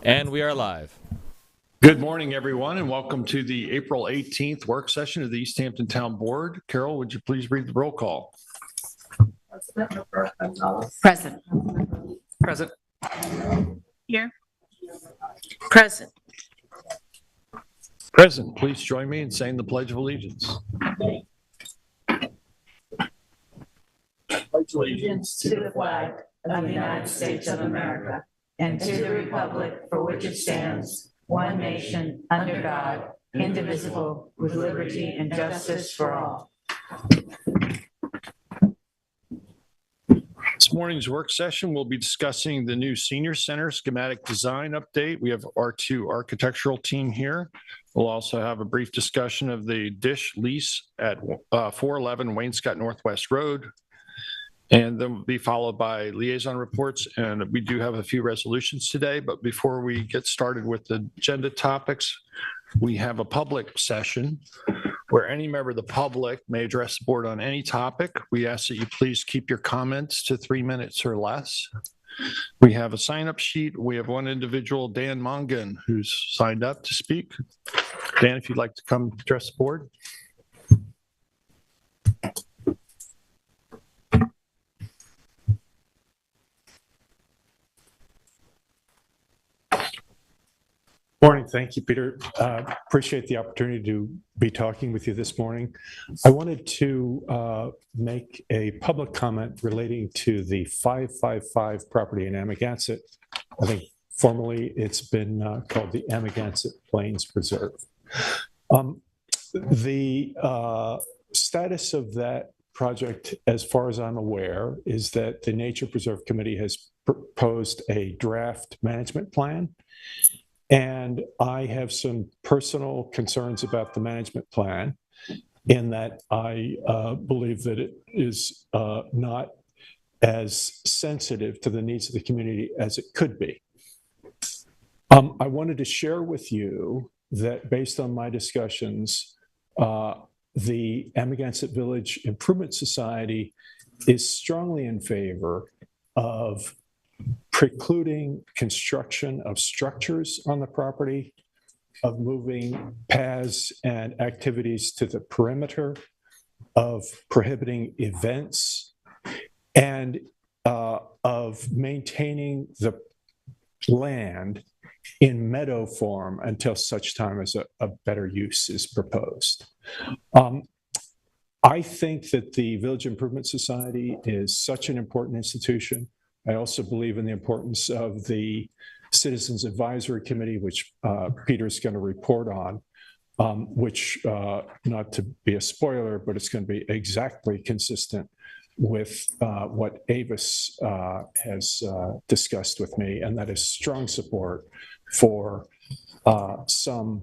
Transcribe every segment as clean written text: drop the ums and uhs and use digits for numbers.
And we are live. Good morning, everyone, and welcome to the April 18th work session of the East Hampton Town Board. Carol, would you please read the roll call? Present. Present. Here. Present. Present. Please join me in saying the Pledge of Allegiance. Pledge allegiance to the flag of the United States of America and to the republic for which it stands, one nation, under God, indivisible, with liberty and justice for all. This morning's work session, we'll be discussing the new senior center schematic design update. We have our two architectural team here. We'll also have a brief discussion of the dish lease at 411 Wainscott Northwest Road. And then will be followed by liaison reports. And we do have a few resolutions today, but before we get started with the agenda topics, we have a public session where any member of the public may address the board on any topic. We ask that you please keep your comments to 3 minutes or less. We have a sign-up sheet. We have one individual, Dan Mongan, who's signed up to speak. Dan, if you'd like to come address the board. Morning. Thank you, Peter. Appreciate the opportunity to be talking with you this morning. I wanted to make a public comment relating to the 555 property in Amagansett. I think formerly it's been called the Amagansett Plains Preserve. The status of that project, as far as I'm aware, is that the Nature Preserve Committee has proposed a draft management plan. And I have some personal concerns about the management plan in that I believe that it is not as sensitive to the needs of the community as it could be. I wanted to share with you that based on my discussions, the Amagansett Village Improvement Society is strongly in favor of precluding construction of structures on the property, of moving paths and activities to the perimeter, of prohibiting events, and of maintaining the land in meadow form until such time as a better use is proposed. I think that the Village Improvement Society is such an important institution. I also believe in the importance of the Citizens Advisory Committee, which Peter's going to report on, which, not to be a spoiler, but it's going to be exactly consistent with what Avis has discussed with me, and that is strong support for some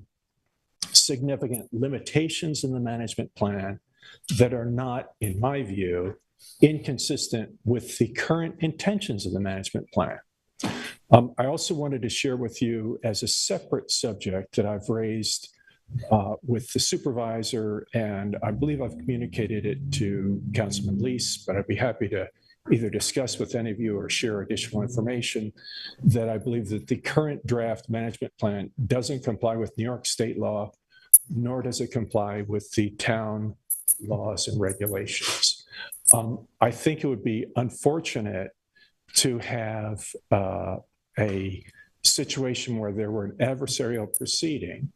significant limitations in the management plan that are not, in my view, inconsistent with the current intentions of the management plan. I also wanted to share with you as a separate subject that I've raised with the supervisor, and I believe I've communicated it to Councilman Lease, but I'd be happy to either discuss with any of you or share additional information, that I believe that the current draft management plan doesn't comply with New York state law, nor does it comply with the town laws and regulations. I think it would be unfortunate to have a situation where there were an adversarial proceeding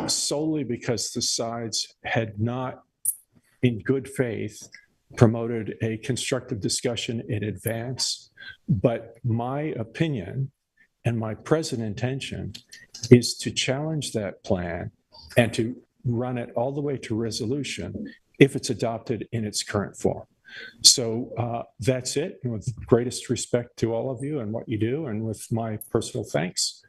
solely because the sides had not, in good faith, promoted a constructive discussion in advance. But my opinion and my present intention is to challenge that plan and to run it all the way to resolution if it's adopted in its current form. So that's it. And with greatest respect to all of you and what you do, and with my personal thanks,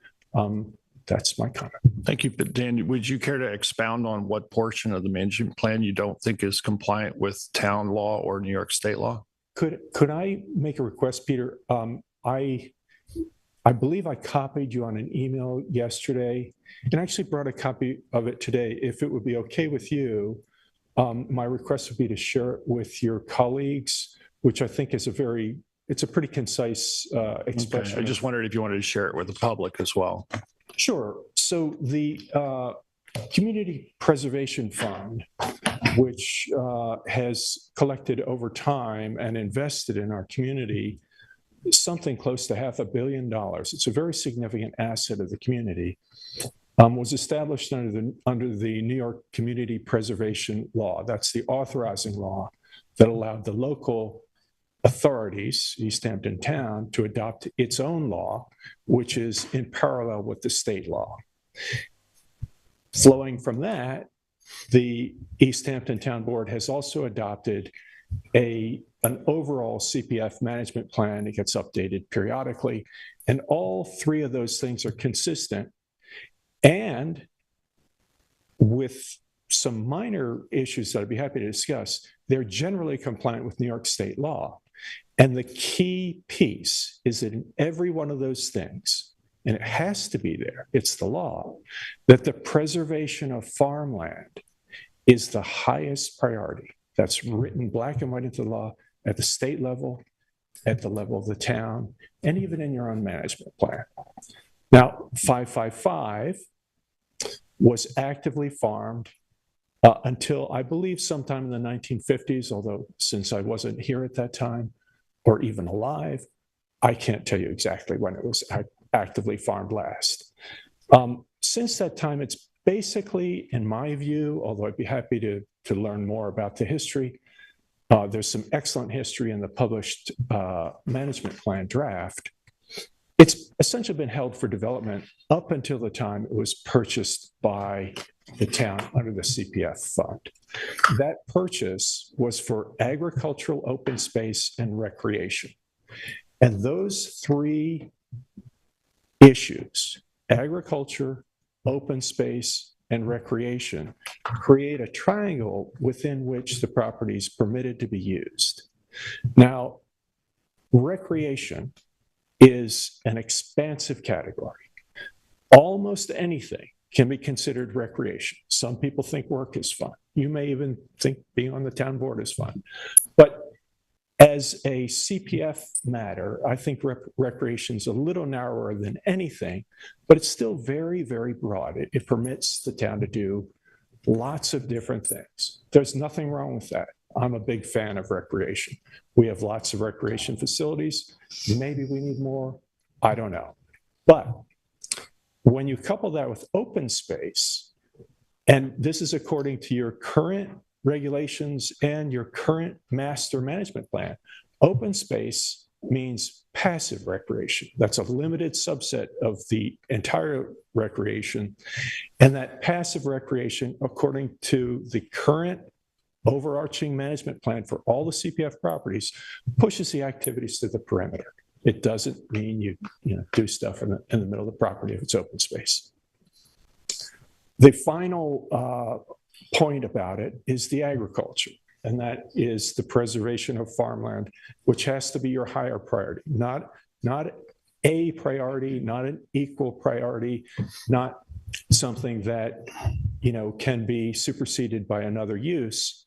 that's my comment. Thank you. But Dan, would you care to expound on what portion of the management plan you don't think is compliant with town law or New York state law? Could I make a request, Peter? I believe I copied you on an email yesterday, and I actually brought a copy of it today. If it would be okay with you, my request would be to share it with your colleagues, which I think is a very it's a pretty concise expression. I just wondered if you wanted to share it with the public as well. Sure. So the Community Preservation Fund, which has collected over time and invested in our community something close to $500 million. It's a very significant asset of the community. Was established under the New York Community Preservation Law. That's the authorizing law that allowed the local authorities, East Hampton Town, to adopt its own law, which is in parallel with the state law. Flowing from that, the East Hampton Town Board has also adopted an overall CPF management plan. It gets updated periodically, and all three of those things are consistent. And with some minor issues that I'd be happy to discuss, they're generally compliant with New York state law. And the key piece is that in every one of those things, and it has to be there, it's the law, that the preservation of farmland is the highest priority. That's written black and white into the law at the state level, at the level of the town, and even in your own management plan. Now, 555 was actively farmed until I believe sometime in the 1950s, although since I wasn't here at that time or even alive, I can't tell you exactly when it was actively farmed last. Since that time, it's basically, in my view, although I'd be happy to learn more about the history, there's some excellent history in the published management plan draft. It's essentially been held for development up until the time it was purchased by the town under the CPF fund. That purchase was for agricultural open space and recreation. And those three issues, agriculture, open space, and recreation, create a triangle within which the property is permitted to be used. Now, recreation is an expansive category. Almost anything can be considered recreation. Some people think work is fun. You may even think being on the town board is fun. But as a CPF matter, I think recreation is a little narrower than anything, but it's still very, very broad. It permits the town to do lots of different things. There's nothing wrong with that. I'm a big fan of recreation. We have lots of recreation facilities. Maybe we need more. I don't know. But when you couple that with open space, and this is according to your current regulations and your current master management plan, open space means passive recreation. That's a limited subset of the entire recreation. And that passive recreation, according to the current overarching management plan for all the CPF properties, pushes the activities to the perimeter. It doesn't mean you do stuff in the middle of the property if it's open space. The final point about it is the agriculture, and that is the preservation of farmland, which has to be your higher priority, not a priority, not an equal priority, not something that can be superseded by another use.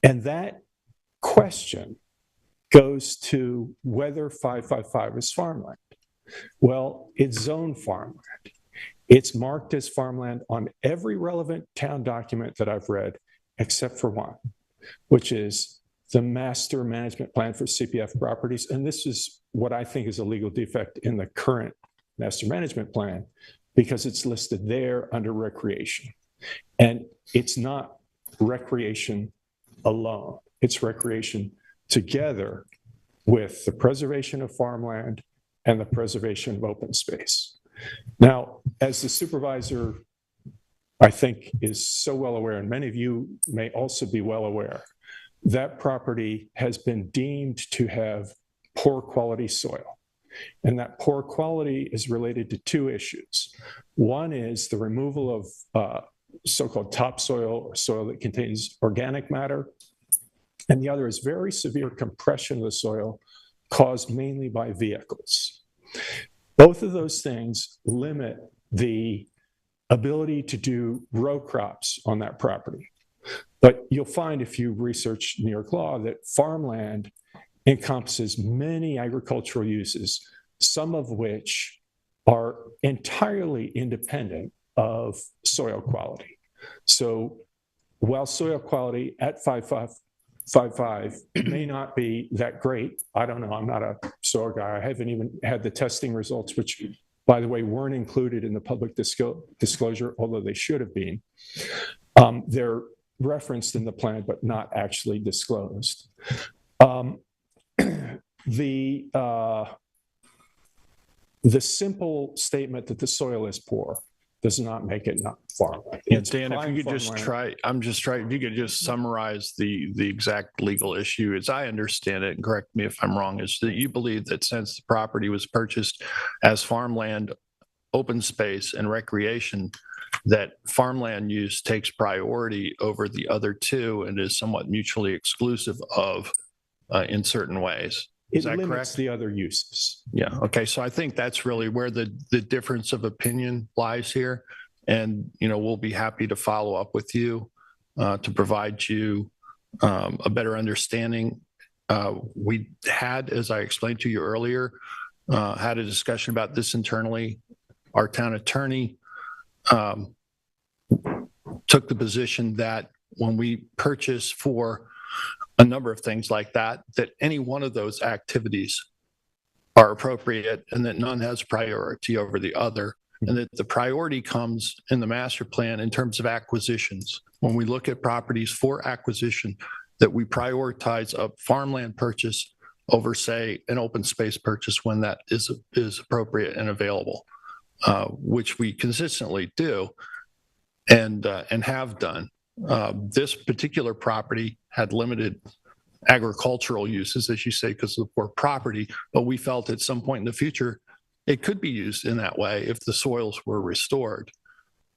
And that question goes to whether 555 is farmland. Well, it's zoned farmland. It's marked as farmland on every relevant town document that I've read, except for one, which is the master management plan for CPF properties. And this is what I think is a legal defect in the current master management plan, because it's listed there under recreation. And it's not recreation alone. It's recreation together with the preservation of farmland and the preservation of open space. Now, as the supervisor, I think, is so well aware, and many of you may also be well aware, that property has been deemed to have poor quality soil. And that poor quality is related to two issues. One is the removal of so-called topsoil, or soil that contains organic matter. And the other is very severe compression of the soil caused mainly by vehicles. Both of those things limit the ability to do row crops on that property. But you'll find, if you research New York law, that farmland encompasses many agricultural uses, some of which are entirely independent of soil quality. So while soil quality at 5.55 may not be that great, I don't know, I'm not a soil guy. I haven't even had the testing results, which, by the way, weren't included in the public disclosure, although they should have been. They're referenced in the plan, but not actually disclosed. The simple statement that the soil is poor does not make it not farmland. Yeah, It's Dan, if prime you could just farmland. if you could just summarize the exact legal issue, as I understand it, and correct me if I'm wrong, is that you believe that since the property was purchased as farmland, open space, and recreation, that farmland use takes priority over the other two and is somewhat mutually exclusive of in certain ways. Is It that limits correct? the other uses. Yeah. Okay. So I think that's really where the difference of opinion lies here. And, we'll be happy to follow up with you to provide you a better understanding. We had, as I explained to you earlier, had a discussion about this internally. Our town attorney took the position that when we purchase for a number of things like that any one of those activities are appropriate and that none has priority over the other, and that the priority comes in the master plan in terms of acquisitions. When we look at properties for acquisition, that we prioritize a farmland purchase over, say, an open space purchase when that is appropriate and available, which we consistently do and have done. This particular property had limited agricultural uses, as you say, because of the poor property, but we felt at some point in the future it could be used in that way if the soils were restored.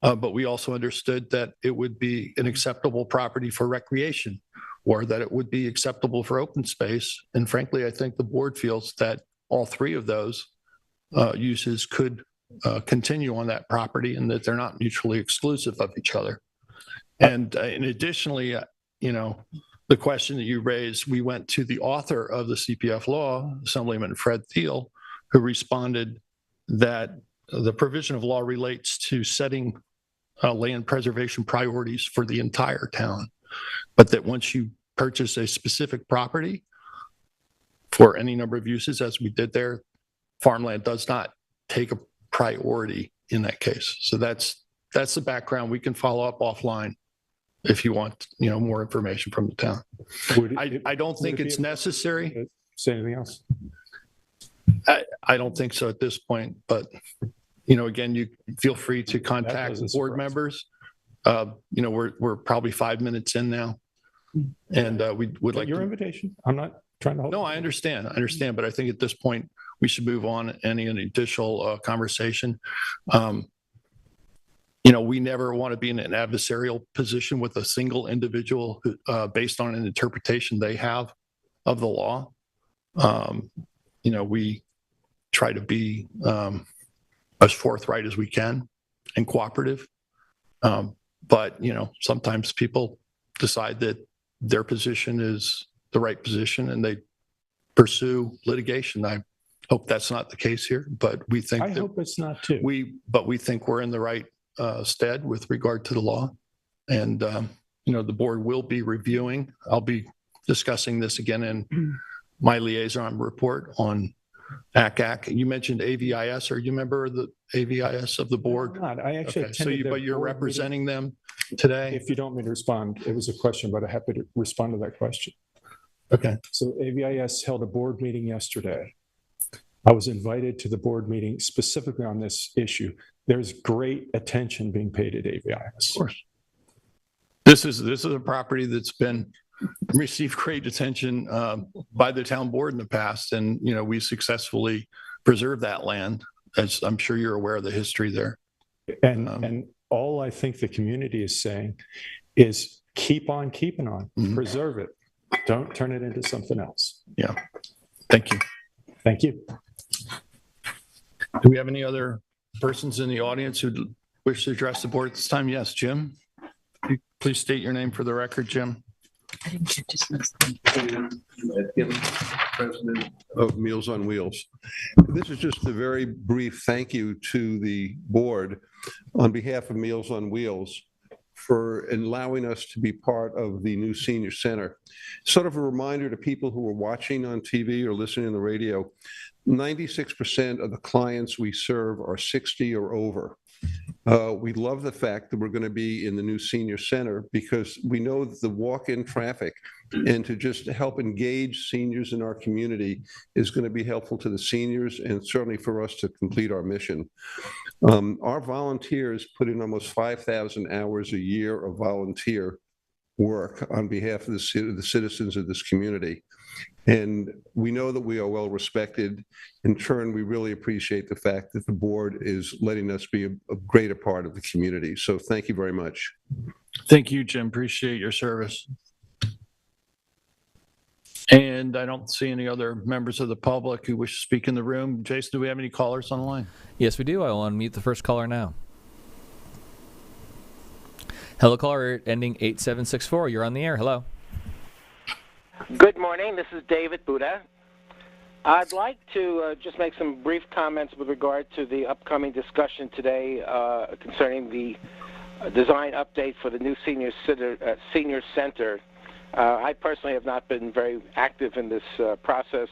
But we also understood that it would be an acceptable property for recreation, or that it would be acceptable for open space. And frankly, I think the board feels that all three of those uses could continue on that property and that they're not mutually exclusive of each other. And additionally, the question that you raised, we went to the author of the CPF law, Assemblyman Fred Thiel, who responded that the provision of law relates to setting land preservation priorities for the entire town, but that once you purchase a specific property for any number of uses, as we did there, farmland does not take a priority in that case. So that's the background. We can follow up offline if you want, more information from the town. I don't think it's necessary. Say anything else? I don't think so at this point, but, again, you feel free to contact doesn't board surprise members. We're probably 5 minutes in now, and we would like Your invitation. I'm not trying to hold. No, I understand, but I think at this point we should move on. Any additional conversation. We never want to be in an adversarial position with a single individual based on an interpretation they have of the law. We try to be as forthright as we can and cooperative. But, sometimes people decide that their position is the right position and they pursue litigation. I hope that's not the case here, but we think I hope it's not too. we think we're in the right stead with regard to the law. And, the board will be reviewing. I'll be discussing this again in my liaison report on ACAC. You mentioned AVIS. Are you a member of the AVIS of the board? I'm not. I actually Okay, so attended their but you're board representing them meeting. today? If you don't mean to respond, it was a question, but I'm happy to respond to that question. Okay. So AVIS held a board meeting yesterday. I was invited to the board meeting specifically on this issue. There's great attention being paid at AVIS. Of course. This is a property that's been received great attention by the town board in the past, and we successfully preserved that land, as I'm sure you're aware of the history there. And all I think the community is saying is keep on keeping on, preserve it. Don't turn it into something else. Yeah. Thank you. Thank you. Do we have any other persons in the audience who wish to address the board at this time? Yes, Jim. Please state your name for the record, Jim. President of Meals on Wheels. This is just a very brief thank you to the board on behalf of Meals on Wheels for allowing us to be part of the new senior center. Sort of a reminder to people who are watching on TV or listening on the radio, 96% of the clients we serve are 60 or over. We love the fact that we're going to be in the new senior center because we know that the walk-in traffic and to just help engage seniors in our community is going to be helpful to the seniors and certainly for us to complete our mission. Our volunteers put in almost 5,000 hours a year of volunteer work on behalf of the citizens of this community. And we know that we are well respected. In turn, we really appreciate the fact that the board is letting us be a greater part of the community. So thank you very much. Thank you, Jim. Appreciate your service. And I don't see any other members of the public who wish to speak in the room. Jason, do we have any callers on the line? Yes, we do. I will unmute the first caller now. Hello, caller ending 8764. You're on the air. Hello. Good morning. This is David Buddha. I'd like to just make some brief comments with regard to the upcoming discussion today concerning the design update for the new senior center. I personally have not been very active in this process,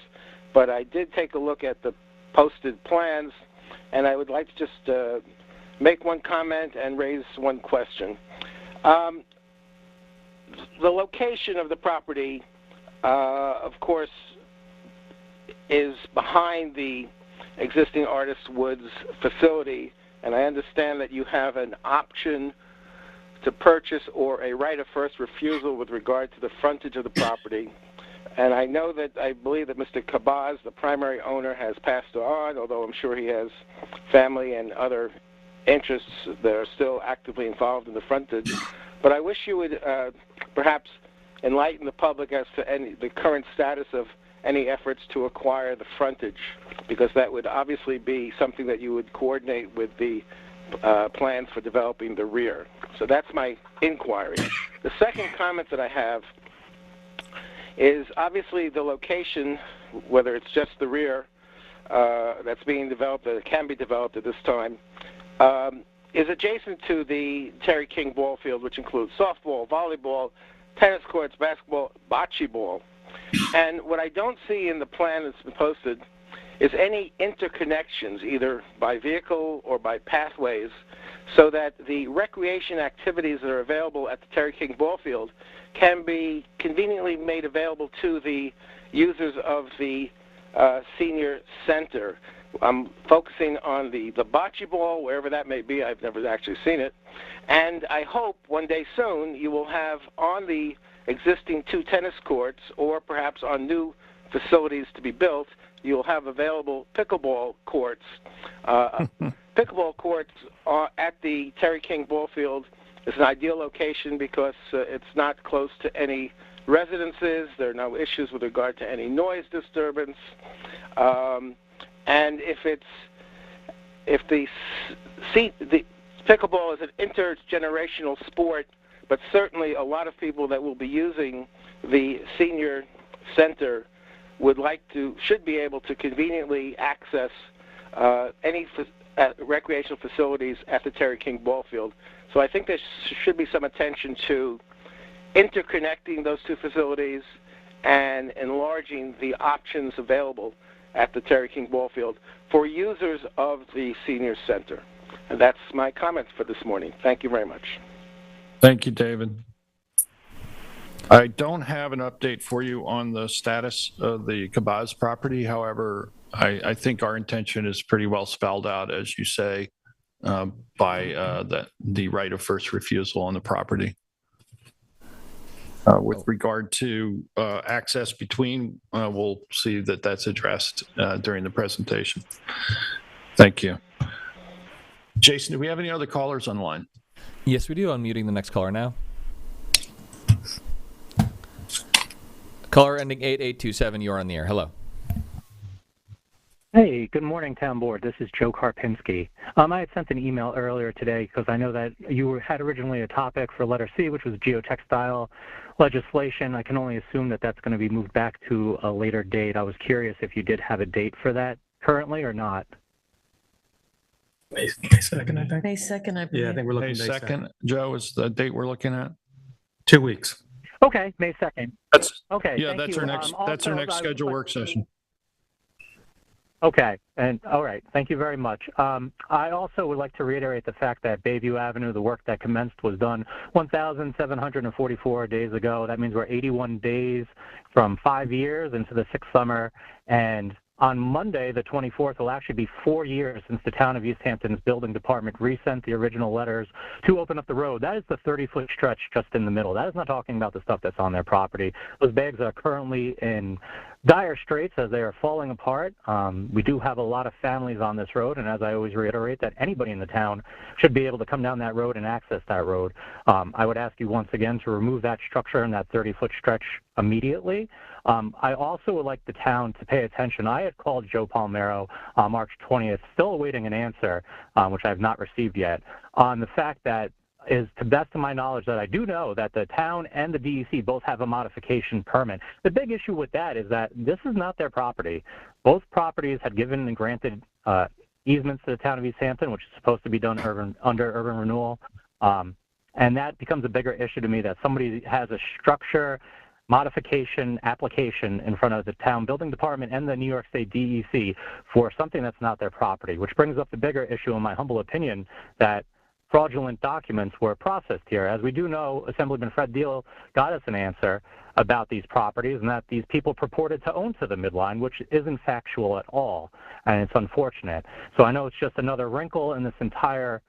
but I did take a look at the posted plans, and I would like to just make one comment and raise one question. The location of the property, of course, is behind the existing Artist Woods facility, and I understand that you have an option to purchase or a right of first refusal with regard to the frontage of the property. And I believe that Mr. Cabaz, the primary owner, has passed on, although I'm sure he has family and other interests that are still actively involved in the frontage. But I wish you would perhaps enlighten the public as to the current status of any efforts to acquire the frontage, because that would obviously be something that you would coordinate with the plans for developing the rear. So that's my inquiry. The second comment that I have is obviously the location, whether it's just the rear that's being developed, that can be developed at this time, is adjacent to the Terry King ball field, which includes softball, volleyball, tennis courts, basketball, bocce ball. And what I don't see in the plan that's been posted is any interconnections, either by vehicle or by pathways, so that the recreation activities that are available at the Terry King ball field can be conveniently made available to the users of the senior center. I'm focusing on the bocce ball, wherever that may be. I've never actually seen it. And I hope one day soon you will have on the existing 2 tennis courts, or perhaps on new facilities to be built, you'll have available pickleball courts. Pickleball courts at the Terry King ball field is an ideal location because it's not close to any residences. There are no issues with regard to any noise disturbance. And if the pickleball is an intergenerational sport, but certainly a lot of people that will be using the senior center should be able to conveniently access any recreational facilities at the Terry King ball field. So I think there should be some attention to interconnecting those 2 facilities and enlarging the options available at the Terry King ball field for users of the senior center. And that's my comments for this morning. Thank you very much. Thank you, David. I don't have an update for you on the status of the Cabaz property. However, I think our intention is pretty well spelled out, as you say, by the right of first refusal on the property. With regard to access between, we'll see that that's addressed during the presentation. Thank you. Jason, do we have any other callers on the line? Yes, we do. Unmuting the next caller now. Caller ending 8827, you're on the air. Hello. Hey, good morning, Town Board. This is Joe Karpinski. I had sent an email earlier today because I know that you had originally a topic for letter C, which was geotextile legislation. I can only assume that that's going to be moved back to a later date. I was curious if you did have a date for that currently or not. May 2nd, I think. May 2nd, I believe. Yeah, I think we're looking May May 2nd, Joe, is the date we're looking at? 2 weeks. Okay, May 2nd. That's, Okay, yeah, thank that's you. our next, that's our Also, next I- scheduled work session. Okay, and all right, thank you very much. I also would like to reiterate the fact that Bayview Avenue, the work that commenced was done 1,744 days ago. That means we're 81 days from 5 years into the sixth summer, and on Monday, the 24th, will actually be 4 years since the town of East Hampton's building department resent the original letters to open up the road. That is the 30-foot stretch just in the middle. That is not talking about the stuff that's on their property. Those bags are currently in dire straits as they are falling apart. We do have a lot of families on this road, and as I always reiterate, that anybody in the town should be able to come down that road and access that road. I would ask you once again to remove that structure and that 30-foot stretch immediately. I also would like the town to pay attention. I had called Joe Palmero on March 20th, still awaiting an answer, which I have not received yet, on the fact that is, to the best of my knowledge, that I do know that the town and the DEC both have a modification permit. The big issue with that is that this is not their property. Both properties had given and granted easements to the town of East Hampton, which is supposed to be done under urban renewal. And that becomes a bigger issue to me, that somebody has a structure modification application in front of the town building department and the New York State DEC for something that's not their property, which brings up the bigger issue, in my humble opinion, that fraudulent documents were processed here. As we do know, Assemblyman Fred Deal got us an answer about these properties and that these people purported to own to the midline, which isn't factual at all, and it's unfortunate. So I know it's just another wrinkle in this entire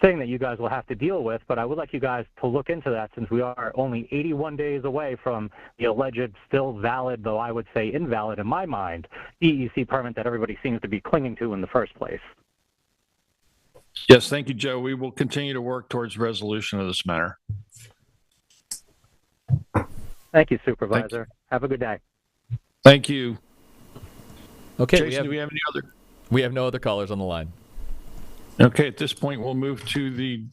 thing that you guys will have to deal with, but I would like you guys to look into that, since we are only 81 days away from the alleged still valid, though I would say invalid in my mind, DEC permit that everybody seems to be clinging to in the first place. Yes, thank you, Joe. We will continue to work towards resolution of this matter. Thank you, Supervisor. Have a good day. Thank you. Okay, Jason, do we have any other? we have no other callers on the line. Okay, at this point, we'll move to the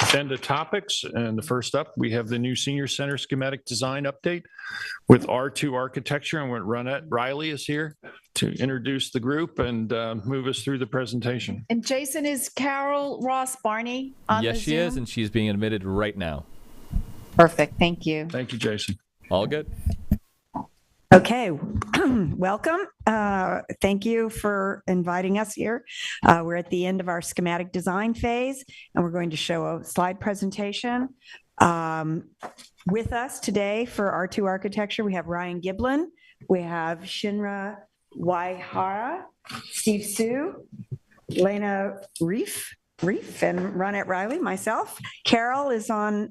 agenda topics. And the first up, we have the new senior center schematic design update with R2 Architecture. And Ronette Riley is here to introduce the group and move us through the presentation. And Jason, is Carol Ross Barney on the Yes, she is, Zoom? and she's being admitted right now. Perfect, thank you. Thank you, Jason. All good. Okay, welcome. Thank you for inviting us here. We're at the end of our schematic design phase, and we're going to show a slide presentation. With us today for R2 Architecture, we have Ryan Giblin, we have Shinra Waihara, Steve Sue, Lena Reef, and Ronette Riley, myself. Carol is on,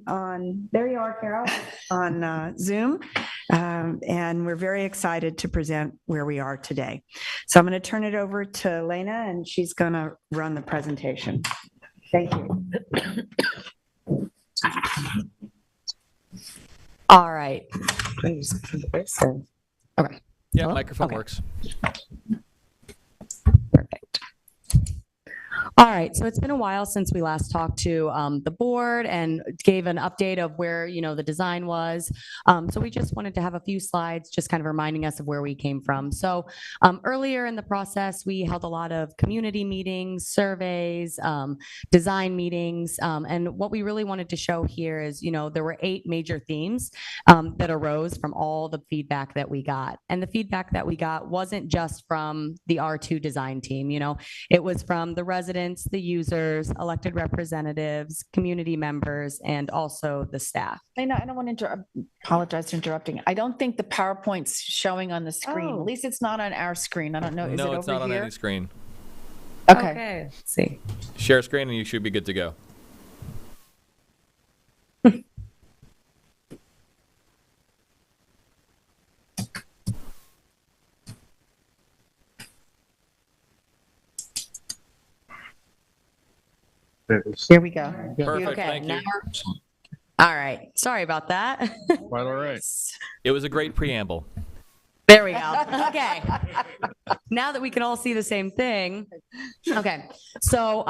there you are, Carol, on Zoom. And we're very excited to present where we are today. So I'm going to turn it over to Lena, and she's going to run the presentation. Thank you. All right. Okay. Yeah, Hello? microphone Okay. works. Perfect. All right, so it's been a while since we last talked to the board and gave an update of where, the design was. So we just wanted to have a few slides, just kind of reminding us of where we came from. So earlier in the process, we held a lot of community meetings, surveys, design meetings. And what we really wanted to show here is, there were 8 major themes that arose from all the feedback that we got. And the feedback that we got wasn't just from the R2 design team, it was from the residents, the users, elected representatives, community members, and also the staff. Lena, I don't want to apologize for interrupting. I don't think the PowerPoint's showing on the screen. Oh. At least it's not on our screen. I don't know. Is No, it it's over not on here? any screen. Okay. Let's see. Share screen and you should be good to go. Here we go. Perfect, Okay, thank now you. All right. Sorry about that. Quite all right. It was a great preamble. There we go. Okay. Now that we can all see the same thing. Okay. So,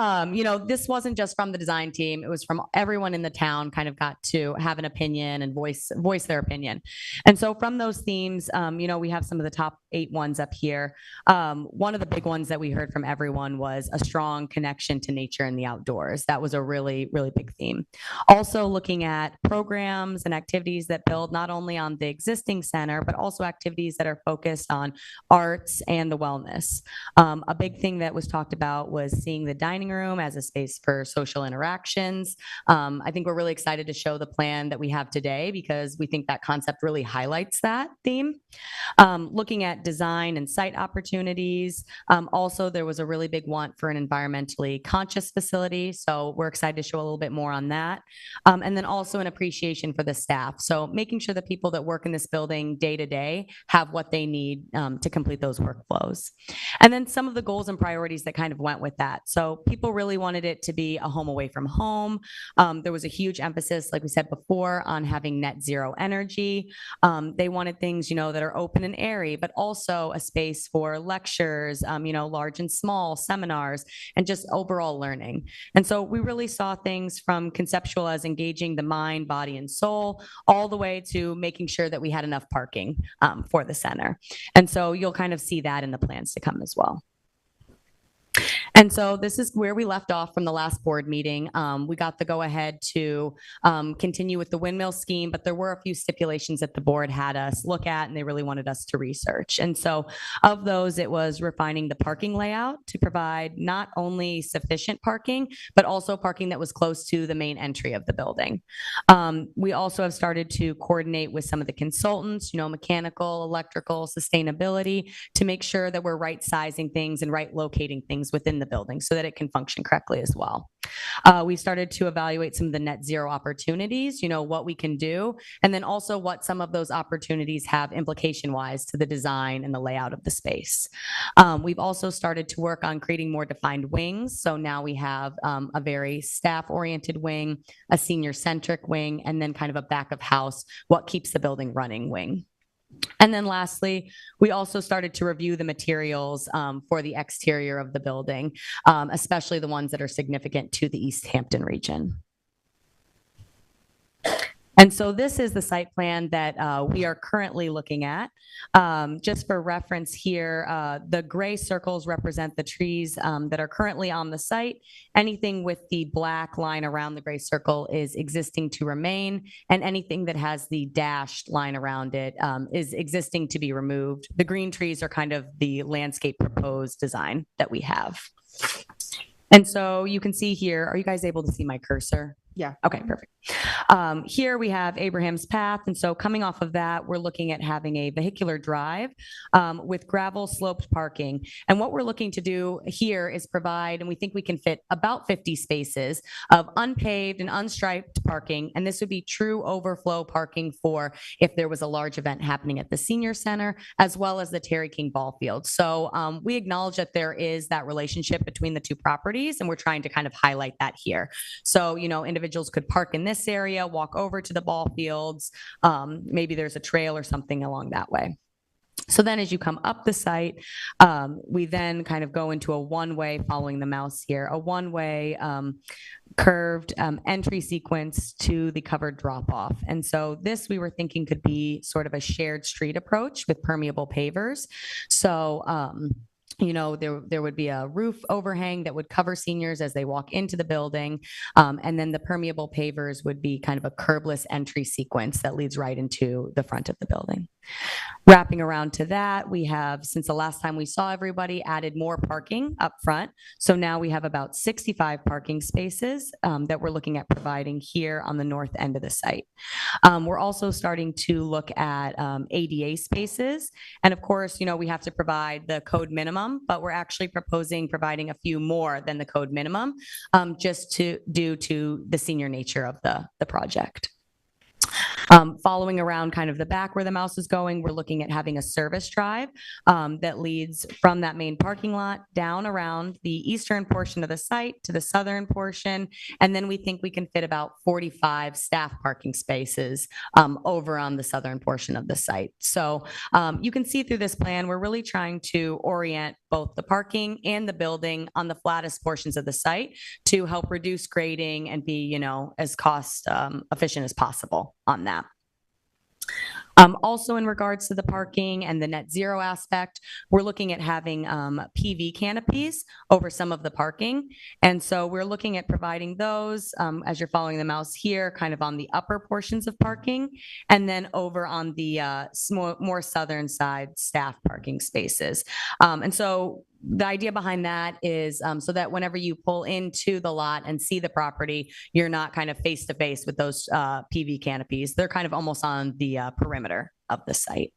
this wasn't just from the design team. It was from everyone in the town kind of got to have an opinion and voice their opinion. And so from those themes, we have some of the top 8 ones up here. One of the big ones that we heard from everyone was a strong connection to nature and the outdoors. That was a really, really big theme. Also looking at programs and activities that build not only on the existing center, but also activities that are focused on arts and the wellness. A big thing that was talked about was seeing the dining room as a space for social interactions. I think we're really excited to show the plan that we have today because we think that concept really highlights that theme. Looking at design and site opportunities. Also, there was a really big want for an environmentally conscious facility. So we're excited to show a little bit more on that. And then also an appreciation for the staff. So making sure the people that work in this building day to day have what they need to complete those workflows. And then some of the goals and priorities that kind of went with that. So people really wanted it to be a home away from home. There was a huge emphasis, like we said before, on having net zero energy. They wanted things, that are open and airy, but also a space for lectures, large and small seminars, and just overall learning. And so we really saw things from conceptual as engaging the mind, body, and soul, all the way to making sure that we had enough parking for the center. And so you'll kind of see that in the plans to come as well. And so this is where we left off from the last board meeting. We got the go-ahead to continue with the windmill scheme, but there were a few stipulations that the board had us look at, and they really wanted us to research. And so of those, it was refining the parking layout to provide not only sufficient parking, but also parking that was close to the main entry of the building. We also have started to coordinate with some of the consultants, mechanical, electrical, sustainability, to make sure that we're right-sizing things and right-locating things within the building so that it can function correctly as well. We started to evaluate some of the net zero opportunities, what we can do, and then also what some of those opportunities have implication-wise to the design and the layout of the space. We've also started to work on creating more defined wings. So now we have a very staff-oriented wing, a senior-centric wing, and then kind of a back of house, what keeps the building running wing. And then lastly, we also started to review the materials for the exterior of the building, especially the ones that are significant to the East Hampton region. And so this is the site plan that we are currently looking at. Just for reference here, the gray circles represent the trees that are currently on the site. Anything with the black line around the gray circle is existing to remain, and anything that has the dashed line around it is existing to be removed. The green trees are kind of the landscape proposed design that we have. And so you can see here, are you guys able to see my cursor? Yeah. Okay, perfect. Here we have Abraham's Path. And so coming off of that, we're looking at having a vehicular drive with gravel sloped parking. And what we're looking to do here is provide, and we think we can fit about 50 spaces of unpaved and unstriped parking. And this would be true overflow parking for if there was a large event happening at the senior center, as well as the Terry King ball field. So we acknowledge that there is that relationship between the two properties, and we're trying to kind of highlight that here. So, individuals could park in this area, walk over to the ball fields. Maybe there's a trail or something along that way. So then as you come up the site, we then kind of go into a one-way, following the mouse here, a one-way curved entry sequence to the covered drop-off. And so this we were thinking could be sort of a shared street approach with permeable pavers. So there would be a roof overhang that would cover seniors as they walk into the building. And then the permeable pavers would be kind of a curbless entry sequence that leads right into the front of the building. Wrapping around to that, we have, since the last time we saw everybody, added more parking up front. So now we have about 65 parking spaces that we're looking at providing here on the north end of the site. We're also starting to look at ADA spaces. And of course, we have to provide the code minimum, but we're actually providing a few more than the code minimum due to the senior nature of the project. Following around kind of the back where the mouse is going, we're looking at having a service drive that leads from that main parking lot down around the eastern portion of the site to the southern portion. And then we think we can fit about 45 staff parking spaces over on the southern portion of the site. So you can see through this plan, we're really trying to orient both the parking and the building on the flattest portions of the site to help reduce grading and be, as cost efficient as possible on that. Also, in regards to the parking and the net zero aspect, we're looking at having PV canopies over some of the parking. And so we're looking at providing those, as you're following the mouse here, kind of on the upper portions of parking, and then over on the more southern side staff parking spaces. And so the idea behind that is so that whenever you pull into the lot and see the property, you're not kind of face to face with those PV canopies. They're kind of almost on the perimeter of the site.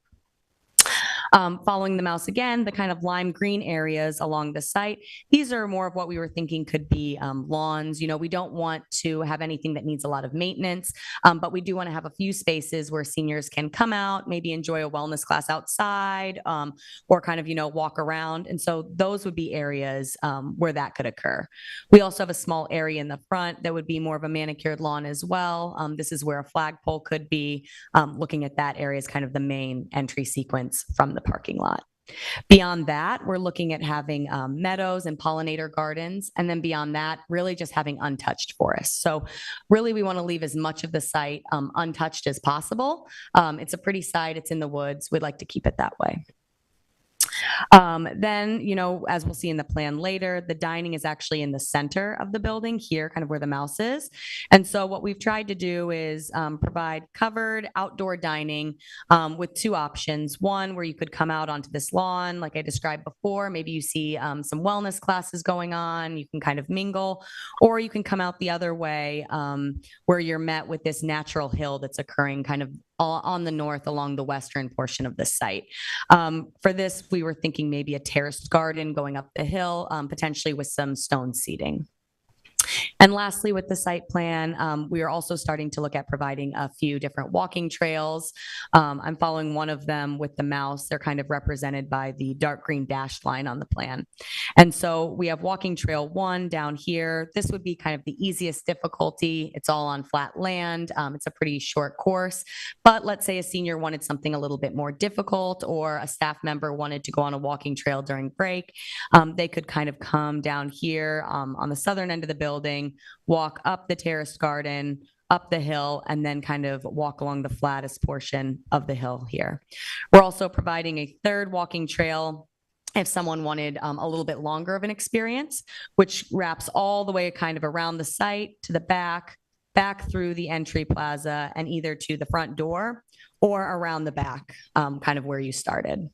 Following the mouse again, the kind of lime green areas along the site, these are more of what we were thinking could be lawns. We don't want to have anything that needs a lot of maintenance, but we do want to have a few spaces where seniors can come out, maybe enjoy a wellness class outside, or kind of, walk around. And so those would be areas where that could occur. We also have a small area in the front that would be more of a manicured lawn as well. This is where a flagpole could be. Looking at that area as kind of the main entry sequence from the parking lot. Beyond that, we're looking at having meadows and pollinator gardens. And then beyond that, really just having untouched forests. So really, we want to leave as much of the site untouched as possible. It's a pretty site. It's in the woods. We'd like to keep it that way. Then, as we'll see in the plan later, the dining is actually in the center of the building here, kind of where the mouse is. And so what we've tried to do is provide covered outdoor dining with two options. One, where you could come out onto this lawn, like I described before. Maybe you see some wellness classes going on. You can kind of mingle, or you can come out the other way where you're met with this natural hill that's occurring kind of on the north along the western portion of the site. For this, we were thinking maybe a terraced garden going up the hill, potentially with some stone seating. And lastly, with the site plan, we are also starting to look at providing a few different walking trails. I'm following one of them with the mouse. They're kind of represented by the dark green dashed line on the plan. And so we have walking trail 1 down here. This would be kind of the easiest difficulty. It's all on flat land. It's a pretty short course. But let's say a senior wanted something a little bit more difficult, or a staff member wanted to go on a walking trail during break. They could kind of come down here on the southern end of the building, walk up the terraced garden, up the hill, and then kind of walk along the flattest portion of the hill here. We're also providing a third walking trail if someone wanted a little bit longer of an experience, which wraps all the way kind of around the site to the back through the entry plaza, and either to the front door or around the back, kind of where you started.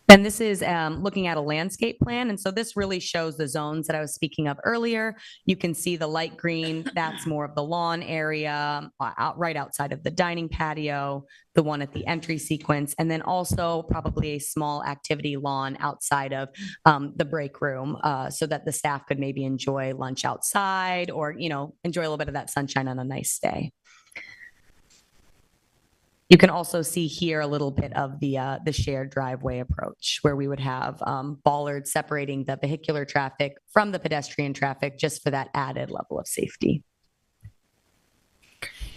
Then this is looking at a landscape plan. And so this really shows the zones that I was speaking of earlier. You can see the light green, that's more of the lawn area right outside of the dining patio, the one at the entry sequence, and then also probably a small activity lawn outside of the break room so that the staff could maybe enjoy lunch outside, or, enjoy a little bit of that sunshine on a nice day. You can also see here a little bit of the shared driveway approach, where we would have bollards separating the vehicular traffic from the pedestrian traffic, just for that added level of safety.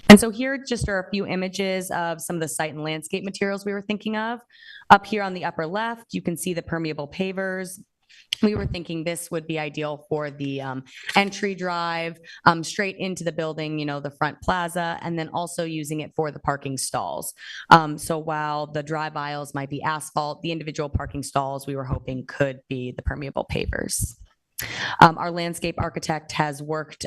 And so here just are a few images of some of the site and landscape materials we were thinking of. Up here on the upper left, you can see the permeable pavers. We were thinking this would be ideal for the entry drive straight into the building, the front plaza, and then also using it for the parking stalls. So while the drive aisles might be asphalt, the individual parking stalls we were hoping could be the permeable pavers. Our landscape architect has worked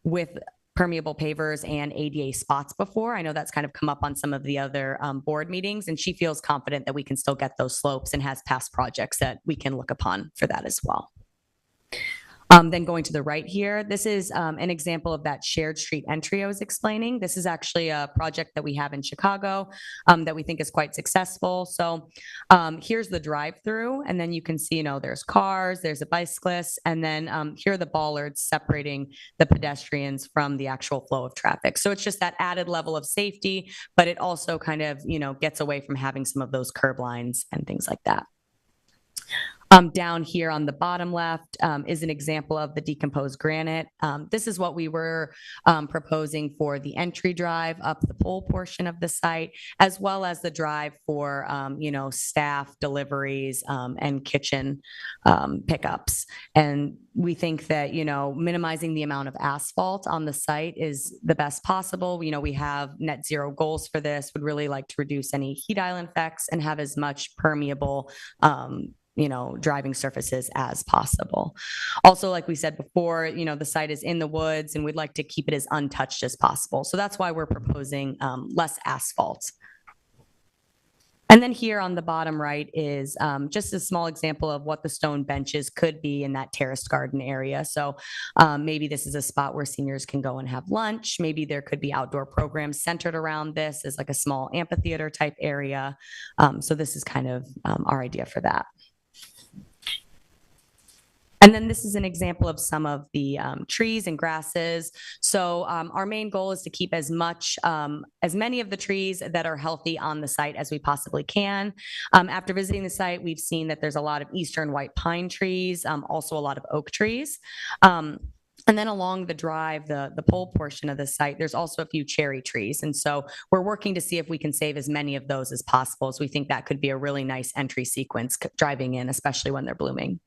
with permeable pavers and ADA spots before. I know that's kind of come up on some of the other board meetings, and she feels confident that we can still get those slopes, and has past projects that we can look upon for that as well. Then going to the right here, this is an example of that shared street entry I was explaining. This is actually a project that we have in Chicago that we think is quite successful. So here's the drive-through, and then you can see, there's cars, there's a bicyclist, and then here are the bollards separating the pedestrians from the actual flow of traffic. So it's just that added level of safety, but it also kind of, gets away from having some of those curb lines and things like that. Down here on the bottom left is an example of the decomposed granite. This is what we were proposing for the entry drive up the pole portion of the site, as well as the drive for, staff deliveries and kitchen pickups. And we think that, minimizing the amount of asphalt on the site is the best possible. We have net zero goals for this, would really like to reduce any heat island effects and have as much permeable driving surfaces as possible. Also, like we said before, the site is in the woods and we'd like to keep it as untouched as possible. So that's why we're proposing less asphalt. And then here on the bottom right is just a small example of what the stone benches could be in that terraced garden area. So maybe this is a spot where seniors can go and have lunch. Maybe there could be outdoor programs centered around this as like a small amphitheater type area. So this is kind of our idea for that. And then this is an example of some of the trees and grasses. So our main goal is to keep as many of the trees that are healthy on the site as we possibly can. After visiting the site, we've seen that there's a lot of eastern white pine trees, also a lot of oak trees. And then along the drive, the pole portion of the site, there's also a few cherry trees. And so we're working to see if we can save as many of those as possible, as we think that could be a really nice entry sequence driving in, especially when they're blooming.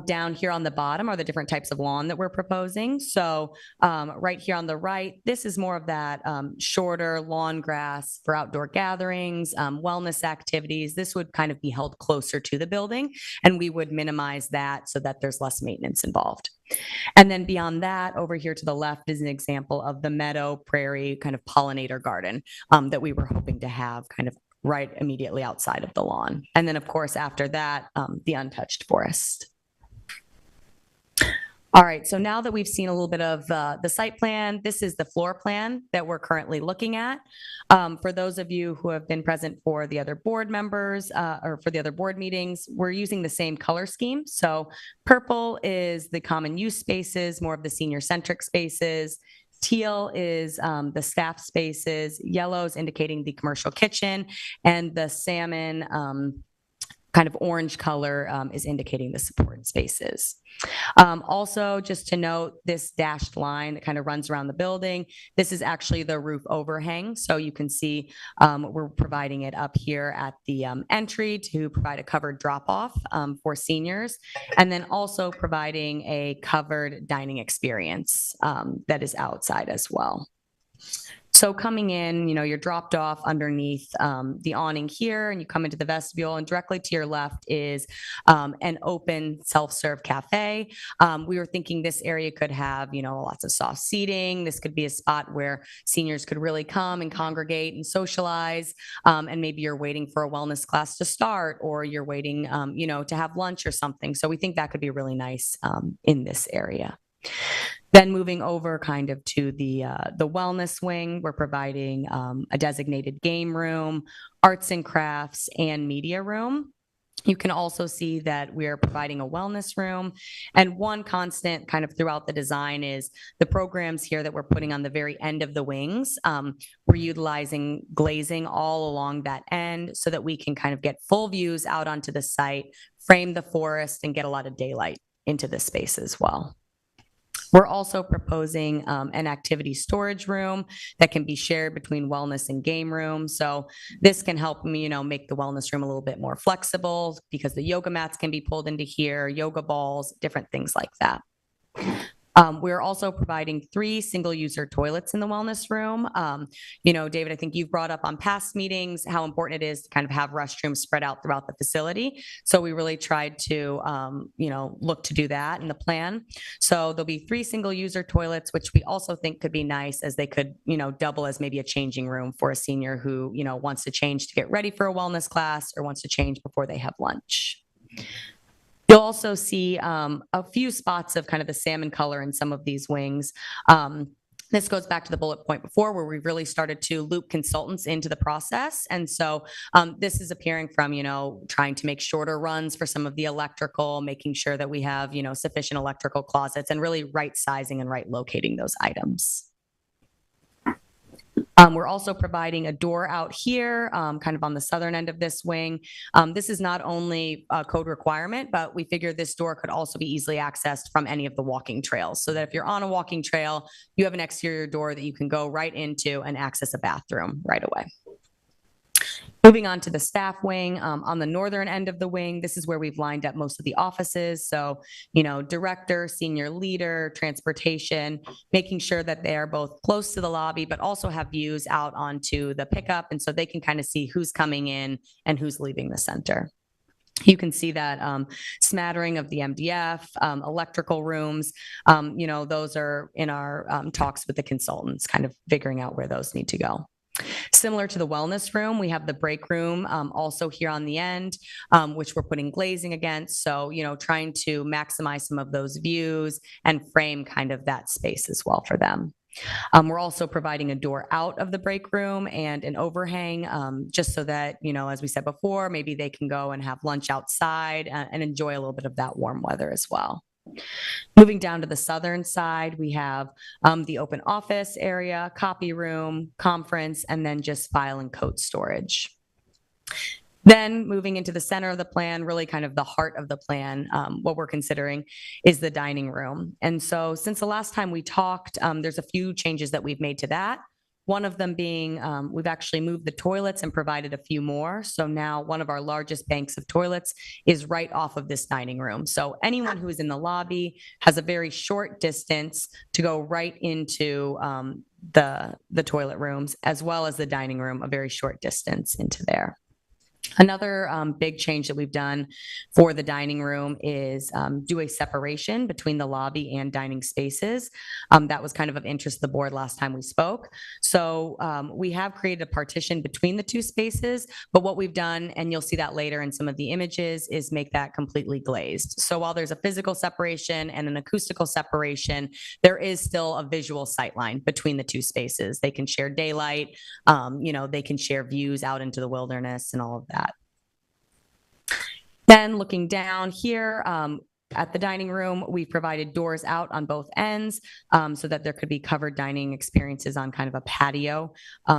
Down here on the bottom are the different types of lawn that we're proposing. So right here on the right, this is more of that shorter lawn grass for outdoor gatherings, wellness activities. This would kind of be held closer to the building, and we would minimize that so that there's less maintenance involved. And then beyond that, over here to the left is an example of the meadow prairie kind of pollinator garden that we were hoping to have kind of right immediately outside of the lawn. And then, of course, after that, the untouched forest. All right, so now that we've seen a little bit of the site plan, this is the floor plan that we're currently looking at. For those of you who have been present for the other board members or for the other board meetings, we're using the same color scheme. So purple is the common use spaces, more of the senior-centric spaces. Teal is the staff spaces. Yellow is indicating the commercial kitchen, and the salmon kind of orange color is indicating the support spaces. Also, just to note, this dashed line that kind of runs around the building, this is actually the roof overhang. So you can see we're providing it up here at the entry to provide a covered drop-off for seniors, and then also providing a covered dining experience that is outside as well. So coming in, you're dropped off underneath the awning here, and you come into the vestibule, and directly to your left is an open self-serve cafe. We were thinking this area could have, lots of soft seating. This could be a spot where seniors could really come and congregate and socialize. And maybe you're waiting for a wellness class to start, or you're waiting, to have lunch or something. So we think that could be really nice in this area. Then moving over kind of to the wellness wing, we're providing a designated game room, arts and crafts, and media room. You can also see that we are providing a wellness room. And one constant kind of throughout the design is the programs here that we're putting on the very end of the wings. We're utilizing glazing all along that end so that we can kind of get full views out onto the site, frame the forest, and get a lot of daylight into the space as well. We're also proposing an activity storage room that can be shared between wellness and game room. So this can help me, make the wellness room a little bit more flexible because the yoga mats can be pulled into here, yoga balls, different things like that. We're also providing 3 single-user toilets in the wellness room. David, I think you've brought up on past meetings how important it is to kind of have restrooms spread out throughout the facility. So we really tried to, look to do that in the plan. So there'll be 3 single-user toilets, which we also think could be nice, as they could, double as maybe a changing room for a senior who, wants to change to get ready for a wellness class or wants to change before they have lunch. You'll also see a few spots of kind of the salmon color in some of these wings. This goes back to the bullet point before where we really started to loop consultants into the process. And so this is appearing from, trying to make shorter runs for some of the electrical, making sure that we have, sufficient electrical closets and really right sizing and right locating those items. We're also providing a door out here, kind of on the southern end of this wing. This is not only a code requirement, but we figure this door could also be easily accessed from any of the walking trails. So that if you're on a walking trail, you have an exterior door that you can go right into and access a bathroom right away. Moving on to the staff wing, on the northern end of the wing, this is where we've lined up most of the offices. So, director, senior leader, transportation, making sure that they are both close to the lobby, but also have views out onto the pickup. And so they can kind of see who's coming in and who's leaving the center. You can see that smattering of the MDF, electrical rooms, those are in our talks with the consultants, kind of figuring out where those need to go. Similar to the wellness room, we have the break room also here on the end, which we're putting glazing against. So, trying to maximize some of those views and frame kind of that space as well for them. We're also providing a door out of the break room and an overhang, just so that, as we said before, maybe they can go and have lunch outside and enjoy a little bit of that warm weather as well. Moving down to the southern side, we have the open office area, copy room, conference, and then just file and code storage. Then moving into the center of the plan, really kind of the heart of the plan, what we're considering is the dining room. And so since the last time we talked, there's a few changes that we've made to that. One of them being we've actually moved the toilets and provided a few more. So now one of our largest banks of toilets is right off of this dining room. So anyone who is in the lobby has a very short distance to go right into the toilet rooms, as well as the dining room, a very short distance into there. Another big change that we've done for the dining room is do a separation between the lobby and dining spaces. That was kind of interest to the board last time we spoke. So we have created a partition between the two spaces, but what we've done, and you'll see that later in some of the images, is make that completely glazed. So while there's a physical separation and an acoustical separation, there is still a visual sightline between the two spaces. They can share daylight, they can share views out into the wilderness and all of that. Then looking down here at the dining room, we've provided doors out on both ends so that there could be covered dining experiences on kind of a patio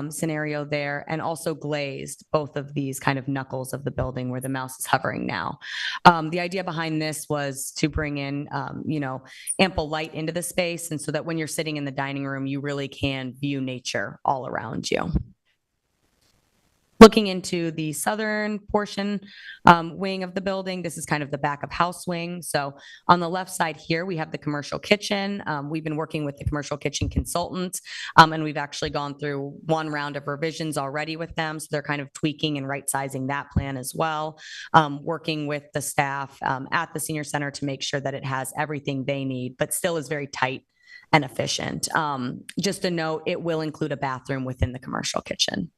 scenario there, and also glazed both of these kind of knuckles of the building where the mouse is hovering now. The idea behind this was to bring in, ample light into the space, and so that when you're sitting in the dining room, you really can view nature all around you. Looking into the southern portion wing of the building, this is kind of the back of house wing. So on the left side here, we have the commercial kitchen. We've been working with the commercial kitchen consultant, and we've actually gone through one round of revisions already with them. So they're kind of tweaking and right sizing that plan as well, working with the staff at the senior center to make sure that it has everything they need, but still is very tight and efficient. Just a note, it will include a bathroom within the commercial kitchen.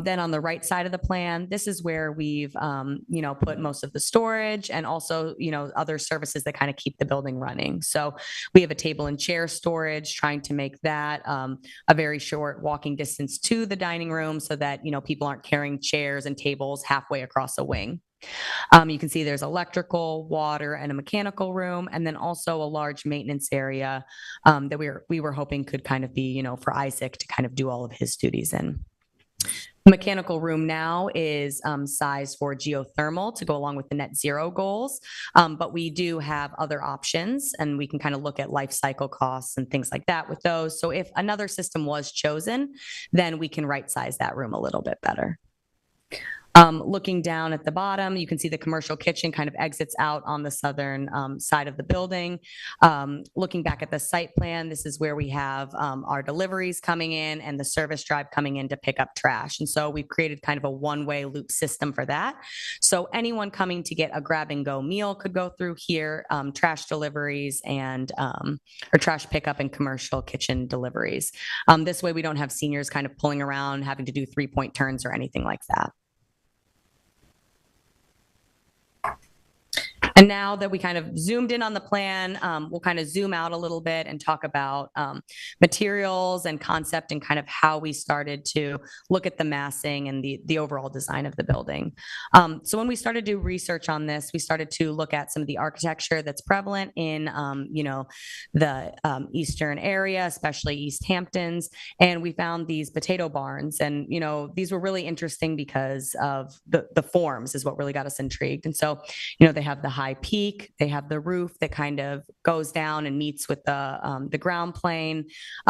Then on the right side of the plan, this is where we've, put most of the storage and also, other services that kind of keep the building running. So we have a table and chair storage, trying to make that a very short walking distance to the dining room so that, people aren't carrying chairs and tables halfway across a wing. You can see there's electrical, water, and a mechanical room, and then also a large maintenance area that we were hoping could kind of be, for Isaac to kind of do all of his duties in. The mechanical room now is sized for geothermal to go along with the net zero goals, but we do have other options, and we can kind of look at life cycle costs and things like that with those. So if another system was chosen, then we can right size that room a little bit better. Looking down at the bottom, you can see the commercial kitchen kind of exits out on the southern side of the building. Looking back at the site plan, this is where we have our deliveries coming in and the service drive coming in to pick up trash. And so we've created kind of a one-way loop system for that. So anyone coming to get a grab and go meal could go through here, trash deliveries and or trash pickup and commercial kitchen deliveries. This way we don't have seniors kind of pulling around, having to do 3-point turns or anything like that. And now that we kind of zoomed in on the plan, we'll kind of zoom out a little bit and talk about materials and concept and kind of how we started to look at the massing and the overall design of the building. So when we started to do research on this, we started to look at some of the architecture that's prevalent in, the eastern area, especially East Hamptons, and we found these potato barns. And, these were really interesting because of the forms is what really got us intrigued. And so, they have the high peak, they have the roof that kind of goes down and meets with the ground plane.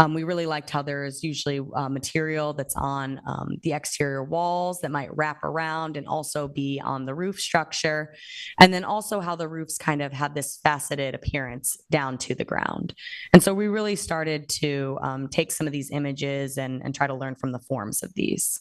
We really liked how there's usually material that's on the exterior walls that might wrap around and also be on the roof structure. And then also how the roofs kind of have this faceted appearance down to the ground. And so we really started to take some of these images and try to learn from the forms of these.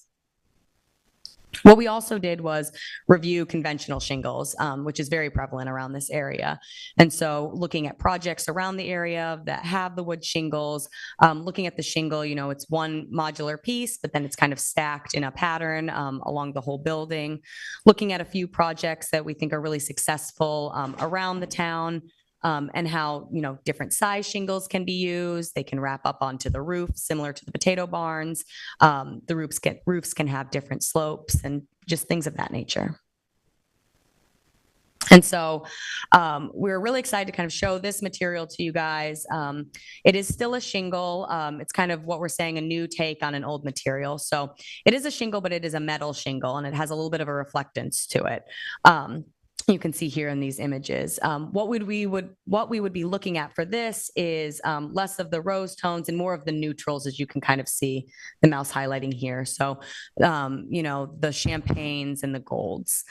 What we also did was review conventional shingles, which is very prevalent around this area. And so looking at projects around the area that have the wood shingles, looking at the shingle, it's one modular piece, but then it's kind of stacked in a pattern along the whole building. Looking at a few projects that we think are really successful around the town. And how, different size shingles can be used. They can wrap up onto the roof, similar to the potato barns. The roofs can have different slopes and just things of that nature. And so we're really excited to kind of show this material to you guys. It is still a shingle. It's kind of what we're saying, a new take on an old material. So it is a shingle, but it is a metal shingle, and it has a little bit of a reflectance to it. You can see here in these images. What we would be looking at for this is less of the rose tones and more of the neutrals, as you can kind of see the mouse highlighting here. So, the champagnes and the golds.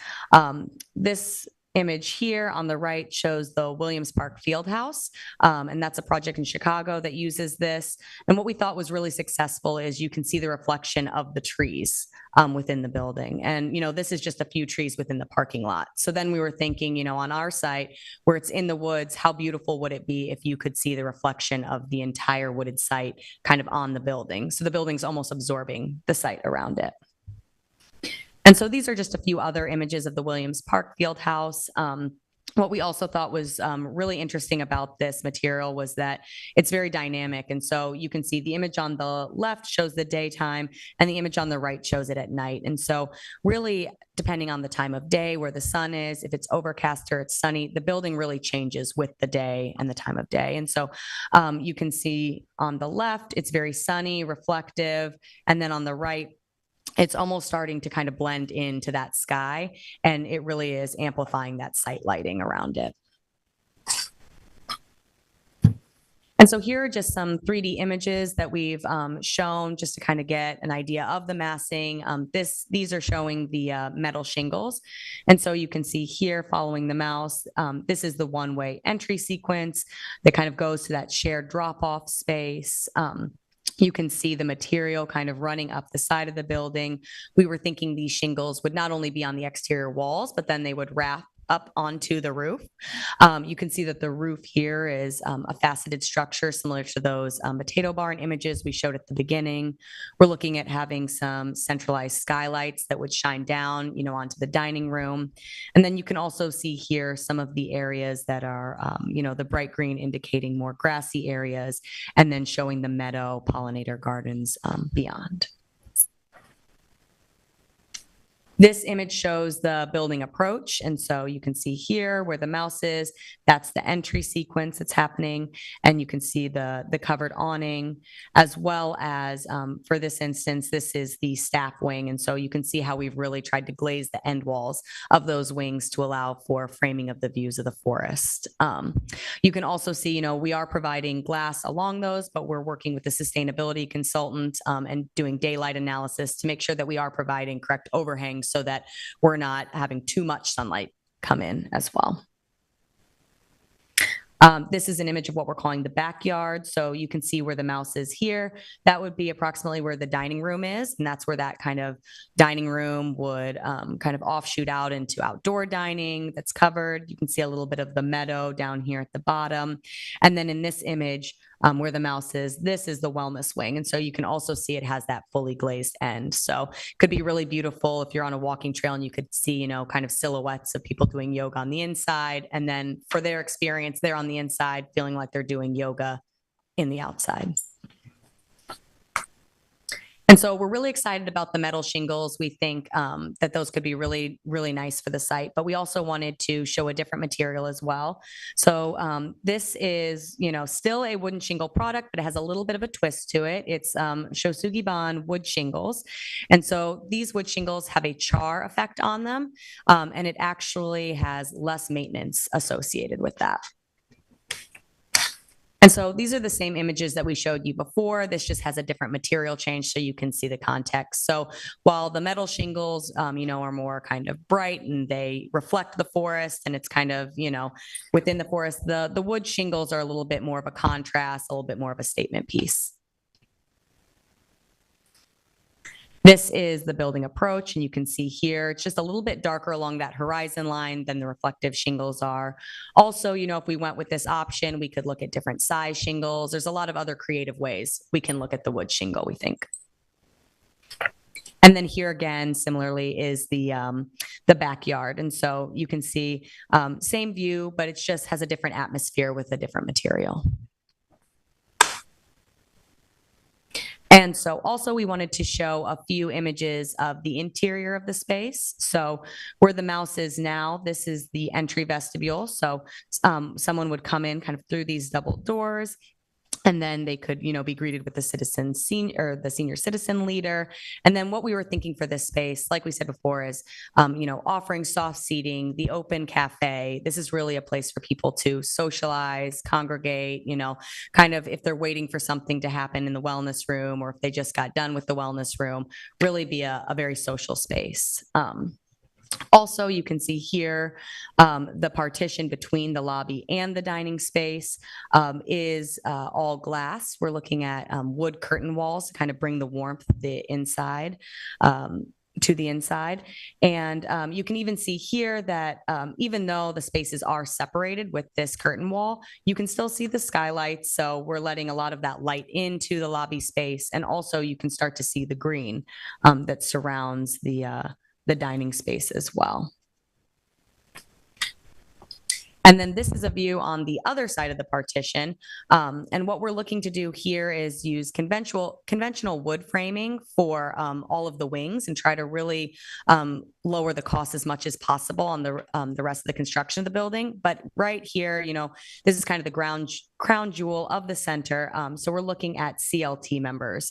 This image here on the right shows the Williams Park Fieldhouse, and that's a project in Chicago that uses this. And what we thought was really successful is you can see the reflection of the trees within the building. And, this is just a few trees within the parking lot. So then we were thinking, on our site where it's in the woods, how beautiful would it be if you could see the reflection of the entire wooded site kind of on the building? So the building's almost absorbing the site around it. And so these are just a few other images of the Williams Park Fieldhouse. What we also thought was really interesting about this material was that it's very dynamic. And so you can see the image on the left shows the daytime and the image on the right shows it at night. And so really, depending on the time of day, where the sun is, if it's overcast or it's sunny, the building really changes with the day and the time of day. And so you can see on the left, it's very sunny, reflective. And then on the right, it's almost starting to kind of blend into that sky, and it really is amplifying that site lighting around it. And so here are just some 3D images that we've shown just to kind of get an idea of the massing. These are showing the metal shingles. And so you can see here following the mouse, this is the one-way entry sequence that kind of goes to that shared drop-off space. You can see the material kind of running up the side of the building. We were thinking these shingles would not only be on the exterior walls, but then they would wrap up onto the roof. You can see that the roof here is a faceted structure similar to those potato barn images we showed at the beginning. We're looking at having some centralized skylights that would shine down, onto the dining room. And then you can also see here some of the areas that are, the bright green indicating more grassy areas, and then showing the meadow pollinator gardens beyond. This image shows the building approach. And so you can see here where the mouse is, that's the entry sequence that's happening. And you can see the covered awning, as well as for this instance, this is the staff wing. And so you can see how we've really tried to glaze the end walls of those wings to allow for framing of the views of the forest. You can also see, we are providing glass along those, but we're working with the sustainability consultant and doing daylight analysis to make sure that we are providing correct overhangs so that we're not having too much sunlight come in as well. This is an image of what we're calling the backyard. So you can see where the mouse is here. That would be approximately where the dining room is. And that's where that kind of dining room would kind of offshoot out into outdoor dining that's covered. You can see a little bit of the meadow down here at the bottom. And then in this image, where the mouse is, this is the wellness wing. And so you can also see it has that fully glazed end. So it could be really beautiful if you're on a walking trail and you could see, you know, kind of silhouettes of people doing yoga on the inside. And then for their experience, they're on the inside feeling like they're doing yoga in the outside. And so we're really excited about the metal shingles. We think that those could be really, really nice for the site, but we also wanted to show a different material as well. So this is, you know, still a wooden shingle product, but it has a little bit of a twist to it. It's Shosugiban wood shingles. And so these wood shingles have a char effect on them, and it actually has less maintenance associated with that. And so these are the same images that we showed you before. This just has a different material change so you can see the context. So while the metal shingles, you know, are more kind of bright and they reflect the forest and it's kind of, you know, within the forest, the wood shingles are a little bit more of a contrast, a little bit more of a statement piece. This is the building approach, and you can see here, it's just a little bit darker along that horizon line than the reflective shingles are. Also, you know, if we went with this option, we could look at different size shingles. There's a lot of other creative ways we can look at the wood shingle, we think. And then here again, similarly, is the backyard. And so you can see same view, but it just has a different atmosphere with a different material. And so also we wanted to show a few images of the interior of the space. So where the mouse is now, this is the entry vestibule. So someone would come in kind of through these double doors, and then they could, you know, be greeted with the senior citizen leader. And then what we were thinking for this space, like we said before, is, you know, offering soft seating, the open cafe. This is really a place for people to socialize, congregate, you know, kind of if they're waiting for something to happen in the wellness room, or if they just got done with the wellness room, really be a very social space. Also, you can see here the partition between the lobby and the dining space is all glass. We're looking at wood curtain walls to kind of bring the warmth of the inside to the inside. And you can even see here that even though the spaces are separated with this curtain wall, you can still see the skylights. So we're letting a lot of that light into the lobby space. And also you can start to see the green that surrounds the dining space as well. And then this is a view on the other side of the partition. And what we're looking to do here is use conventional wood framing for all of the wings and try to really lower the cost as much as possible on the rest of the construction of the building. But right here, you know, this is kind of the crown jewel of the center. So we're looking at CLT members,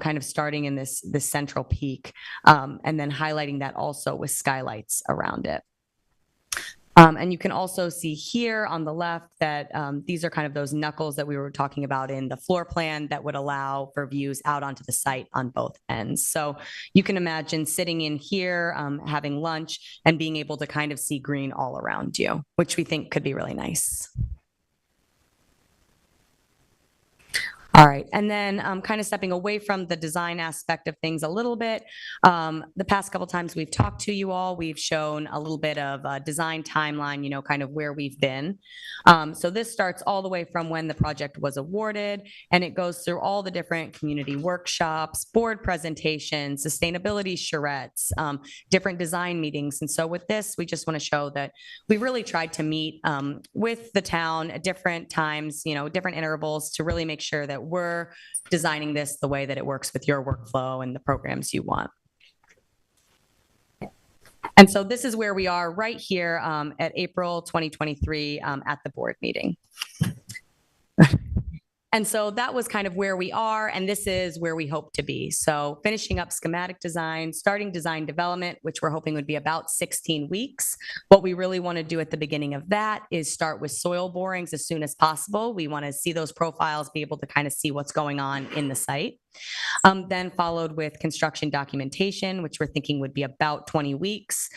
kind of starting in this central peak, and then highlighting that also with skylights around it. And you can also see here on the left that these are kind of those knuckles that we were talking about in the floor plan that would allow for views out onto the site on both ends. So you can imagine sitting in here, having lunch, and being able to kind of see green all around you, which we think could be really nice. All right, and then kind of stepping away from the design aspect of things a little bit. The past couple times we've talked to you all, we've shown a little bit of a design timeline, you know, kind of where we've been. So this starts all the way from when the project was awarded, and it goes through all the different community workshops, board presentations, sustainability charrettes, different design meetings. And so with this, we just want to show that we really tried to meet with the town at different times, you know, different intervals to really make sure that we're designing this the way that it works with your workflow and the programs you want. And so this is where we are right here at April 2023 at the board meeting. And so that was kind of where we are, and this is where we hope to be. So finishing up schematic design, starting design development, which we're hoping would be about 16 weeks. What we really want to do at the beginning of that is start with soil borings as soon as possible. We want to see those profiles, be able to kind of see what's going on in the site. Then followed with construction documentation, which we're thinking would be about 20 weeks.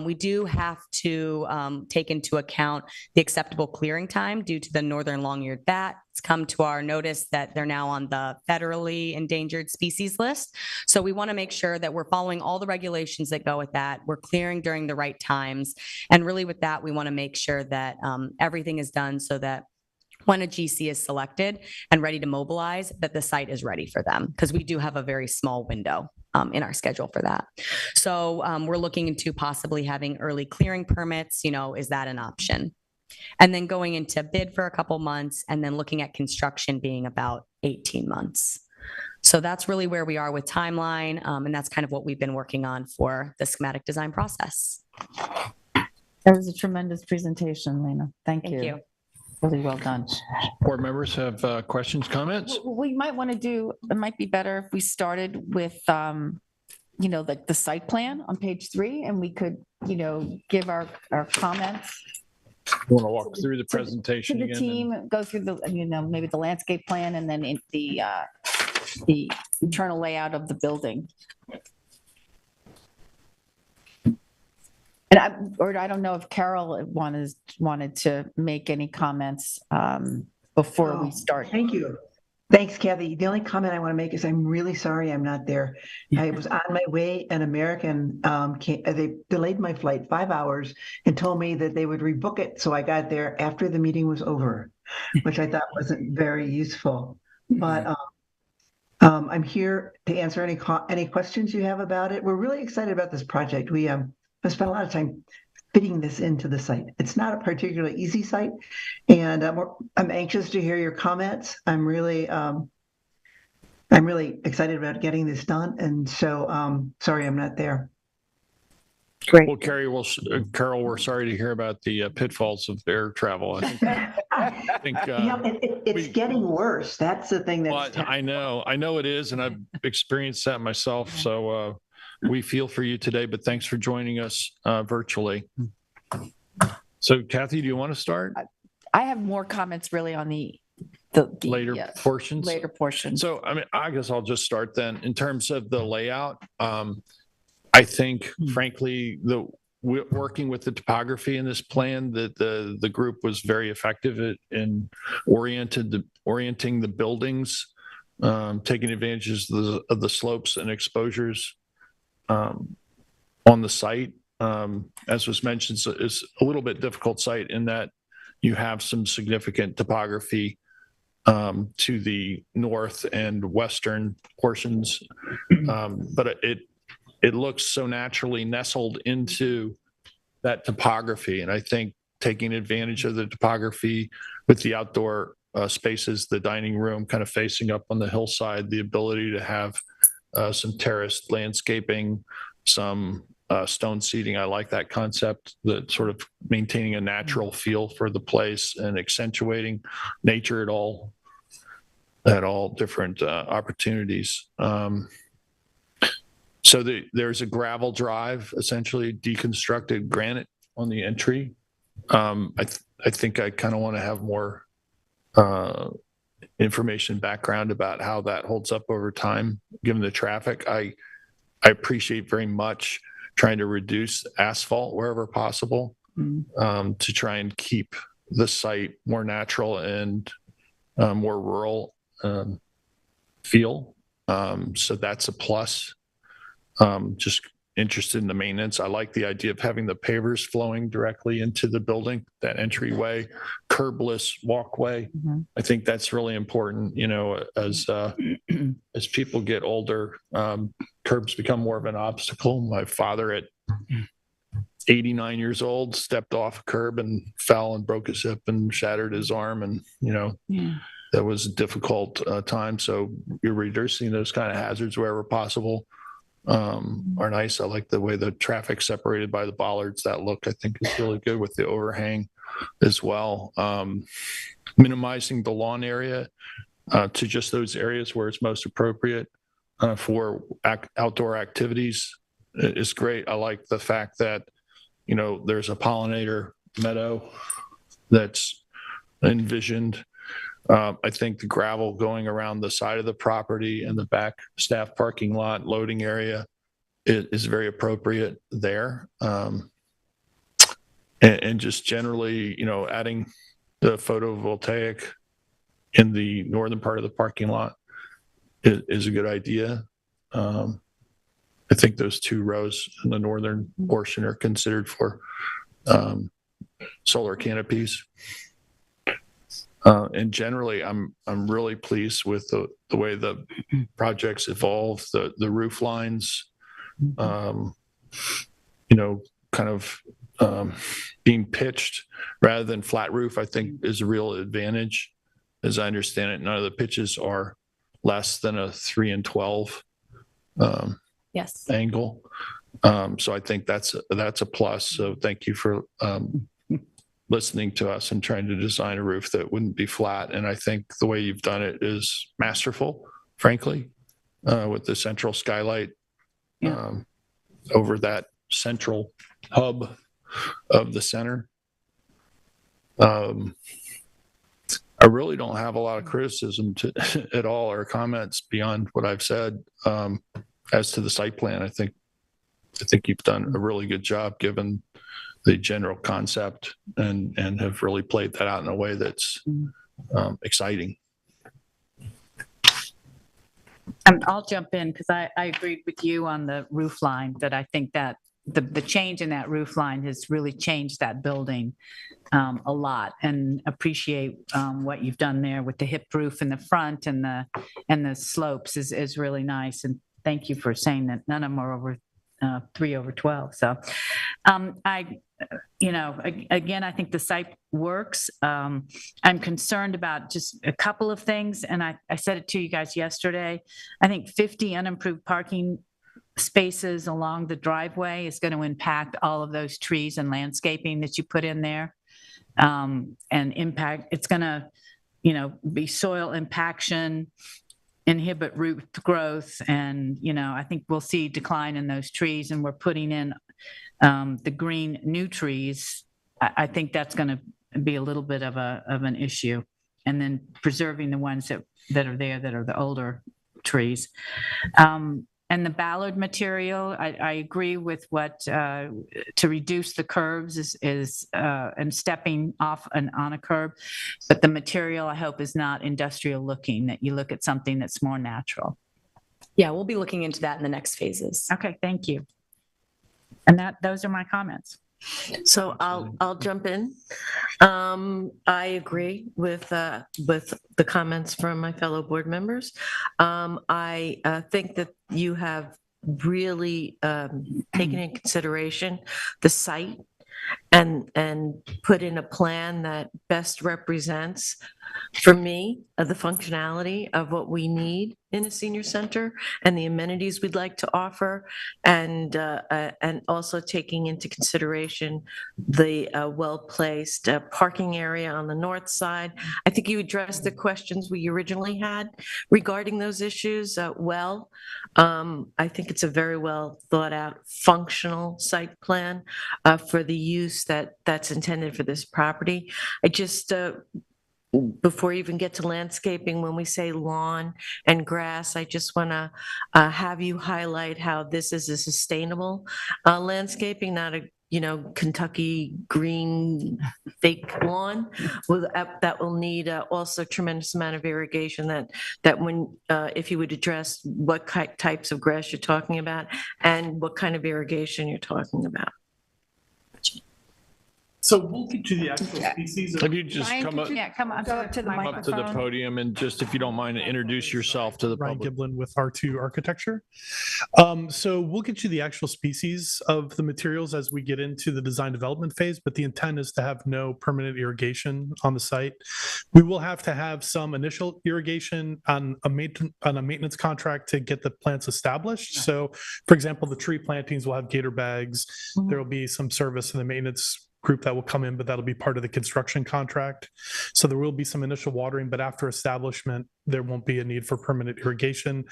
We do have to take into account the acceptable clearing time due to the northern long-eared bat. It's come to our notice that they're now on the federally endangered species list. So we want to make sure that we're following all the regulations that go with that. We're clearing during the right times. And really with that, we want to make sure that everything is done so that when a GC is selected and ready to mobilize, that the site is ready for them, because we do have a very small window in our schedule for that. So we're looking into possibly having early clearing permits. Is that an option? And then going into bid for a couple months, and then looking at construction being about 18 months. So that's really where we are with timeline, and that's kind of what we've been working on for the schematic design process. That was a tremendous presentation, Lena. Thank Thank you. Really well done. Board members have questions, comments? We might want to do, it might be better if we started with, the site plan on page 3, and we could, give our comments You want to walk through the to presentation the again? team, go through the, maybe the landscape plan, and then the internal layout of the building. And I don't know if Carol wanted to make any comments before we start. Thank you. Thanks, Kathy. The only comment I want to make is I'm really sorry I'm not there. I was on my way, and American they delayed my flight 5 hours and told me that they would rebook it. So I got there after the meeting was over, which I thought wasn't very useful. But I'm here to answer any questions you have about it. We're really excited about this project. We spent a lot of time fitting this into the site. It's not a particularly easy site, and I'm anxious to hear your comments. I'm really excited about getting this done, and so sorry I'm not there. Great. Well, Carol, we're sorry to hear about the pitfalls of air travel. I think it's getting worse. That's the thing. I know it is, and I've experienced that myself. So we feel for you today, but thanks for joining us virtually. So Kathy, do you want to start? I have more comments really on the later portions. Later portions. So, I guess I'll just start then. In terms of the layout, I think, frankly, working with the topography in this plan, that the group was very effective in orienting the buildings, taking advantages of the slopes and exposures on the site. As was mentioned, it's a little bit difficult site in that you have some significant topography to the north and western portions, but it looks so naturally nestled into that topography. And I think taking advantage of the topography with the outdoor spaces, the dining room kind of facing up on the hillside, the ability to have some terraced landscaping, some stone seating. I like that concept, that sort of maintaining a natural feel for the place and accentuating nature at all different opportunities. So there's a gravel drive, essentially deconstructed granite on the entry. I think I kind of want to have more information background about how that holds up over time, given the traffic. I appreciate very much trying to reduce asphalt wherever possible, to try and keep the site more natural and more rural feel. So that's a plus. Just interested in the maintenance. I like the idea of having the pavers flowing directly into the building, that entryway, curbless walkway. I think that's really important. As people get older, curbs become more of an obstacle. My father at 89 years old stepped off a curb and fell and broke his hip and shattered his arm, and that was a difficult time. So you're reducing those kind of hazards wherever possible. Are nice. I like the way the traffic's separated by the bollards. That look, I think, is really good with the overhang as well. Minimizing the lawn area to just those areas where it's most appropriate for outdoor activities is great. I like the fact that, there's a pollinator meadow that's envisioned. I think the gravel going around the side of the property and the back staff parking lot loading area is very appropriate there. And just generally, adding the photovoltaic in the northern part of the parking lot is a good idea. I think those 2 rows in the northern portion are considered for solar canopies. And generally, I'm really pleased with the way the project's evolved, the roof lines, kind of being pitched rather than flat roof, I think is a real advantage. As I understand it, none of the pitches are less than a 3 and 12 Yes. angle. So I think that's a plus. So thank you for listening to us and trying to design a roof that wouldn't be flat. And I think the way you've done it is masterful, frankly, with the central skylight over that central hub of the center. I really don't have a lot of criticism at all or comments beyond what I've said. As to the site plan, I think you've done a really good job given the general concept and have really played that out in a way that's exciting. I'll jump in because I agreed with you on the roof line, that I think that the change in that roof line has really changed that building a lot, and appreciate what you've done there with the hip roof in the front and the slopes is really nice. And thank you for saying that none of them are over 3/12. So again, I think the site works. I'm concerned about just a couple of things, and I said it to you guys yesterday. I think 50 unimproved parking spaces along the driveway is going to impact all of those trees and landscaping that you put in there, and impact. It's going to, be soil impaction, inhibit root growth, and I think we'll see decline in those trees. And we're putting in the green new trees. I think that's going to be a little bit of an issue, and then preserving the ones that are there that are the older trees. And the ballard material, I agree with what to reduce the curves is and stepping off and on a curb, but the material I hope is not industrial looking, that you look at something that's more natural. Yeah, we'll be looking into that in the next phases. Okay, thank you. And those are my comments. So I'll jump in. I agree with the comments from my fellow board members. I think that you have really taken in consideration the site and put in a plan that best represents, for me, the functionality of what we need in a senior center and the amenities we'd like to offer, and also taking into consideration the well-placed parking area on the north side. I think you addressed the questions we originally had regarding those issues well. I think it's a very well thought out, functional site plan for the use that's intended for this property. I just before we even get to landscaping, when we say lawn and grass, I just want to have you highlight how this is a sustainable landscaping, not a Kentucky green fake lawn that will need also tremendous amount of irrigation. That when if you would address what types of grass you're talking about and what kind of irrigation you're talking about. So we'll get to the actual species. Have you just come up Go up to the up to the podium and just, if you don't mind, introduce yourself to the Ryan public. Giblin with R2 Architecture. So we'll get you the actual species of the materials as we get into the design development phase, but the intent is to have no permanent irrigation on the site. We will have to have some initial irrigation on a maintenance contract to get the plants established. So, for example, the tree plantings will have gator bags. There will be some service in the maintenance group that will come in, but that'll be part of the construction contract. So there will be some initial watering, but after establishment, there won't be a need for permanent irrigation.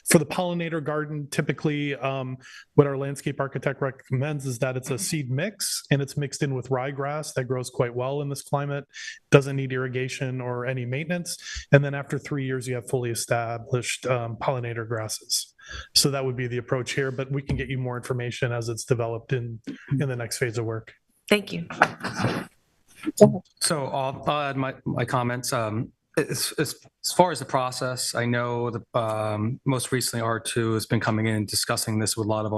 For the pollinator garden, typically what our landscape architect recommends is that it's a seed mix, and it's mixed in with ryegrass that grows quite well in this climate, doesn't need irrigation or any maintenance. And then after 3 years, you have fully established pollinator grasses. So that would be the approach here, but we can get you more information as it's developed in the next phase of work. Thank you. So I'll add my comments. As far as the process, I know the most recently R2 has been coming in and discussing this with a lot of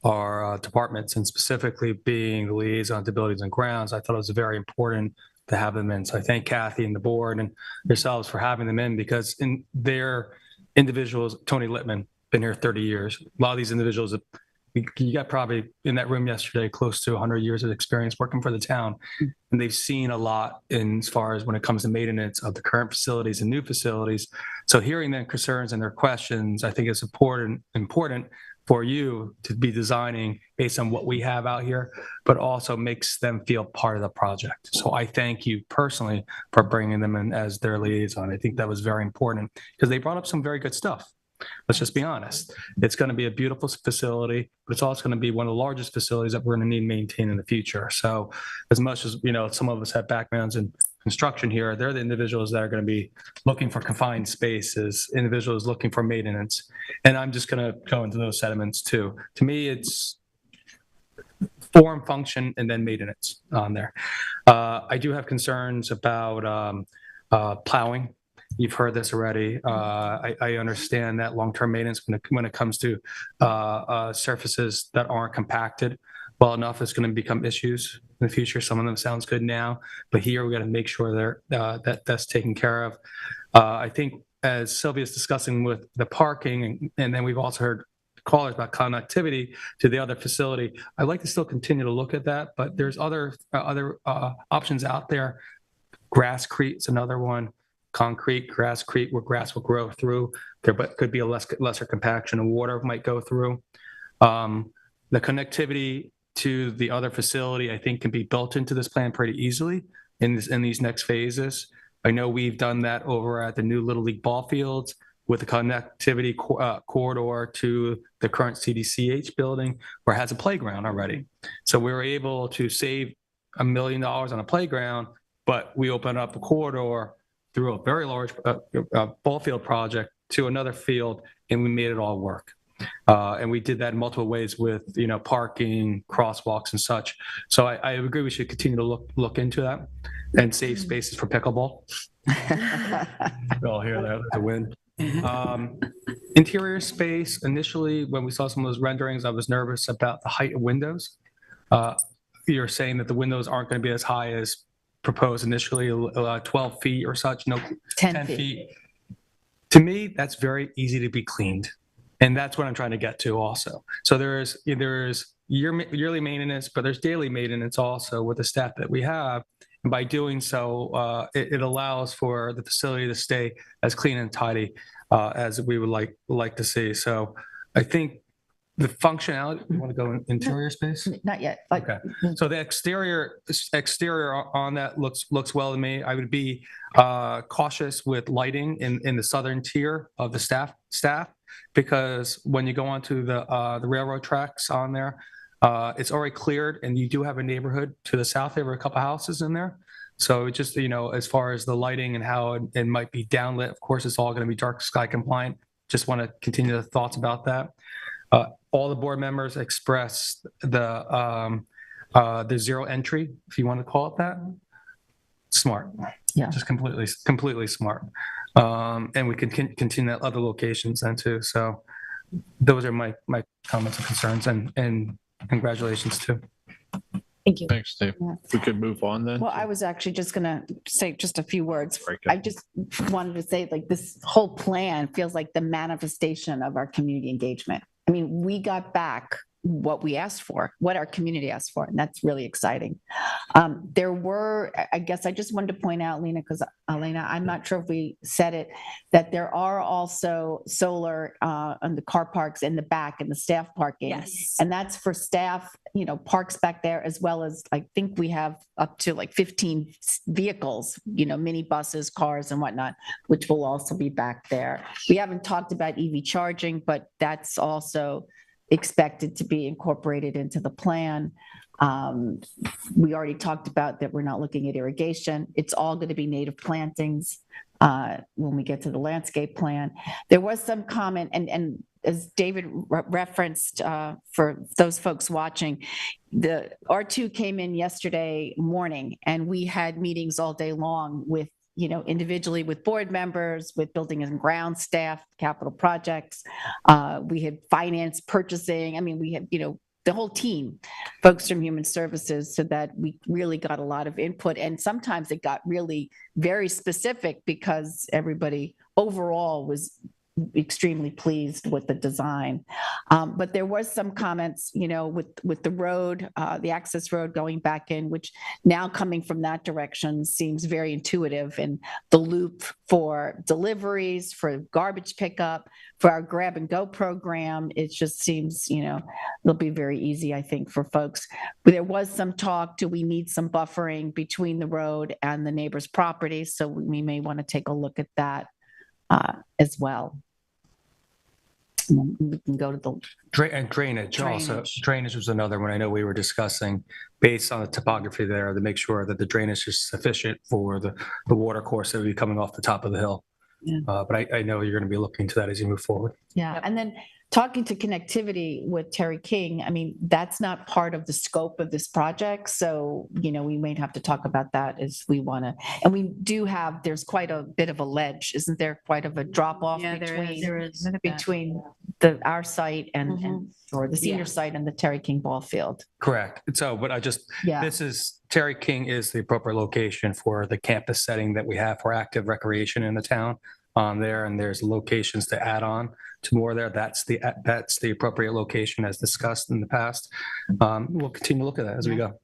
our departments, and specifically being the liaison to buildings and grounds. I thought it was very important to have them in. So I thank Kathy and the board and yourselves for having them in, because in their individuals, Tony Littman, been here 30 years. A lot of these individuals, you got probably in that room yesterday close to 100 years of experience working for the town, and they've seen a lot in as far as when it comes to maintenance of the current facilities and new facilities. So hearing their concerns and their questions, I think is important for you to be designing based on what we have out here, but also makes them feel part of the project. So I thank you personally for bringing them in as their liaison. I think that was very important because they brought up some very good stuff. Let's just be honest. It's going to be a beautiful facility, but it's also going to be one of the largest facilities that we're going to need to maintain in the future. So as much as, some of us have backgrounds in construction here, they're the individuals that are going to be looking for confined spaces, individuals looking for maintenance. And I'm just going to go into those sediments too. To me, it's form, function, and then maintenance on there. I do have concerns about plowing. You've heard this already. I understand that long-term maintenance when it comes to surfaces that aren't compacted well enough is going to become issues in the future. Some of them sounds good now, but here we got to make sure that's taken care of. I think as Sylvia's discussing with the parking, and then we've also heard callers about connectivity to the other facility. I'd like to still continue to look at that, but there's other options out there. Grasscrete is another one. Concrete, grasscrete, where grass will grow through. There could be a lesser compaction of water might go through. The connectivity to the other facility, I think, can be built into this plan pretty easily in these next phases. I know we've done that over at the new Little League ball fields with the connectivity corridor to the current CDCH building, where it has a playground already. So we were able to save $1 million on a playground, but we opened up a corridor through a very large ball field project to another field, and we made it all work. And we did that in multiple ways with, parking, crosswalks and such. So I agree we should continue to look into that and save spaces for pickleball. We all hear that, the wind. Interior space, initially, when we saw some of those renderings, I was nervous about the height of windows. You're saying that the windows aren't going to be as high as proposed initially, 12 feet or such, no, 10 feet. To me, that's very easy to be cleaned. And that's what I'm trying to get to also. So there's yearly maintenance, but there's daily maintenance also with the staff that we have. And by doing so, it allows for the facility to stay as clean and tidy as we would like to see. So I think the functionality, you want to go in interior space? Not yet. Okay. So the exterior on that looks well to me. I would be cautious with lighting in the southern tier of the staff, because when you go onto the railroad tracks on there, it's already cleared, and you do have a neighborhood to the south. There were a couple houses in there. So it just, as far as the lighting and how it might be downlit, of course, it's all going to be dark sky compliant. Just want to continue the thoughts about that. All the board members expressed the zero entry, if you want to call it that. Smart. Yeah. Just completely smart. And we can continue at other locations then too. So those are my comments and concerns, and congratulations too. Thank you. Thanks, Dave. Yeah. We could move on then. Well, I was actually just going to say just a few words. Very good. I just wanted to say, this whole plan feels like the manifestation of our community engagement. I mean, we got back what we asked for, what our community asked for, and that's really exciting. There were, I guess I just wanted to point out, Lena, because Elena, I'm not sure if we said it, that there are also solar on the car parks in the back and the staff parking. Yes. And that's for staff, parks back there, as well as I think we have up to like 15 vehicles, mini buses, cars and whatnot, which will also be back there. We haven't talked about EV charging, but that's also expected to be incorporated into the plan. We already talked about that we're not looking at irrigation. It's all going to be native plantings when we get to the landscape plan. There was some comment, and as David referenced, for those folks watching, the R2 came in yesterday morning, and we had meetings all day long with individually with board members, with building and ground staff, capital projects. We had finance, purchasing. I mean, we had, the whole team, folks from human services, so that we really got a lot of input. And sometimes it got really very specific because everybody overall was extremely pleased with the design. But there was some comments, with the road, the access road going back in, which now coming from that direction seems very intuitive, and the loop for deliveries, for garbage pickup, for our grab and go program, it just seems, it'll be very easy, I think, for folks. But there was some talk, do we need some buffering between the road and the neighbor's property? So we may want to take a look at that as well. And then we can go to the Drainage also. Drainage was another one I know we were discussing based on the topography there to make sure that the drainage is sufficient for the water course that will be coming off the top of the hill. Yeah. But I know you're going to be looking into that as you move forward. Yeah. And then talking to connectivity with Terry King, I mean, that's not part of the scope of this project. So, we may have to talk about that as we want to, and we do have, there's quite a bit of a ledge, isn't there? Quite of a drop off between our site and or the senior site and the Terry King ball field. Correct. So, but Terry King is the appropriate location for the campus setting that we have for active recreation in the town on there. And there's locations to add on to more there. That's the appropriate location as discussed in the past. We'll continue to look at that as we go.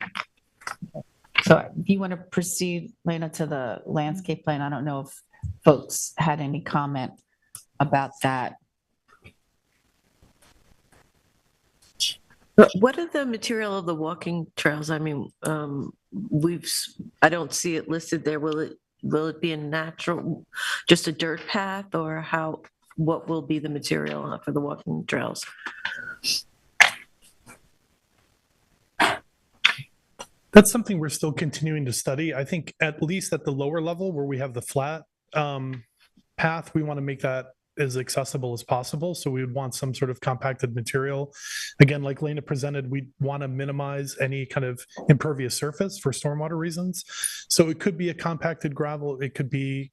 So if you want to proceed, Lena, to the landscape plan, I don't know if folks had any comment about that. What are the material of the walking trails? I mean, I don't see it listed there. Will it be a natural, just a dirt path, or what will be the material for the walking trails? That's something we're still continuing to study. I think at least at the lower level where we have the flat path, we want to make that as accessible as possible. So we would want some sort of compacted material. Again, like Lena presented, we want to minimize any kind of impervious surface for stormwater reasons. So it could be a compacted gravel. It could be,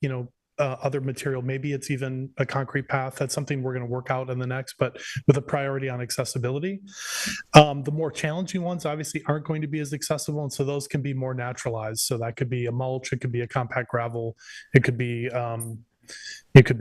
other material. Maybe it's even a concrete path. That's something we're going to work out in the next, but with a priority on accessibility. The more challenging ones obviously aren't going to be as accessible. And so those can be more naturalized. So that could be a mulch. It could be a compact gravel. It could be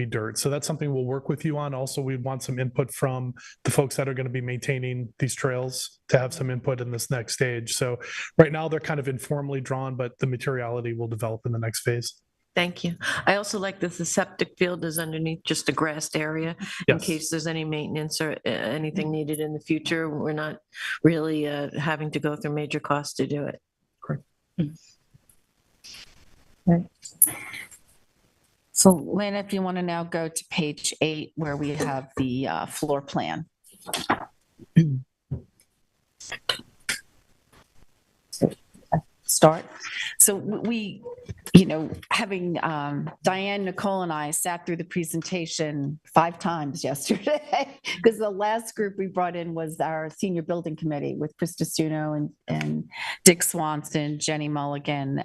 dirt. So that's something we'll work with you on. Also, we want some input from the folks that are going to be maintaining these trails to have some input in this next stage. So right now they're kind of informally drawn, but the materiality will develop in the next phase. Thank you. I also like that the septic field is underneath just a grassed area in case there's any maintenance or anything needed in the future. We're not really having to go through major costs to do it. Correct. Right. So Lena, if you want to now go to page 8 where we have the floor plan. Start. So we, having Diane, Nicole, and I sat through the presentation 5 times yesterday because the last group we brought in was our senior building committee with Krista Suno and Dick Swanson, Jenny Mulligan,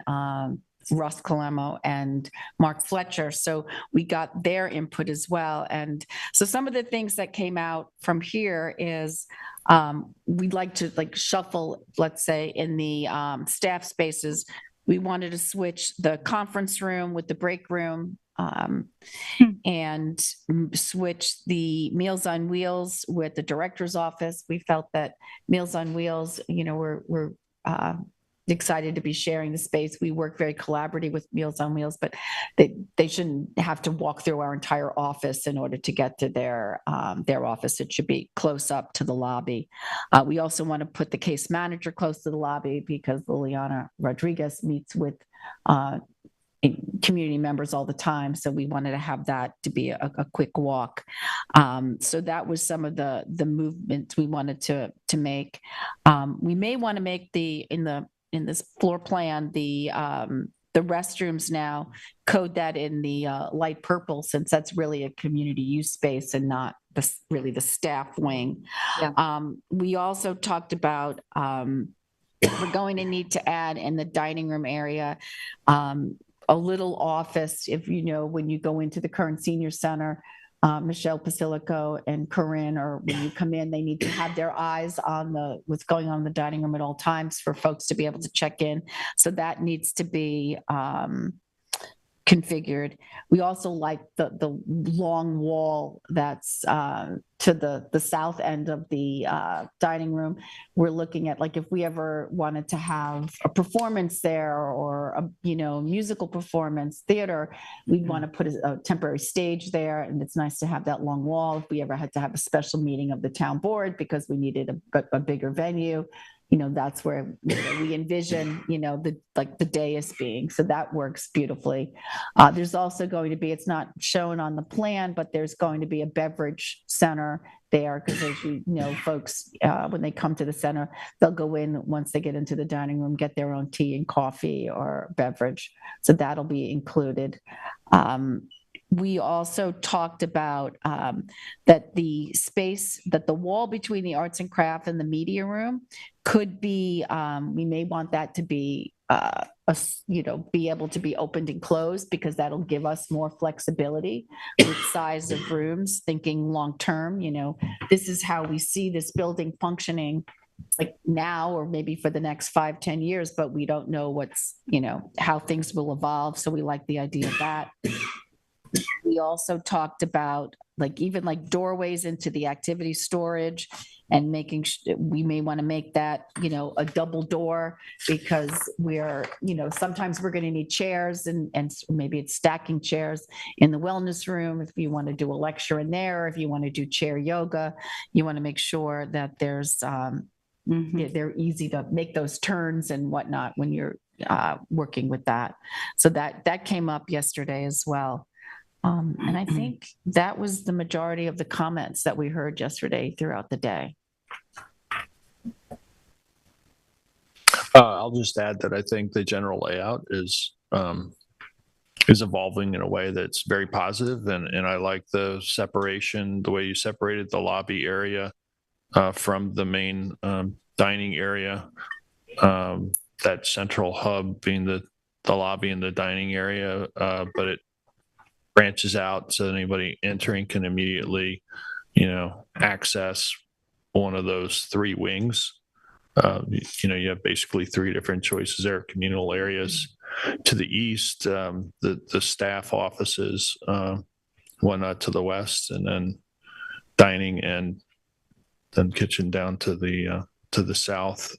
Russ Colemo, and Mark Fletcher. So we got their input as well. And so some of the things that came out from here is we'd like to shuffle, let's say, in the staff spaces. We wanted to switch the conference room with the break room and switch the Meals on Wheels with the director's office. We felt that Meals on Wheels, we're excited to be sharing the space. We work very collaboratively with Meals on Wheels, but they shouldn't have to walk through our entire office in order to get to their office. It should be close up to the lobby. We also want to put the case manager close to the lobby because Liliana Rodriguez meets with community members all the time. So we wanted to have that to be a quick walk. So that was some of the movements we wanted to make. We may want to make in this floor plan, the restrooms now code that in the light purple, since that's really a community use space and not really the staff wing. Yeah. We also talked about we're going to need to add in the dining room area a little office. If when you go into the current senior center, Michelle Pasilico and Corinne, or when you come in, they need to have their eyes on what's going on in the dining room at all times for folks to be able to check in. So that needs to be configured. We also like the long wall that's to the south end of the dining room. We're looking at, like, if we ever wanted to have a performance there or a musical performance, theater, we'd want to put a temporary stage there, and it's nice to have that long wall. If we ever had to have a special meeting of the town board because we needed a bigger venue, that's where we envision, the dais being. So that works beautifully. There's also going to be, it's not shown on the plan, but there's going to be a beverage center there because, as you know, folks, when they come to the center, they'll go in once they get into the dining room, get their own tea and coffee or beverage. So that'll be included. We also talked about that the space, that the wall between the arts and craft and the media room could be, we may want that to be, be able to be opened and closed, because that'll give us more flexibility with size of rooms, thinking long-term, this is how we see this building functioning, like now, or maybe for the next 5-10 years, but we don't know what's, how things will evolve. So we like the idea of that. We also talked about even doorways into the activity storage, and making we may want to make that, a double door, because we're, sometimes we're going to need chairs, and maybe it's stacking chairs in the wellness room. If you want to do a lecture in there, if you want to do chair yoga, you want to make sure that there's, they're easy to make those turns and whatnot when you're working with that. So that came up yesterday as well. And I think that was the majority of the comments that we heard yesterday throughout the day. I'll just add that I think the general layout is evolving in a way that's very positive, and I like the separation, the way you separated the lobby area from the main dining area. That central hub being the lobby and the dining area, but it branches out so that anybody entering can immediately, access one of those three wings. You have basically three different choices there: communal areas to the east, the staff offices, whatnot to the west, and then dining, and then kitchen down to the south.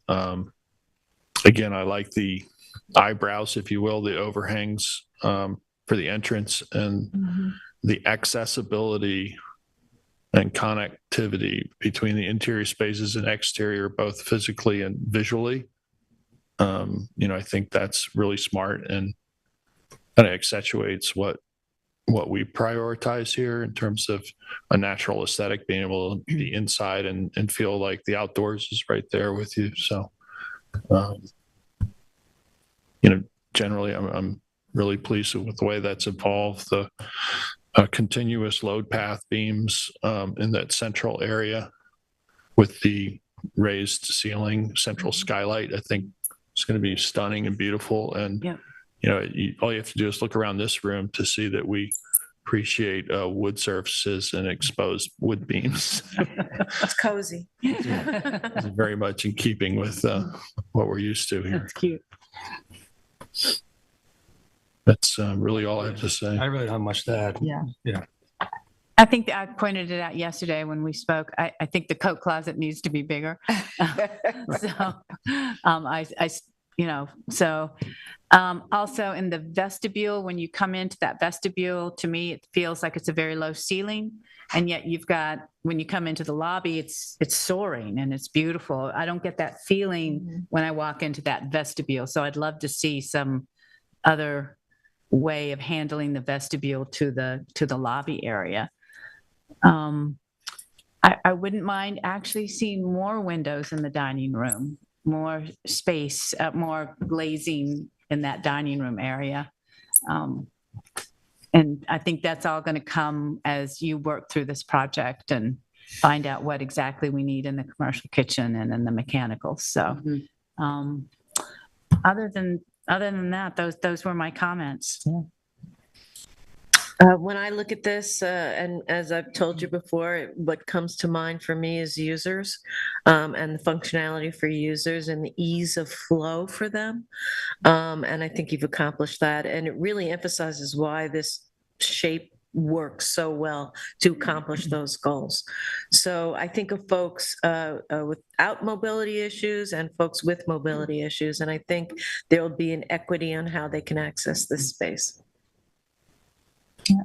Again, I like the eyebrows, if you will, the overhangs for the entrance, and the accessibility and connectivity between the interior spaces and exterior, both physically and visually. I think that's really smart, and kind of accentuates what we prioritize here in terms of a natural aesthetic, being able to be inside and feel like the outdoors is right there with you. So, generally I'm really pleased with the way that's evolved. The continuous load path beams in that central area with the raised ceiling, central skylight, I think it's going to be stunning and beautiful. And, all you have to do is look around this room to see that we appreciate wood surfaces and exposed wood beams. It's cozy. It's very much in keeping with what we're used to here. That's cute. That's really all I have to say. I really don't have much to add. Yeah. I think that I pointed it out yesterday when we spoke. I think the coat closet needs to be bigger. So, also in the vestibule, when you come into that vestibule, to me, it feels like it's a very low ceiling. And yet you've got, when you come into the lobby, it's soaring and it's beautiful. I don't get that feeling when I walk into that vestibule. So I'd love to see some other way of handling the vestibule to the lobby area. I wouldn't mind actually seeing more windows in the dining room, more space, more glazing in that dining room area. And I think that's all going to come as you work through this project and find out what exactly we need in the commercial kitchen and in the mechanical. So, other than that, those were my comments. Yeah. When I look at this, and as I've told you before, what comes to mind for me is users, and the functionality for users and the ease of flow for them. And I think you've accomplished that. And it really emphasizes why this shape works so well to accomplish those goals. So I think of folks without mobility issues and folks with mobility issues. And I think there will be an equity on how they can access this space.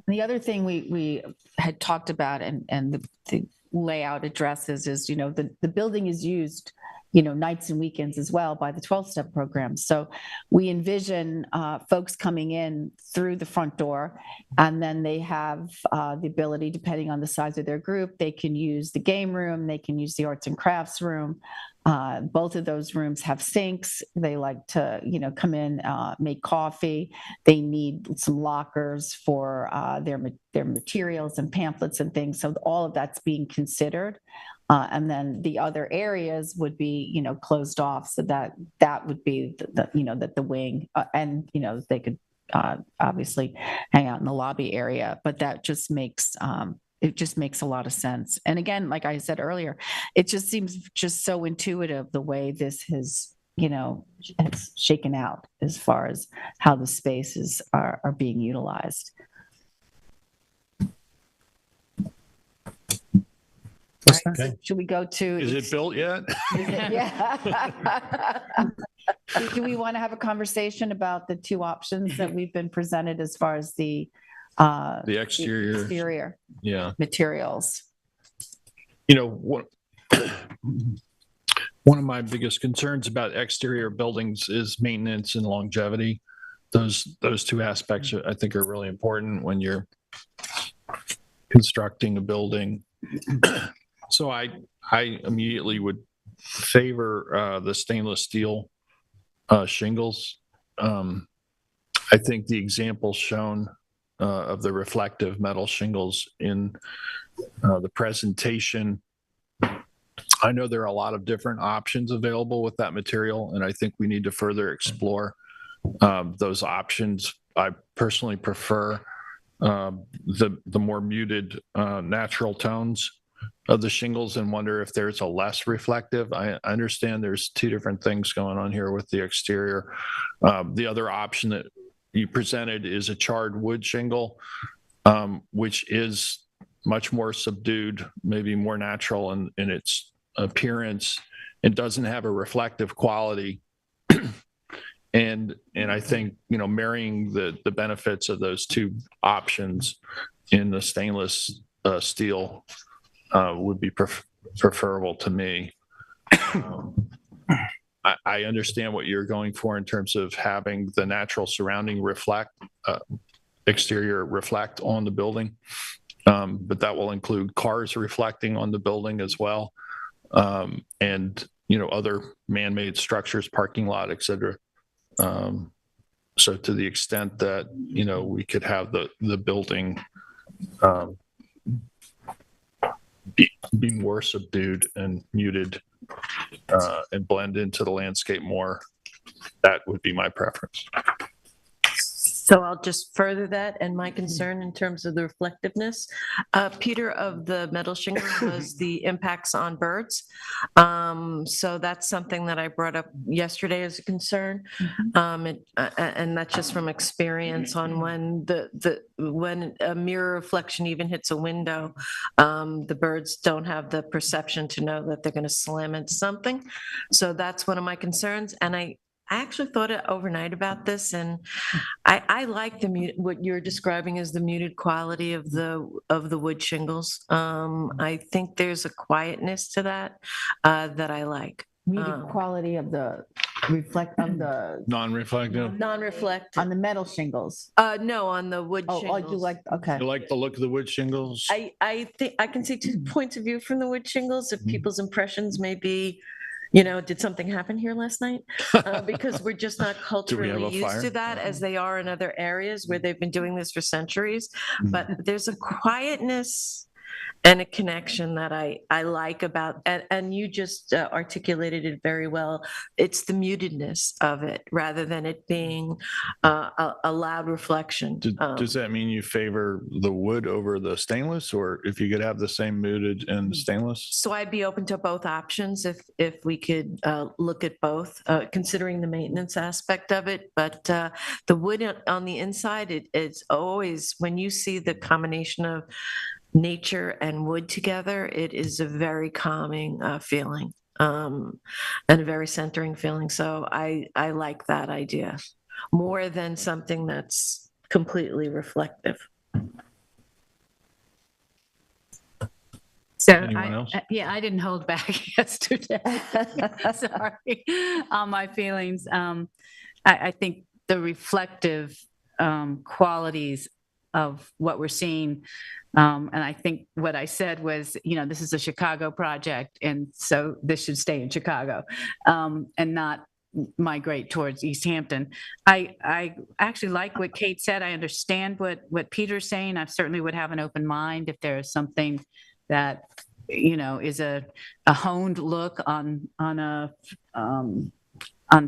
The other thing we had talked about and the layout addresses is, the building is used, nights and weekends as well by the 12-step program. So we envision folks coming in through the front door, and then they have the ability, depending on the size of their group, they can use the game room, they can use the arts and crafts room. Both of those rooms have sinks. They like to, come in, make coffee. They need some lockers for their materials and pamphlets and things. So all of that's being considered. And then the other areas would be, closed off. So that would be the wing, and they could obviously hang out in the lobby area. But that just makes it just makes a lot of sense. And again, like I said earlier, it just seems just so intuitive the way this has, has shaken out as far as how the spaces are being utilized. Right, so should we go to? Is it built yet? Yeah. Do we want to have a conversation about the two options that we've been presented as far as the exterior materials? One of my biggest concerns about exterior buildings is maintenance and longevity. Those two aspects I think are really important when you're constructing a building. So I immediately would favor the stainless steel shingles. I think the example shown of the reflective metal shingles in the presentation, I know there are a lot of different options available with that material, and I think we need to further explore those options. I personally prefer the more muted natural tones of the shingles and wonder if there's a less reflective. I understand there's two different things going on here with the exterior. The other option that you presented is a charred wood shingle, which is much more subdued, maybe more natural in its appearance. It doesn't have a reflective quality. And I think, marrying the benefits of those two options in the stainless steel would be preferable to me. I understand what you're going for in terms of having the natural surrounding exterior reflect on the building, but that will include cars reflecting on the building as well, and other man-made structures, parking lot, etc. So to the extent that we could have the building be more subdued and muted and blend into the landscape more, that would be my preference. So I'll just further that and my concern in terms of the reflectiveness. Peter, of the metal shingles was the impacts on birds. So that's something that I brought up yesterday as a concern. And that's just from experience on when when a mirror reflection even hits a window, the birds don't have the perception to know that they're going to slam into something. So that's one of my concerns. And I actually thought it overnight about this, and I like what you're describing as the muted quality of the wood shingles. I think there's a quietness to that that I like. Muted quality of the Non-reflective. Non-reflective. on the metal shingles. No, on the wood Oh, shingles. you like, okay. You like the look of the wood shingles? I think I can see 2 points of view from the wood shingles. If people's impressions may be, did something happen here last night? Because we're just not culturally used to that as they are in other areas where they've been doing this for centuries. But there's a quietness and a connection that I like about, and you just articulated it very well. It's the mutedness of it rather than it being a loud reflection. Does that mean you favor the wood over the stainless, or if you could have the same muted and stainless? So I'd be open to both options if we could look at both, considering the maintenance aspect of it. But the wood on the inside, it's always, when you see the combination of nature and wood together, it is a very calming feeling and a very centering feeling. So I like that idea more than something that's completely reflective. So Anyone else? I didn't hold back yesterday. Sorry on my feelings. I think the reflective qualities of what we're seeing. And I think what I said was, this is a Chicago project, and so this should stay in Chicago and not migrate towards East Hampton. I actually like what Kate said. I understand what Peter's saying. I certainly would have an open mind if there is something that, is a honed look on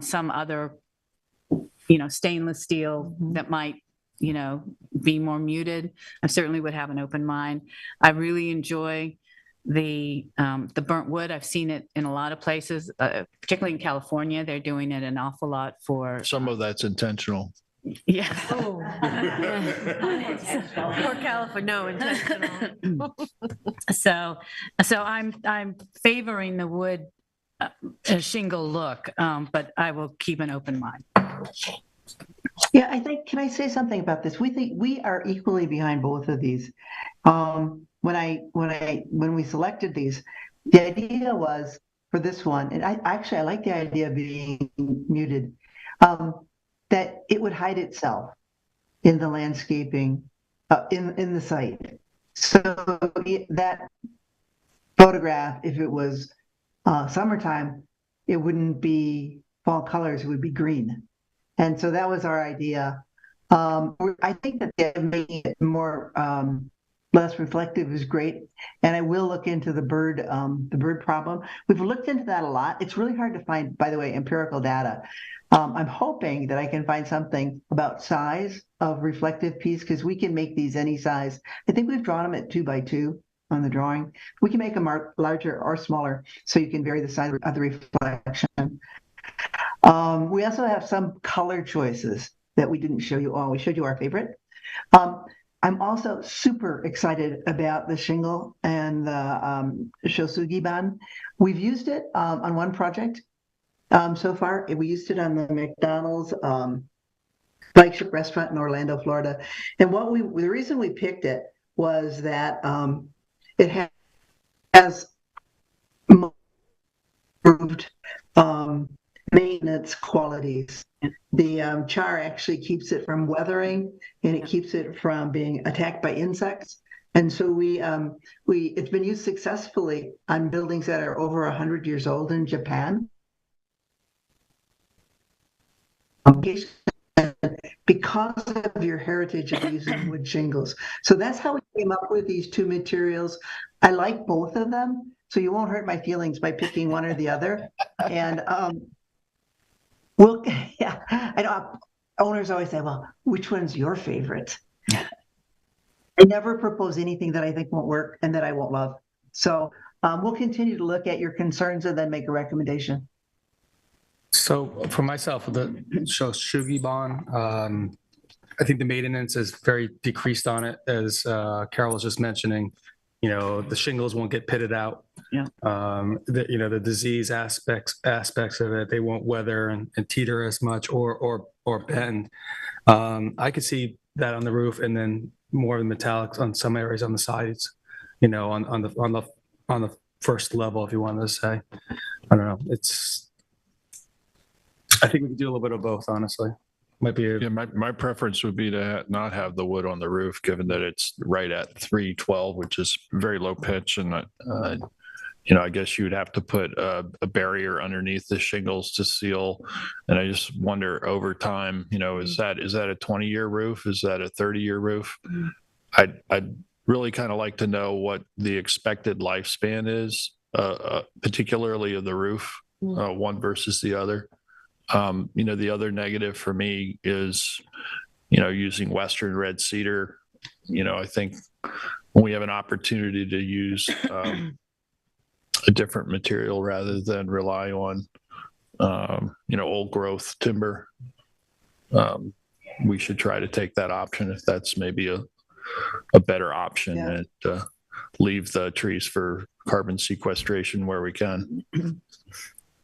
some other, stainless steel that might, be more muted. I certainly would have an open mind. I really enjoy the burnt wood. I've seen it in a lot of places, particularly in California. They're doing it an awful lot for. Some of that's intentional. Yeah. Oh. For California, no, intentional. So I'm favoring the wood shingle look, but I will keep an open mind. Yeah, I think, can I say something about this? We are equally behind both of these. When we selected these, the idea was for this one, and I like the idea of being muted, that it would hide itself in the landscaping, in the site. So that photograph, if it was summertime, it wouldn't be fall colors, it would be green. And so that was our idea. I think that making it more less reflective is great. And I will look into the bird problem. We've looked into that a lot. It's really hard to find, by the way, empirical data. I'm hoping that I can find something about size of reflective piece, because we can make these any size. I think we've drawn them at 2 by 2 on the drawing. We can make them larger or smaller, so you can vary the size of the reflection. We also have some color choices that we didn't show you all. We showed you our favorite. I'm also super excited about the shingle and the shosugiban. We've used it on one project so far. We used it on the McDonald's flagship restaurant in Orlando, Florida. And the reason we picked it was that it has improved maintenance qualities. The char actually keeps it from weathering, and it keeps it from being attacked by insects. And so it's been used successfully on buildings that are over 100 years old in Japan. Because of your heritage of using wood shingles. So that's how we came up with these two materials. I like both of them, so you won't hurt my feelings by picking one or the other. And owners always say, well, which one's your favorite? I never propose anything that I think won't work and that I won't love. So we'll continue to look at your concerns and then make a recommendation. So for myself, the Shugi Bond, I think the maintenance is very decreased on it, as Carol was just mentioning. You know, the shingles won't get pitted out. Yeah. The disease aspects of it, they won't weather and teeter as much or bend. I could see that on the roof, and then more of the metallics on some areas on the sides. You know, on the first level, if you wanted to say. I don't know. I think we could do a little bit of both, honestly. Might be Yeah, my preference would be to not have the wood on the roof, given that it's right at 312, which is very low pitch. And, I guess you would have to put a barrier underneath the shingles to seal. And I just wonder over time, is that a 20-year roof? Is that a 30-year roof? I'd really kind of like to know what the expected lifespan is, particularly of the roof, one versus the other. The other negative for me is, using Western red cedar. I think when we have an opportunity to use a different material rather than rely on, old growth timber, we should try to take that option if that's maybe a better option, and leave the trees for carbon sequestration where we can.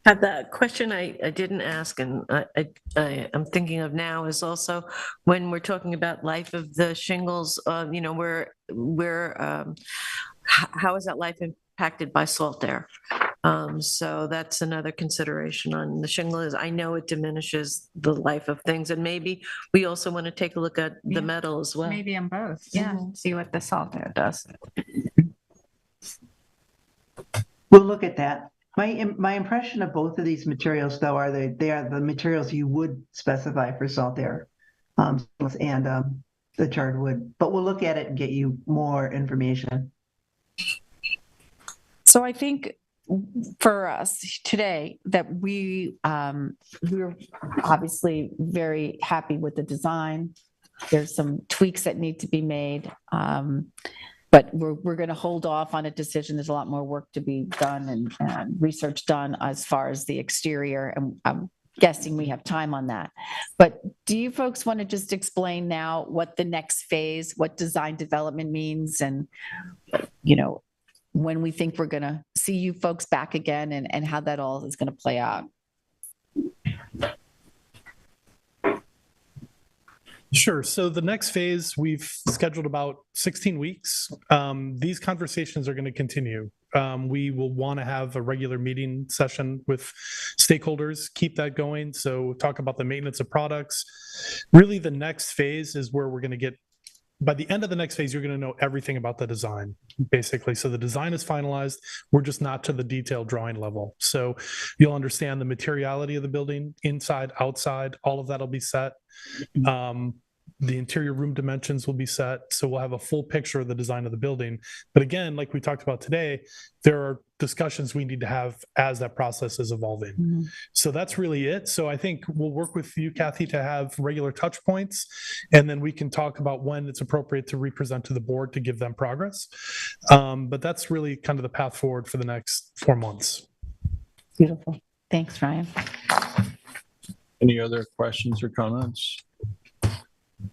The question I didn't ask, and I'm thinking of now, is also when we're talking about life of the shingles. How is that life impacted by salt air? So that's another consideration on the shingle. Is I know it diminishes the life of things, and maybe we also want to take a look at the metal as well. Maybe on both. Yeah. See what the salt air does. We'll look at that. My impression of both of these materials, though, are they are the materials you would specify for salt air and the charred wood. But we'll look at it and get you more information. So I think for us today that we're obviously very happy with the design. There's some tweaks that need to be made. But we're going to hold off on a decision. There's a lot more work to be done and research done as far as the exterior. And I'm guessing we have time on that. But do you folks want to just explain now what the next phase, what design development means, and, when we think we're going to see you folks back again, and how that all is going to play out? Sure. So the next phase, we've scheduled about 16 weeks. These conversations are going to continue. We will want to have a regular meeting session with stakeholders, keep that going. So talk about the maintenance of products. Really, the next phase is where we're going to get, by the end of the next phase, you're going to know everything about the design, basically. So the design is finalized. We're just not to the detailed drawing level. So you'll understand the materiality of the building, inside, outside, all of that will be set. The interior room dimensions will be set. So we'll have a full picture of the design of the building. But again, like we talked about today, there are discussions we need to have as that process is evolving. Mm-hmm. So that's really it. So I think we'll work with you, Kathy, to have regular touch points, and then we can talk about when it's appropriate to represent to the board to give them progress. But that's really kind of the path forward for the next 4 months. Beautiful. Thanks, Ryan. Any other questions or comments?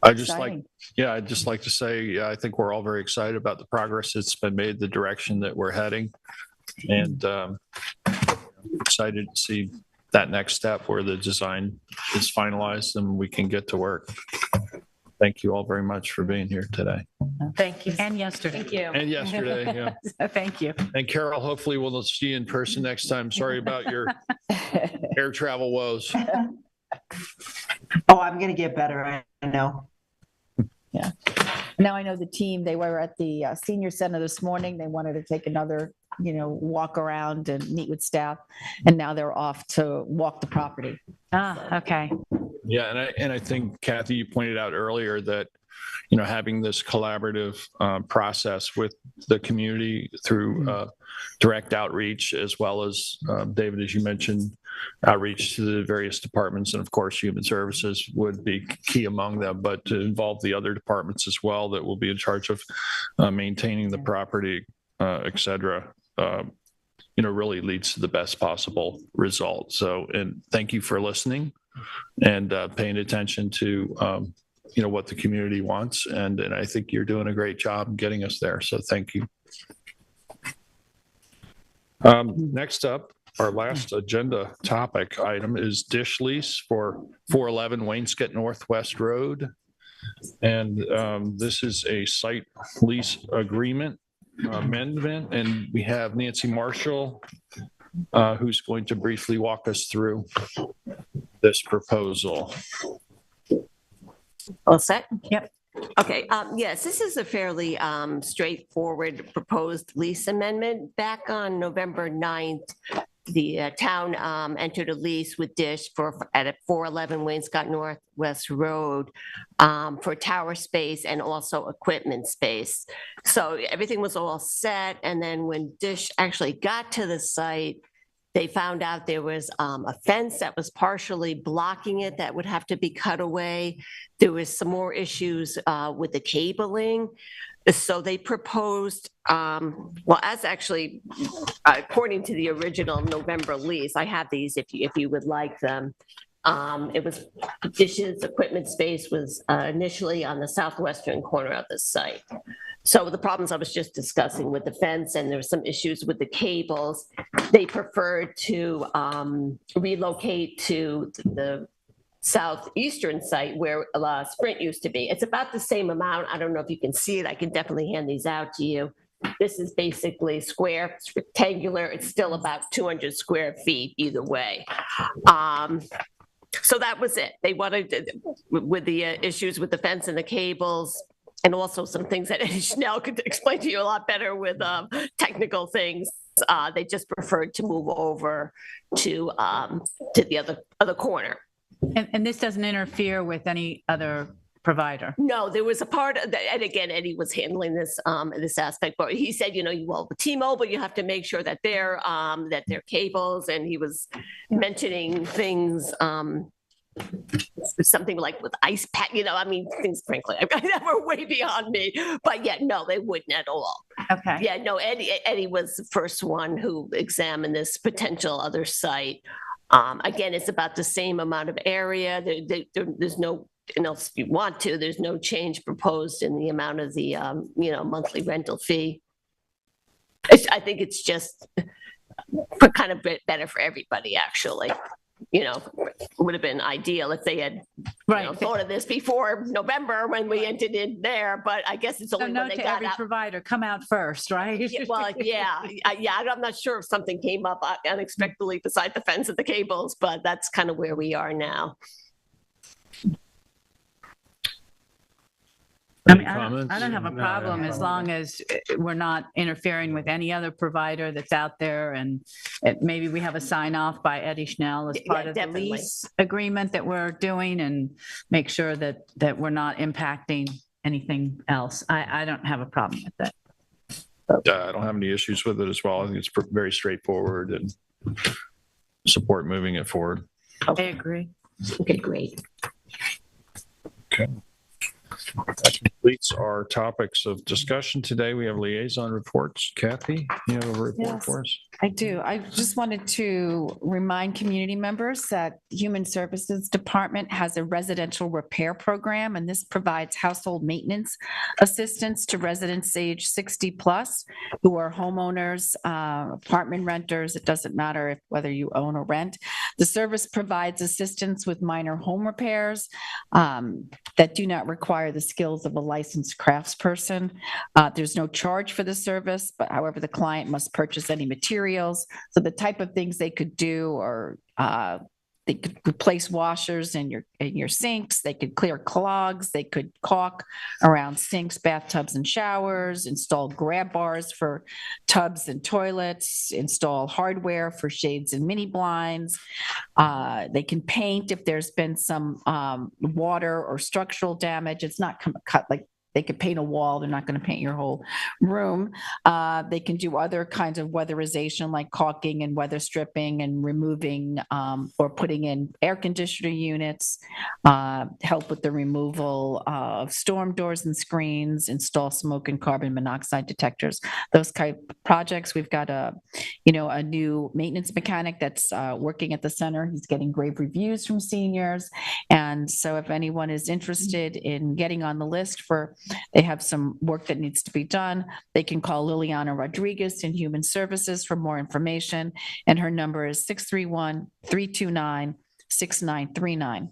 I'd just like to say, I think we're all very excited about the progress that's been made, the direction that we're heading, and excited to see that next step where the design is finalized and we can get to work. Thank you all very much for being here today. Thank you. And yesterday. Thank you. And yesterday, yeah. Thank you. And Carol, hopefully we'll see you in person next time. Sorry about your air travel woes. Oh, I'm going to get better. I know. Yeah. Now I know the team, they were at the senior center this morning. They wanted to take another, walk around and meet with staff. And now they're off to walk the property. Okay. Yeah. And I think, Kathy, you pointed out earlier that, having this collaborative process with the community through direct outreach, as well as, David, as you mentioned, outreach to the various departments, and of course, human services would be key among them, but to involve the other departments as well that will be in charge of maintaining the property, et cetera, really leads to the best possible result. So, and thank you for listening and paying attention to, what the community wants. And I think you're doing a great job getting us there. So thank you. Next up, our last agenda topic item is dish lease for 411 Wainscott Northwest Road. And this is a site lease agreement amendment, and we have Nancy Marshall, who's going to briefly walk us through this proposal. All set? Yep. Okay, yes, this is a fairly straightforward proposed lease amendment. Back on November 9th, the town entered a lease with Dish at 411 Wainscott Northwest Road for tower space and also equipment space. So everything was all set, and then when Dish actually got to the site, they found out there was a fence that was partially blocking it that would have to be cut away. There was some more issues with the cabling. So they proposed, as actually, according to the original November lease, I have these if you would like them. It was Dish's equipment space was initially on the southwestern corner of the site. So the problems I was just discussing with the fence, and there were some issues with the cables, they preferred to relocate to the southeastern site where Sprint used to be. It's about the same amount. I don't know if you can see it. I can definitely hand these out to you. This is basically square, it's rectangular. It's still about 200 square feet either way. So that was it. They wanted, with the issues with the fence and the cables, and also some things that Chanel could explain to you a lot better with technical things, they just preferred to move over to the other corner. And this doesn't interfere with any other provider? No, there was a part of that, and again, Eddie was handling this this aspect, but he said, with T-Mobile, you have to make sure that their cables, and he was mentioning things, something like with ice pack, things, frankly, were way beyond me. But yeah, no, they wouldn't at all. Okay. Yeah, no, Eddie was the first one who examined this potential other site. Again, it's about the same amount of area. There's no, else if you want to, there's no change proposed in the amount of the, monthly rental fee. I think it's just kind of better for everybody, actually. Would have been ideal if they had thought of this before November when we entered in there, but I guess it's only when they got every out. provider come out first, right? I'm not sure if something came up unexpectedly beside the fence and the cables, but that's kind of where we are now. I don't have a problem as long as we're not interfering with any other provider that's out there, and maybe we have a sign off by Eddie Schnell as part of definitely. the lease agreement that we're doing, and make sure that we're not impacting anything else. I don't have a problem with that. I don't have any issues with it as well. I think it's very straightforward and support moving it forward. I agree. Okay, great. Okay. That completes our topics of discussion today. We have liaison reports. Kathy, you have a report for us? I do. I just wanted to remind community members that Human Services Department has a residential repair program, and this provides household maintenance assistance to residents age 60 plus who are homeowners, apartment renters. It doesn't matter whether you own or rent. The service provides assistance with minor home repairs that do not require the skills of a licensed craftsperson. There's no charge for the service, but however, the client must purchase any materials. So the type of things they could do are they could replace washers in your sinks. They could clear clogs. They could caulk around sinks, bathtubs, and showers. Install grab bars for tubs and toilets. Install hardware for shades and mini blinds. They can paint if there's been some water or structural damage. It's not cut like they could paint a wall. They're not going to paint your whole room. They can do other kinds of weatherization like caulking and weather stripping and removing or putting in air conditioner units, help with the removal of storm doors and screens, install smoke and carbon monoxide detectors, those type of projects. We've got a new maintenance mechanic that's working at the center. He's getting great reviews from seniors. And so if anyone is interested in getting on the list they have some work that needs to be done, they can call Liliana Rodriguez in Human Services for more information. And her number is 631-329-6939.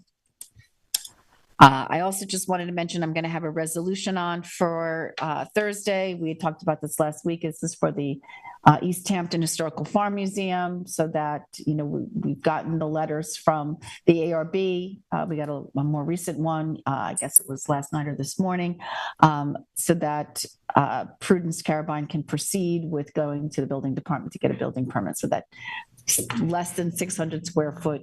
I also just wanted to mention I'm going to have a resolution on for Thursday. We had talked about this last week. This is for the East Hampton Historical Farm Museum, so that we've gotten the letters from the ARB. We got a more recent one. I guess it was last night or this morning, so that Prudence Carabine can proceed with going to the building department to get a building permit, so that less than 600 square foot,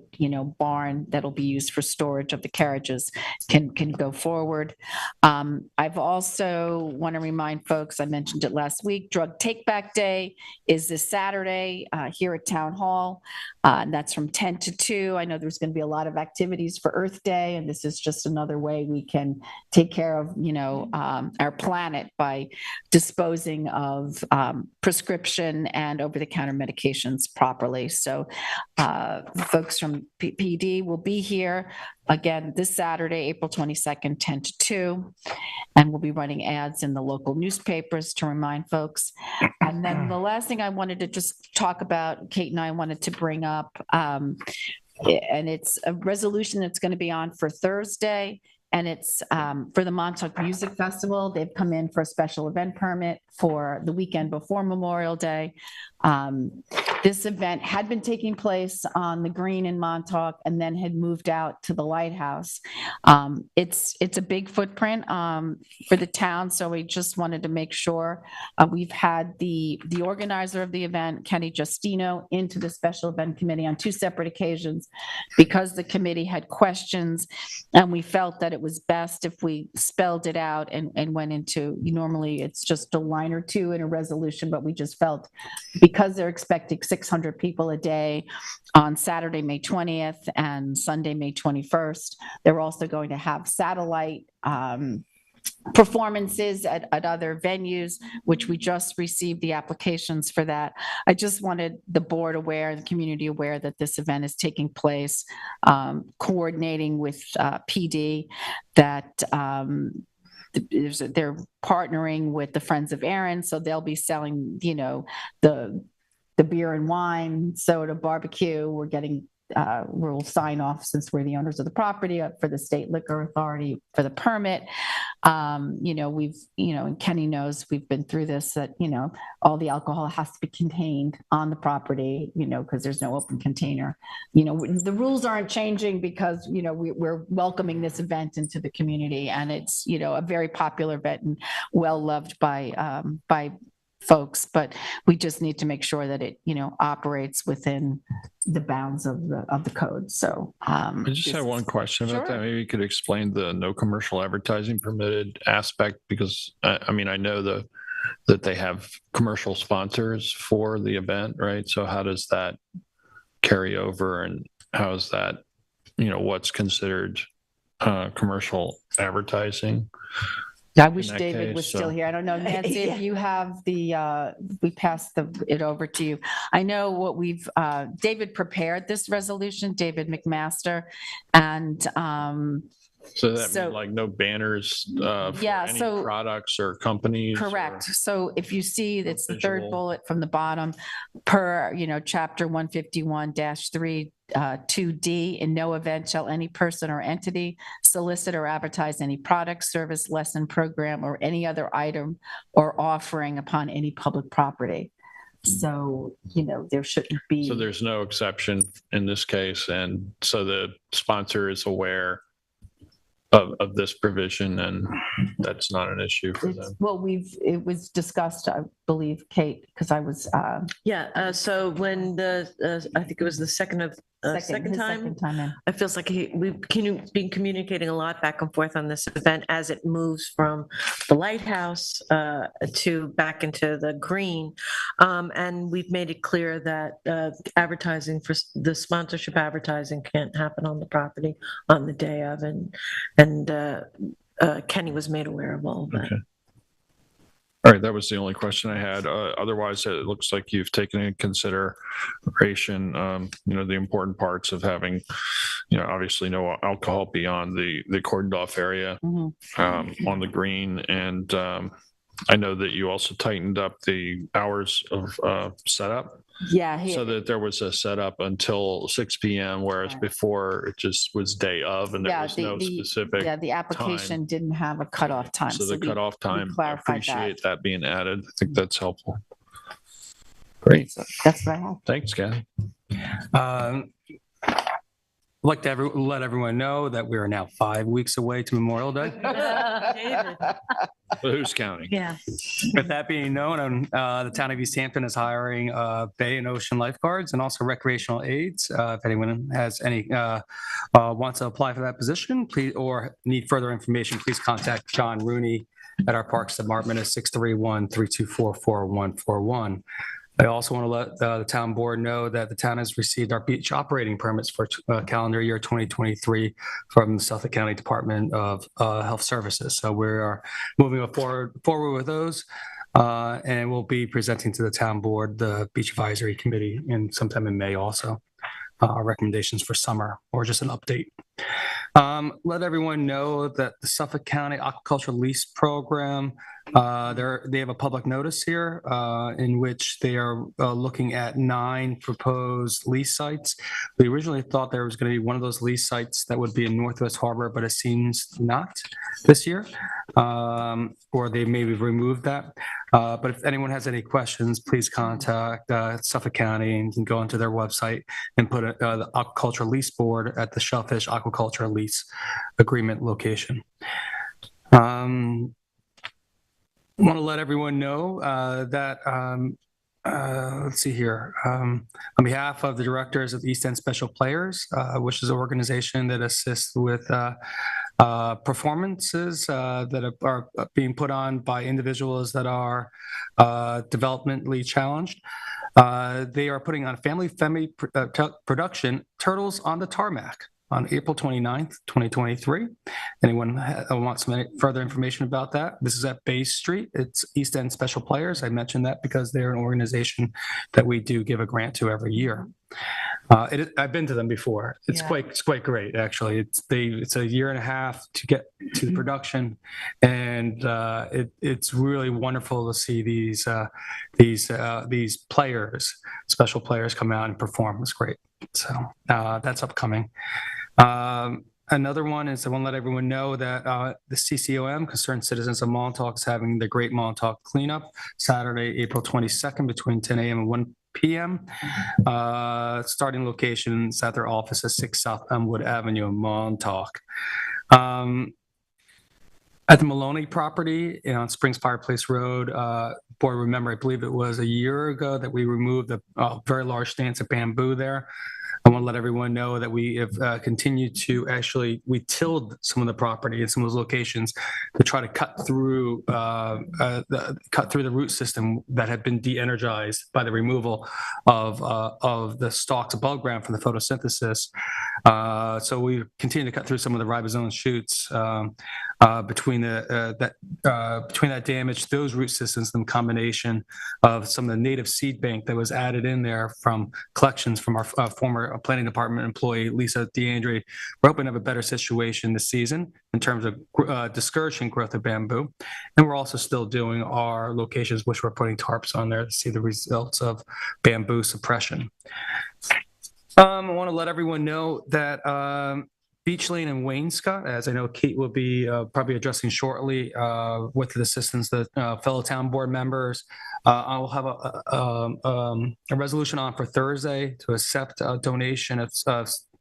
barn that'll be used for storage of the carriages can go forward. I've also want to remind folks, I mentioned it last week, Drug Take Back Day is this Saturday here at Town Hall. And that's from 10 to 2. I know there's going to be a lot of activities for Earth Day, and this is just another way we can take care of, our planet by disposing of prescription and over-the-counter medications properly. So folks from PD will be here again this Saturday, April 22nd, 10 to 2, and we'll be running ads in the local newspapers to remind folks. And then the last thing I wanted to just talk about, Kate and I wanted to bring up, and it's a resolution that's going to be on for Thursday. And it's for the Montauk Music Festival. They've come in for a special event permit for the weekend before Memorial Day. This event had been taking place on the green in Montauk and then had moved out to the lighthouse. It's a big footprint for the town, so we just wanted to make sure. We've had the organizer of the event, Kenny Justino, into the special event committee on 2 separate occasions because the committee had questions, and we felt that it was best if we spelled it out and went into, normally it's just a line or two in a resolution, but we just felt because they're expecting 600 people a day on Saturday, May 20th and Sunday, May 21st, they're also going to have satellite performances at other venues, which we just received the applications for that. I just wanted the board aware, the community aware that this event is taking place, coordinating with PD, that they're partnering with the Friends of Erin, so they'll be selling, the beer and wine, soda, barbecue. We're getting we'll sign off, since we're the owners of the property, for the state liquor authority for the permit. We've, and Kenny knows we've been through this, that, all the alcohol has to be contained on the property, because there's no open container. The rules aren't changing because, we're welcoming this event into the community, and it's, a very popular event and well-loved by folks, but we just need to make sure that it, operates within the bounds of the code. So I just have one question about that. Maybe you could explain the no commercial advertising permitted aspect, because I know that they have commercial sponsors for the event, right? So how does that carry over, and how is that, what's considered commercial advertising? I wish David was still here. I don't know, Nancy, if you have we passed it over to you. I know what David prepared this resolution, David McMaster, and so that means like no banners for any products or companies? Correct. So if you see, it's the third bullet from the bottom, per, chapter 151-3, 2D, in no event shall any person or entity solicit or advertise any product, service, lesson, program, or any other item or offering upon any public property. So, there shouldn't be. So there's no exception in this case. And so the sponsor is aware of this provision, and that's not an issue for them. Well, it was discussed, I believe, Kate, because I was. So when I think it was the 2nd of second his time. second time in. It feels like we've been communicating a lot back and forth on this event as it moves from the lighthouse to back into the green. And we've made it clear that advertising for the sponsorship advertising can't happen on the property on the day of. And Kenny was made aware of all of that. Okay. All right, that was the only question I had. Otherwise, it looks like you've taken into consideration, the important parts of having, obviously no alcohol beyond the cordoned off area on the green. And I know that you also tightened up the hours of setup. Yeah. So that there was a setup until 6 p.m., whereas before it just was day of and there was no specific. Yeah, the application didn't have a cutoff time. So the cutoff time, I clarified appreciate that being added. I think that's helpful. Great. That's what I have. Thanks, Kathy. I'd like to let everyone know that we are now 5 weeks away to Memorial Day. David. But who's counting? Yeah. With that being known, the town of East Hampton is hiring bay and ocean lifeguards and also recreational aides. If anyone has any wants to apply for that position, please, or need further information, please contact John Rooney at our Parks Department at 631-324-4141. I also want to let the town board know that the town has received our beach operating permits for calendar year 2023 from the Suffolk County Department of Health Services. So we are moving forward with those, and we'll be presenting to the town board, the Beach Advisory Committee, sometime in May also, our recommendations for summer, or just an update. Let everyone know that the Suffolk County Aquaculture Lease Program, they have a public notice here in which they are looking at 9 proposed lease sites. We originally thought there was going to be one of those lease sites that would be in Northwest Harbor, but it seems not this year, or they maybe removed that. But if anyone has any questions, please contact Suffolk County, and you can go onto their website and put the Aquaculture Lease Board at the Shellfish Aquaculture Lease Agreement location. I want to let everyone know that, let's see here, on behalf of the directors of East End Special Players, which is an organization that assists with performances that are being put on by individuals that are developmentally challenged. They are putting on family production, Turtles on the Tarmac, on April 29th, 2023. Anyone wants some further information about that? This is at Bay Street. It's East End Special Players. I mentioned that because they're an organization that we do give a grant to every year. I've been to them before. It's quite great, actually. It's a year and a half to get to the production, and it's really wonderful to see these players, special players, come out and perform. It's great. So that's upcoming. Another one is I want to let everyone know that the CCOM, Concerned Citizens of Montauk, is having the Great Montauk Cleanup Saturday, April 22nd between 10 a.m. and 1 p.m. Starting locations at their office at 6 South Elmwood Avenue in Montauk. At the Maloney property on Springs Fireplace Road, board remember, I believe it was a year ago that we removed a very large stance of bamboo there. I want to let everyone know that we have continued to we tilled some of the property in some of those locations to try to cut through the root system that had been de-energized by the removal of the stalks above ground from the photosynthesis. So we continue to cut through some of the ribosome shoots between that damage, those root systems, the combination of some of the native seed bank that was added in there from collections from our former planning department employee, Lisa DeAndre. We're hoping to have a better situation this season in terms of discouraging growth of bamboo. And we're also still doing our locations, which we're putting tarps on there to see the results of bamboo suppression. I want to let everyone know that Beach Lane and Wainscott, as I know Kate will be probably addressing shortly with the assistance of fellow town board members. I'll have a resolution on for Thursday to accept a donation of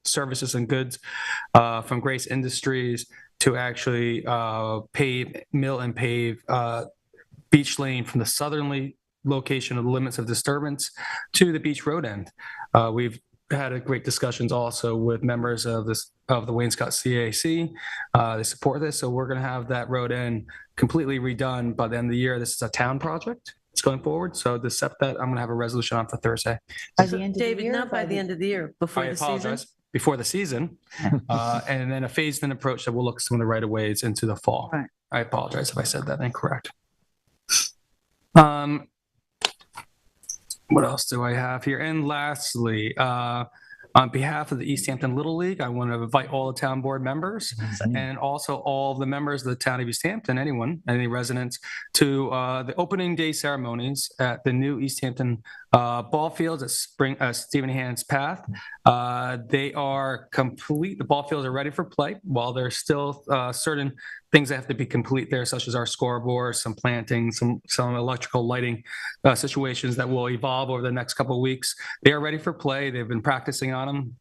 services and goods from Grace Industries to actually mill and pave Beach Lane from the southerly location of the limits of disturbance to the beach road end. We've had a great discussions also with members of the Wayne-Scott CAC. They support this, so we're going to have that road end completely redone by the end of the year. This is a town project. It's going forward, so to accept that, I'm going to have a resolution on for Thursday. By the end of the David, year, not by the end of the year, before I the season. apologize. Before the season, and then a phased-in approach that will look at some of the right-of-ways into the fall. Right. I apologize if I said that incorrect. What else do I have here? And lastly, on behalf of the East Hampton Little League, I want to invite all the town board members and also all the members of the town of East Hampton, any residents, to the opening day ceremonies at the new East Hampton ball fields at Stephen Hand's Path. They are complete. The ball fields are ready for play. While there's still certain things that have to be complete there, such as our scoreboard, some planting, some electrical lighting situations that will evolve over the next couple of weeks. They are ready for play. They've been practicing on them.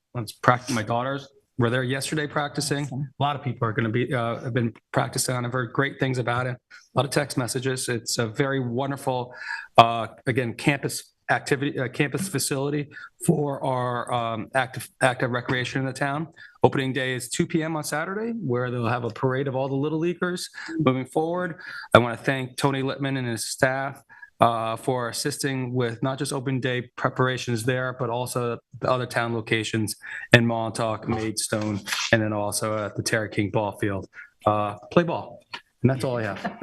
My daughters were there yesterday practicing. Awesome. A lot of people are going to be have been practicing on it. I've heard great things about it. A lot of text messages. It's a very wonderful, again, campus activity, campus facility for our active recreation in the town. Opening day is 2 p.m. on Saturday, where they'll have a parade of all the Little Leaguers. Moving forward, I want to thank Tony Littman and his staff for assisting with not just open day preparations there, but also the other town locations in Montauk, Maidstone, and then also at the Terry King Ball Field. Play ball. And that's all I have.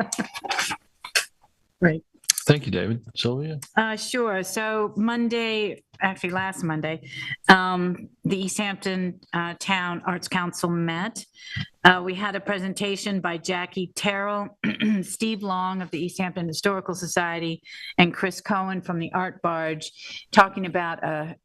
Great. Thank you, David. Sylvia? Sure. So last Monday, the East Hampton Town Arts Council met. We had a presentation by Jackie Terrell, Steve Long of the East Hampton Historical Society, and Chris Cohen from the Art Barge, talking about a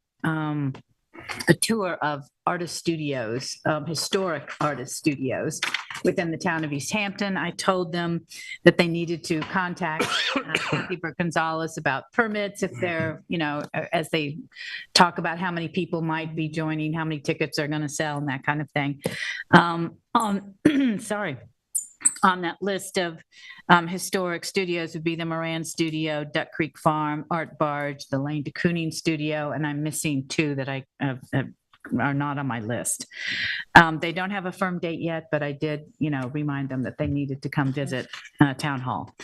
tour of artist studios, historic artist studios within the town of East Hampton. I told them that they needed to contact Kathy Gonzalez about permits if they're, as they talk about how many people might be joining, how many tickets are going to sell, and that kind of thing. On that list of historic studios would be the Moran Studio, Duck Creek Farm, Art Barge, the Lane de Kooning Studio, and I'm missing two that are not on my list. They don't have a firm date yet, but I did, remind them that they needed to come visit Town Hall.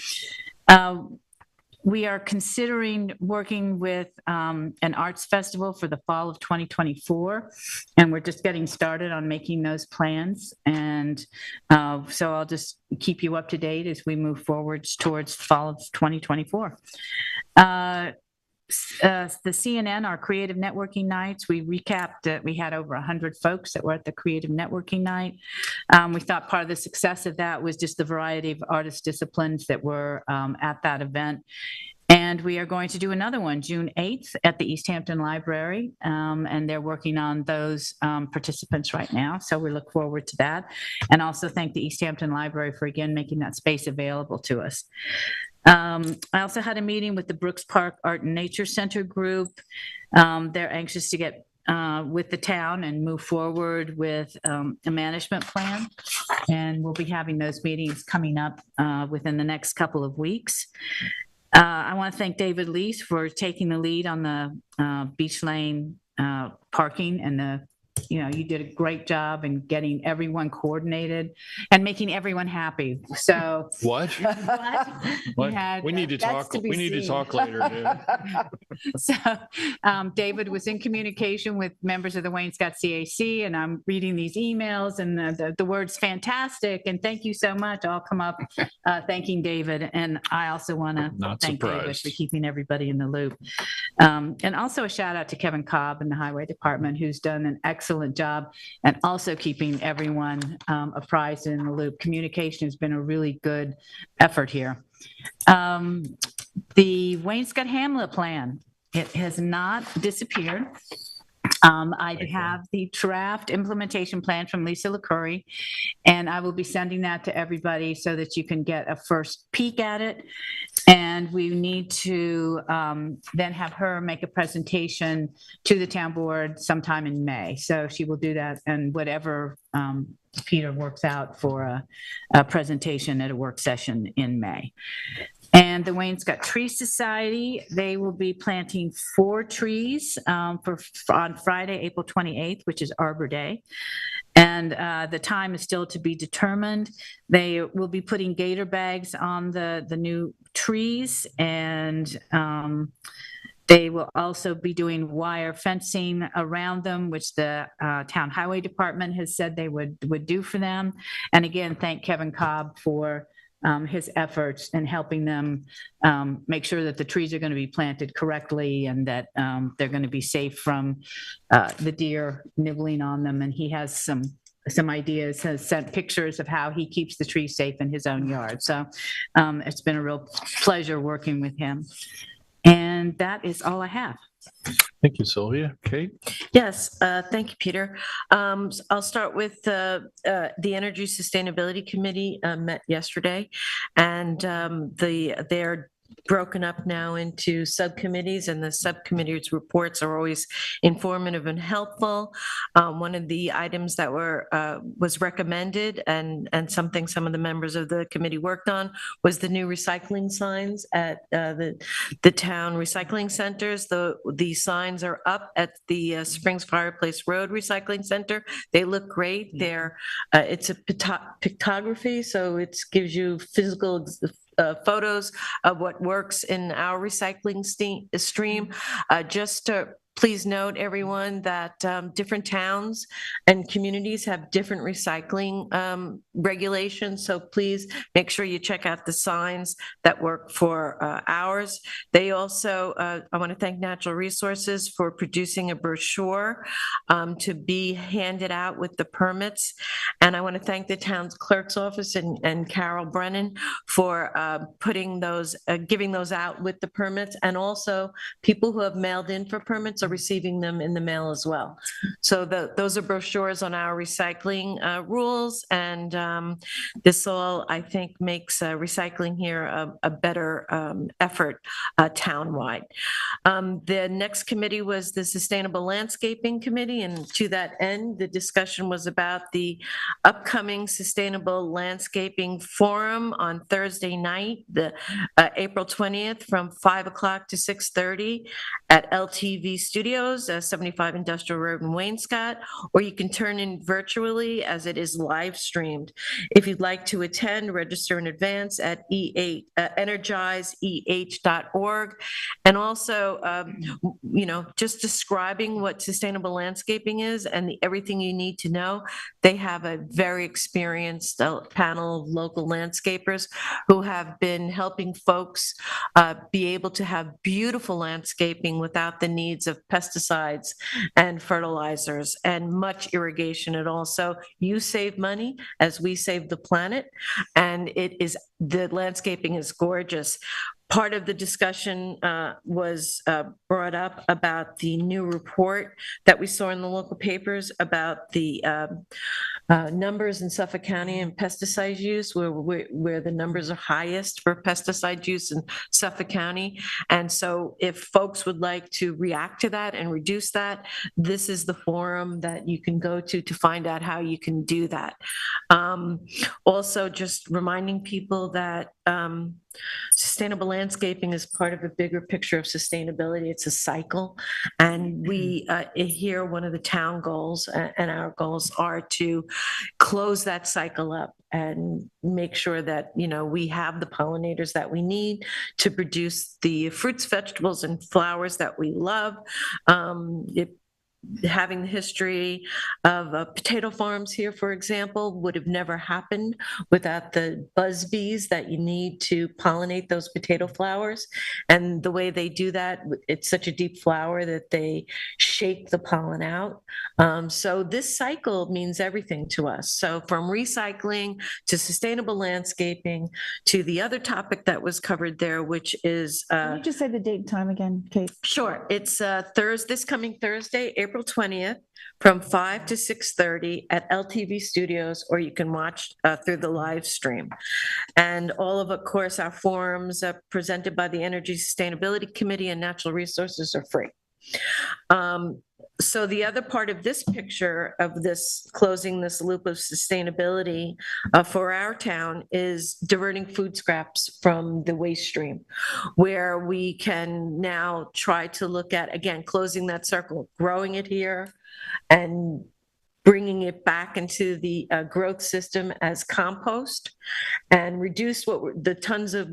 We are considering working with an arts festival for the fall of 2024, and we're just getting started on making those plans. And so I'll just keep you up to date as we move forward towards fall of 2024. The CNN, our creative networking nights, we recapped that we had over 100 folks that were at the creative networking night. We thought part of the success of that was just the variety of artist disciplines that were at that event. And we are going to do another one June 8th at the East Hampton Library. And they're working on those participants right now. So we look forward to that. And also thank the East Hampton Library for, again, making that space available to us. I also had a meeting with the Brooks Park Art and Nature Center group. They're anxious to get with the town and move forward with a management plan. And we'll be having those meetings coming up within the next couple of weeks. I want to thank David Lease for taking the lead on the Beach Lane parking and you did a great job in getting everyone coordinated and making everyone happy. So What? We need to talk. We need to talk later, dude. So David was in communication with members of the Wayne-Scott CAC, and I'm reading these emails, and the words "fantastic" and "thank you so much" all come up thanking David. And I also want to thank David for keeping everybody in the loop. And also a shout out to Kevin Cobb in the Highway Department, who's done an excellent job and also keeping everyone apprised and in the loop. Communication has been a really good effort here. The Wayne-Scott Hamlet plan, it has not disappeared. I have the draft implementation plan from Lisa LaCurry, and I will be sending that to everybody so that you can get a first peek at it. And we need to then have her make a presentation to the town board sometime in May. So she will do that, and whatever Peter works out for a presentation at a work session in May. And the Waynescott Tree Society, they will be planting 4 trees on Friday, April 28th, which is Arbor Day. And the time is still to be determined. They will be putting gator bags on the new trees, and they will also be doing wire fencing around them, which the Town Highway Department has said they would do for them. And again, thank Kevin Cobb for his efforts in helping them make sure that the trees are going to be planted correctly and that they're going to be safe from the deer nibbling on them. And he has some ideas, has sent pictures of how he keeps the trees safe in his own yard. So it's been a real pleasure working with him. And that is all I have. Thank you, Sylvia. Kate? Yes, thank you, Peter. I'll start with the Energy Sustainability Committee met yesterday, and they're broken up now into subcommittees, and the subcommittees' reports are always informative and helpful. One of the items that was recommended and something some of the members of the committee worked on was the new recycling signs at the town recycling centers. The signs are up at the Springs Fireplace Road Recycling Center. They look great. It's a pictography, so it gives you physical photos of what works in our recycling stream. Just to please note, everyone, that different towns and communities have different recycling regulations. So please make sure you check out the signs that work for ours. They also, I want to thank Natural Resources for producing a brochure to be handed out with the permits. And I want to thank the town's clerk's office and Carol Brennan for putting those, giving those out with the permits. And also people who have mailed in for permits are receiving them in the mail as well. So those are brochures on our recycling rules, and this all, I think, makes recycling here a better effort townwide. The next committee was the Sustainable Landscaping Committee, and to that end, the discussion was about the upcoming Sustainable Landscaping Forum on Thursday night, the April 20th, from 5 o'clock to 6:30 at LTV Studios, 75 Industrial Road in Waynescott, or you can turn in virtually as it is live streamed. If you'd like to attend, register in advance at energizeeh.org. And also, just describing what sustainable landscaping is and everything you need to know. They have a very experienced panel of local landscapers who have been helping folks be able to have beautiful landscaping without the needs of pesticides and fertilizers and much irrigation at all. So you save money as we save the planet, and the landscaping is gorgeous. Part of the discussion was brought up about the new report that we saw in the local papers about the numbers in Suffolk County and pesticide use, where the numbers are highest for pesticide use in Suffolk County. And so if folks would like to react to that and reduce that, this is the forum that you can go to find out how you can do that. Also, just reminding people that sustainable landscaping is part of a bigger picture of sustainability. It's a cycle. And we here, one of the town goals and our goals are to close that cycle up and make sure that, we have the pollinators that we need to produce the fruits, vegetables, and flowers that we love. Having the history of potato farms here, for example, would have never happened without the buzz bees that you need to pollinate those potato flowers. And the way they do that, it's such a deep flower that they shake the pollen out. So this cycle means everything to us. So from recycling to sustainable landscaping to the other topic that was covered there, which is... Can you just say the date and time again, Kate? Sure. It's this coming Thursday, April 20th, from 5 to 6:30 at LTV Studios, or you can watch through the live stream. And all of course, our forums presented by the Energy Sustainability Committee and Natural Resources are free. So the other part of this picture of this, closing this loop of sustainability for our town is diverting food scraps from the waste stream, where we can now try to look at, again, closing that circle, growing it here and bringing it back into the growth system as compost and reduce the tons of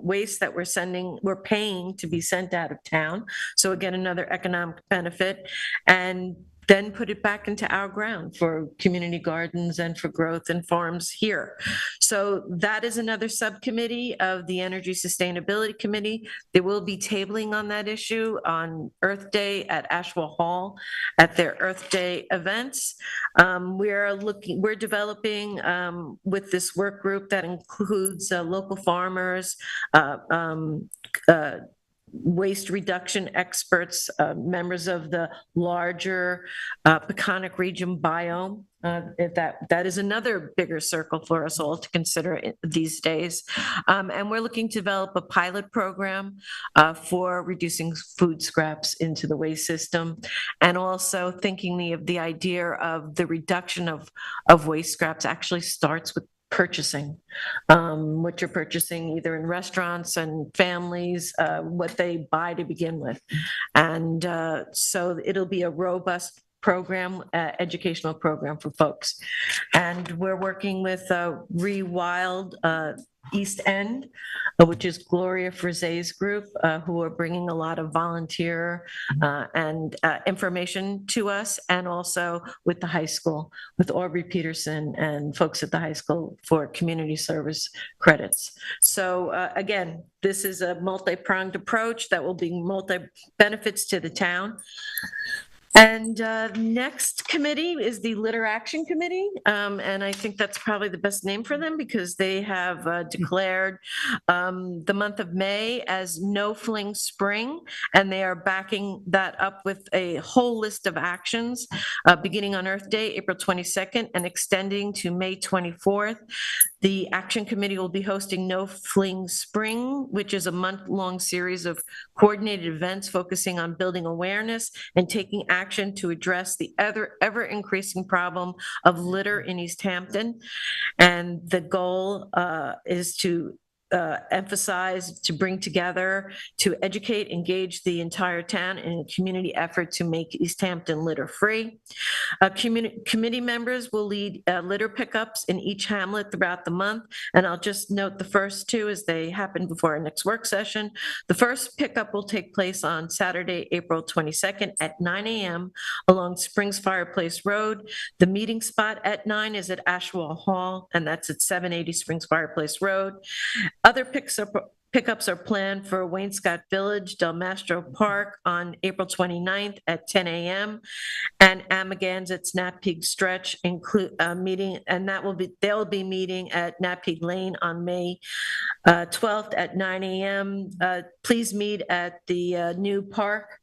waste that we're paying to be sent out of town. So again, another economic benefit, and then put it back into our ground for community gardens and for growth and farms here. So that is another subcommittee of the Energy Sustainability Committee. There will be tabling on that issue on Earth Day at Ashwell Hall at their Earth Day events. We're developing with this work group that includes local farmers, waste reduction experts, members of the larger Peconic region biome. That is another bigger circle for us all to consider these days. And we're looking to develop a pilot program for reducing food scraps into the waste system, and also thinking of the idea of the reduction of waste scraps actually starts with purchasing, what you're purchasing either in restaurants and families, what they buy to begin with. And so it'll be a robust program, educational program for folks. And we're working with Rewild East End, which is Gloria Frize's group, who are bringing a lot of volunteer and information to us, and also with the high school, with Aubrey Peterson and folks at the high school for community service credits. So again, this is a multi-pronged approach that will bring multi-benefits to the town. And next committee is the Litter Action Committee. And I think that's probably the best name for them because they have declared the month of May as No Fling Spring. And they are backing that up with a whole list of actions beginning on Earth Day, April 22nd, and extending to May 24th. The Action Committee will be hosting No Fling Spring, which is a month-long series of coordinated events focusing on building awareness and taking action to address the ever-increasing problem of litter in East Hampton. And the goal is to emphasize, to bring together, to educate, engage the entire town in a community effort to make East Hampton litter-free. Committee members will lead litter pickups in each hamlet throughout the month, and I'll just note the first two as they happen before our next work session. The first pickup will take place on Saturday, April 22nd at 9 a.m. along Springs Fireplace Road. The meeting spot at 9 is at Ashwell Hall, and that's at 780 Springs Fireplace Road. Other pickups are planned for Wainscott Village, Del Mastro Park on April 29th at 10 a.m. and Amagansett Napeag Stretch meeting, and they'll be meeting at Napeag Lane on May 12th at 9 a.m. Please meet at the new park,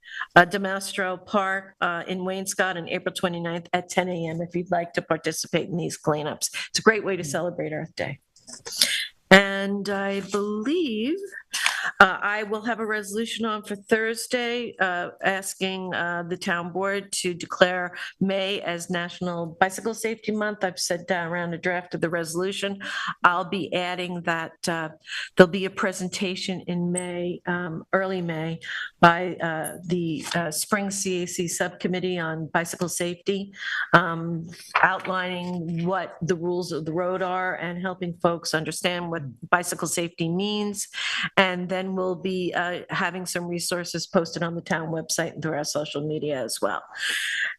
Del Mastro Park in Wainscott on April 29th at 10 a.m. if you'd like to participate in these cleanups. It's a great way to celebrate Earth Day. And I believe I will have a resolution on for Thursday asking the town board to declare May as National Bicycle Safety Month. I've sent down around a draft of the resolution. I'll be adding that there'll be a presentation in May, early May, by the Spring CAC Subcommittee on Bicycle Safety, outlining what the rules of the road are and helping folks understand what bicycle safety means. And then we'll be having some resources posted on the town website and through our social media as well.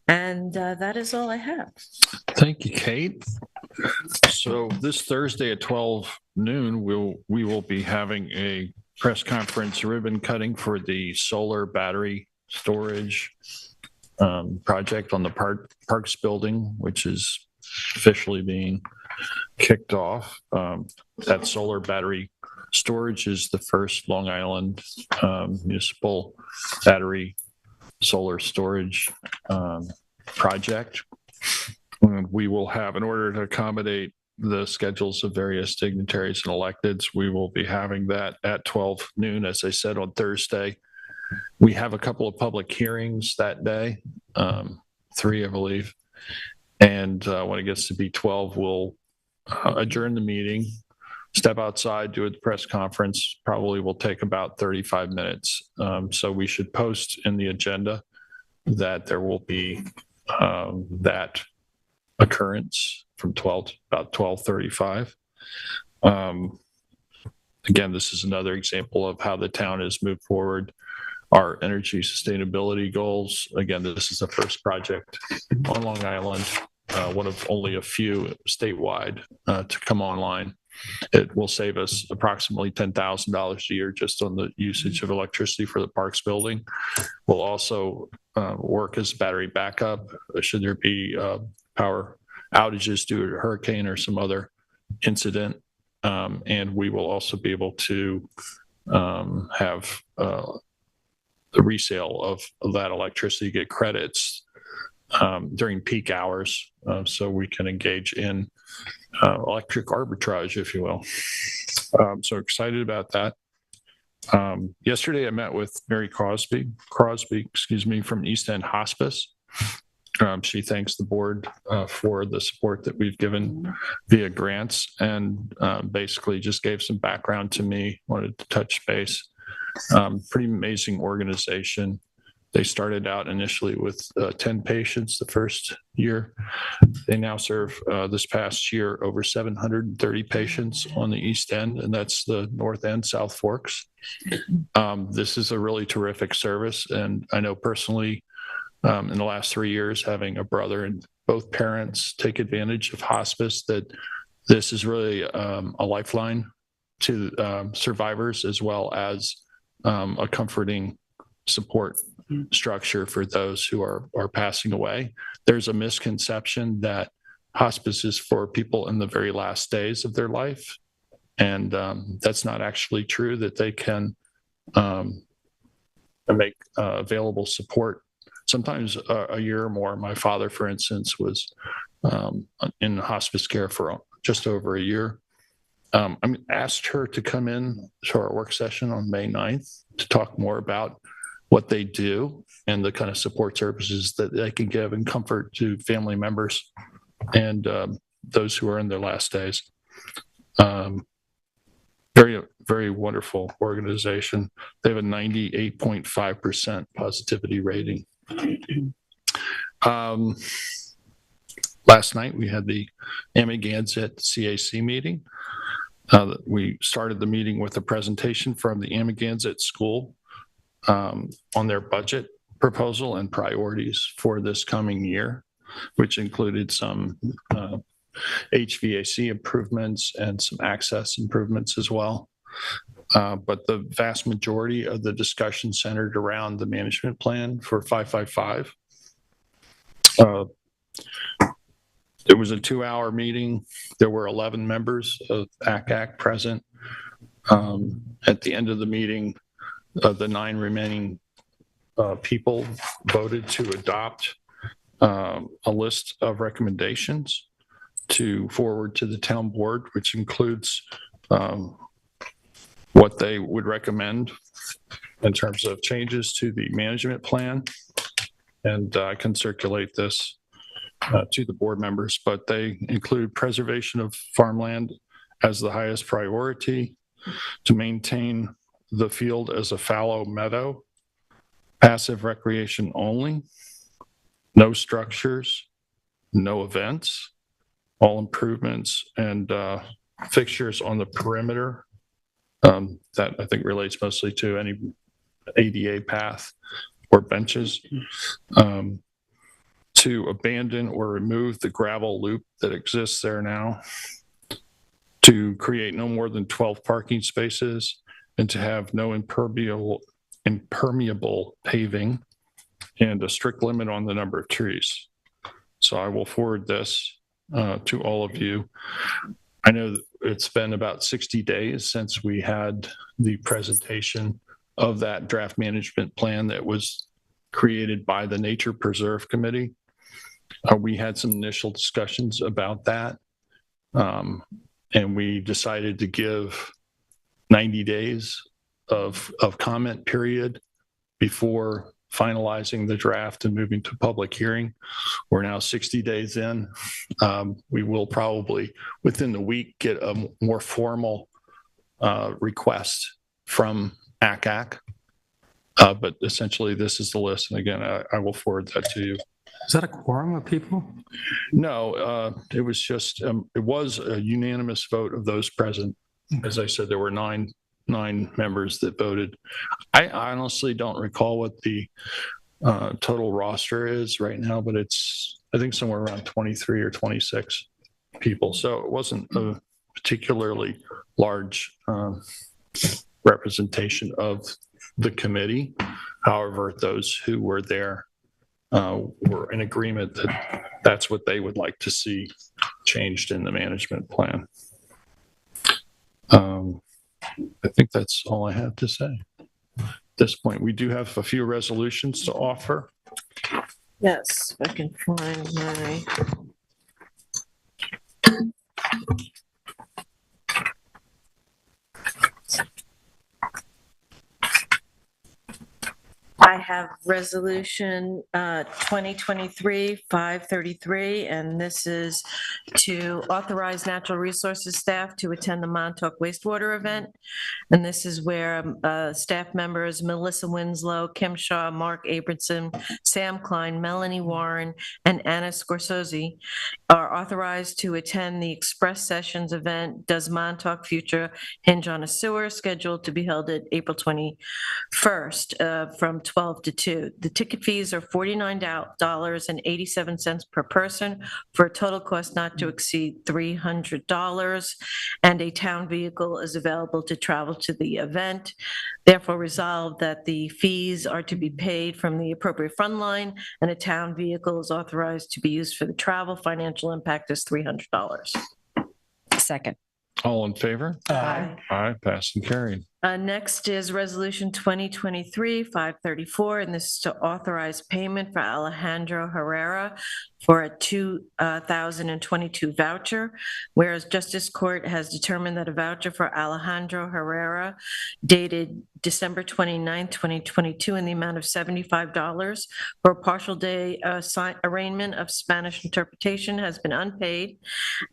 And that is all I have. Thank you, Kate. So this Thursday at 12 noon, we will be having a press conference ribbon cutting for the solar battery storage project on the Parks building, which is officially being kicked off. That solar battery storage is the first Long Island municipal battery solar storage project. And we will have, in order to accommodate the schedules of various dignitaries and electeds, we will be having that at 12 noon, as I said, on Thursday. We have a couple of public hearings that day. 3, I believe. And when it gets to be 12, we'll adjourn the meeting, step outside, do a press conference. Probably will take about 35 minutes. So we should post in the agenda that there will be that occurrence from 12 to about 12:35. Again, this is another example of how the town has moved forward our energy sustainability goals. Again, this is the first project on Long Island, one of only a few statewide to come online. It will save us approximately $10,000 a year just on the usage of electricity for the Parks building. We'll also work as battery backup should there be power outages due to a hurricane or some other incident. And we will also be able to have the resale of that electricity, get credits during peak hours, so we can engage in electric arbitrage, if you will. So excited about that. Yesterday I met with Mary Crosby, from East End Hospice. She thanks the board for the support that we've given via grants, and basically just gave some background to me, wanted to touch base. Pretty amazing organization. They started out initially with 10 patients the first year. They now serve this past year over 730 patients on the East End, and that's the North End, South Forks. This is a really terrific service, and I know personally in the last 3 years, having a brother and both parents take advantage of hospice, that this is really a lifeline to survivors, as well as a comforting support structure for those who are passing away. There's a misconception that hospice is for people in the very last days of their life, and that's not actually true, that they can make available support sometimes a year or more. My father, for instance, was in hospice care for just over a year. I asked her to come in to our work session on May 9th to talk more about what they do and the kind of support services that they can give and comfort to family members and those who are in their last days. Very, very wonderful organization. They have a 98.5% positivity rating. Last night we had the Amagansett CAC meeting. We started the meeting with a presentation from the Amagansett School on their budget proposal and priorities for this coming year, which included some HVAC improvements and some access improvements as well. But the vast majority of the discussion centered around the management plan for 555. It was a 2-hour meeting. There were 11 members of ACAC present. At the end of the meeting, the 9 remaining people voted to adopt a list of recommendations to forward to the town board, which includes what they would recommend in terms of changes to the management plan. And I can circulate this to the board members, but they include preservation of farmland as the highest priority, to maintain the field as a fallow meadow, passive recreation only, no structures, no events, all improvements and fixtures on the perimeter. That I think relates mostly to any ADA path or benches. To abandon or remove the gravel loop that exists there now, to create no more than 12 parking spaces, and to have no impermeable paving, and a strict limit on the number of trees. So I will forward this to all of you. I know that it's been about 60 days since we had the presentation of that draft management plan that was created by the Nature Preserve Committee. We had some initial discussions about that, and we decided to give 90 days of comment period before finalizing the draft and moving to public hearing. We're now 60 days in. We will probably, within the week, get a more formal request from ACAC. But essentially, this is the list. And again, I will forward that to you. Is that a quorum of people? No, it was just, it was a unanimous vote of those present. As I said, there were nine members that voted. I honestly don't recall what the total roster is right now, but it's, I think, somewhere around 23 or 26 people. So it wasn't a particularly large representation of the committee. However, those who were there were in agreement that that's what they would like to see changed in the management plan. I think that's all I have to say. At this point, we do have a few resolutions to offer. Yes, if I can find my. I have resolution 2023-533, and this is to authorize natural resources staff to attend the Montauk wastewater event. And this is where staff members Melissa Winslow, Kim Shaw, Mark Abramson, Sam Klein, Melanie Warren, and Anna Scorsese are authorized to attend the Express Sessions event, Does Montauk Future Hinge on a Sewer, scheduled to be held at April 21st from 12 to 2. The ticket fees are $49.87 per person for a total cost not to exceed $300, and a town vehicle is available to travel to the event. Therefore, resolved that the fees are to be paid from the appropriate fund line, and a town vehicle is authorized to be used for the travel. Financial impact is $300. Second. All in favor? Aye. Aye, passed and carried. Next is Resolution 2023-534, and this is to authorize payment for Alejandro Herrera for a 2022 voucher, whereas Justice Court has determined that a voucher for Alejandro Herrera dated December 29, 2022, in the amount of $75 for a partial day arraignment of Spanish interpretation has been unpaid,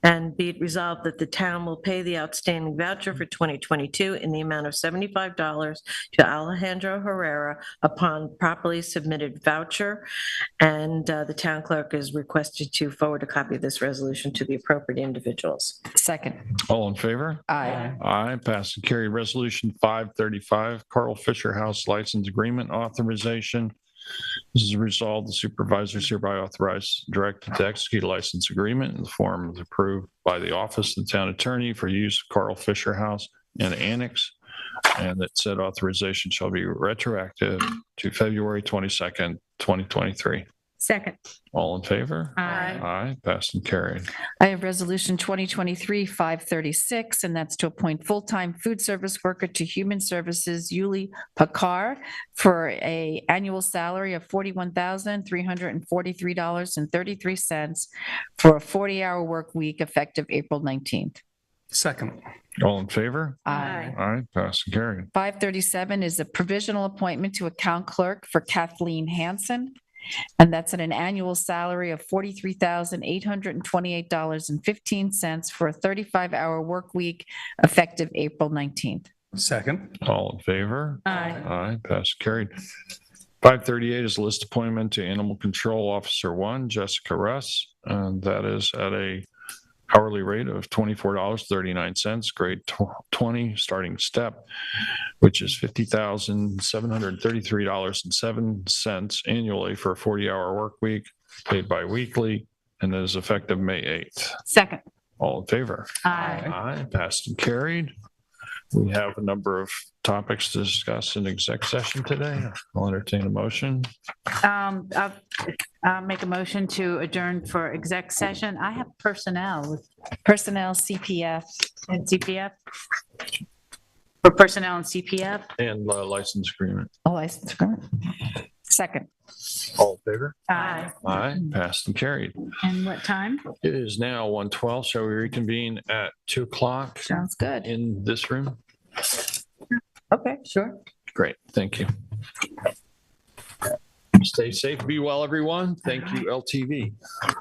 and be it resolved that the town will pay the outstanding voucher for 2022 in the amount of $75 to Alejandro Herrera upon properly submitted voucher. And the town clerk is requested to forward a copy of this resolution to the appropriate individuals. Second. All in favor? Aye. Aye, passed and carried. Resolution 535, Carl Fisher House License Agreement Authorization. This is resolved, the supervisor is hereby authorized, directed to execute a license agreement in the form of approved by the office of the town attorney for use of Carl Fisher House and annex, and that said authorization shall be retroactive to February 22nd, 2023. Second. All in favor? Aye. Aye, passed and carried. I have Resolution 2023-536, and that's to appoint full-time food service worker to Human Services Yuli Pakar for a annual salary of $41,343.33 for a 40-hour work week effective April 19th. Second. All in favor? Aye. Aye, passed and carried. 537 is a provisional appointment to account clerk for Kathleen Hansen, and that's at an annual salary of $43,828.15 for a 35-hour work week effective April 19th. Second. All in favor? Aye. Aye, passed and carried. 538 is list appointment to Animal Control Officer 1, Jessica Russ, and that is at a hourly rate of $24.39, grade 20, starting step, which is $50,733.07 annually for a 40-hour work week, paid bi-weekly, and that is effective May 8th. Second. All in favor? Aye. Aye, passed and carried. We have a number of topics to discuss in exec session today. I'll entertain a motion. I'll make a motion to adjourn for exec session. I have personnel CPF. and CPF. For personnel and CPF. And license agreement. License agreement. Second. All in favor? Aye. Aye, passed and carried. And what time? It is now 1:12. Shall we reconvene at 2 o'clock Sounds good. in this room? Okay, sure. Great, thank you. Stay safe, be well, everyone. Thank you, LTV.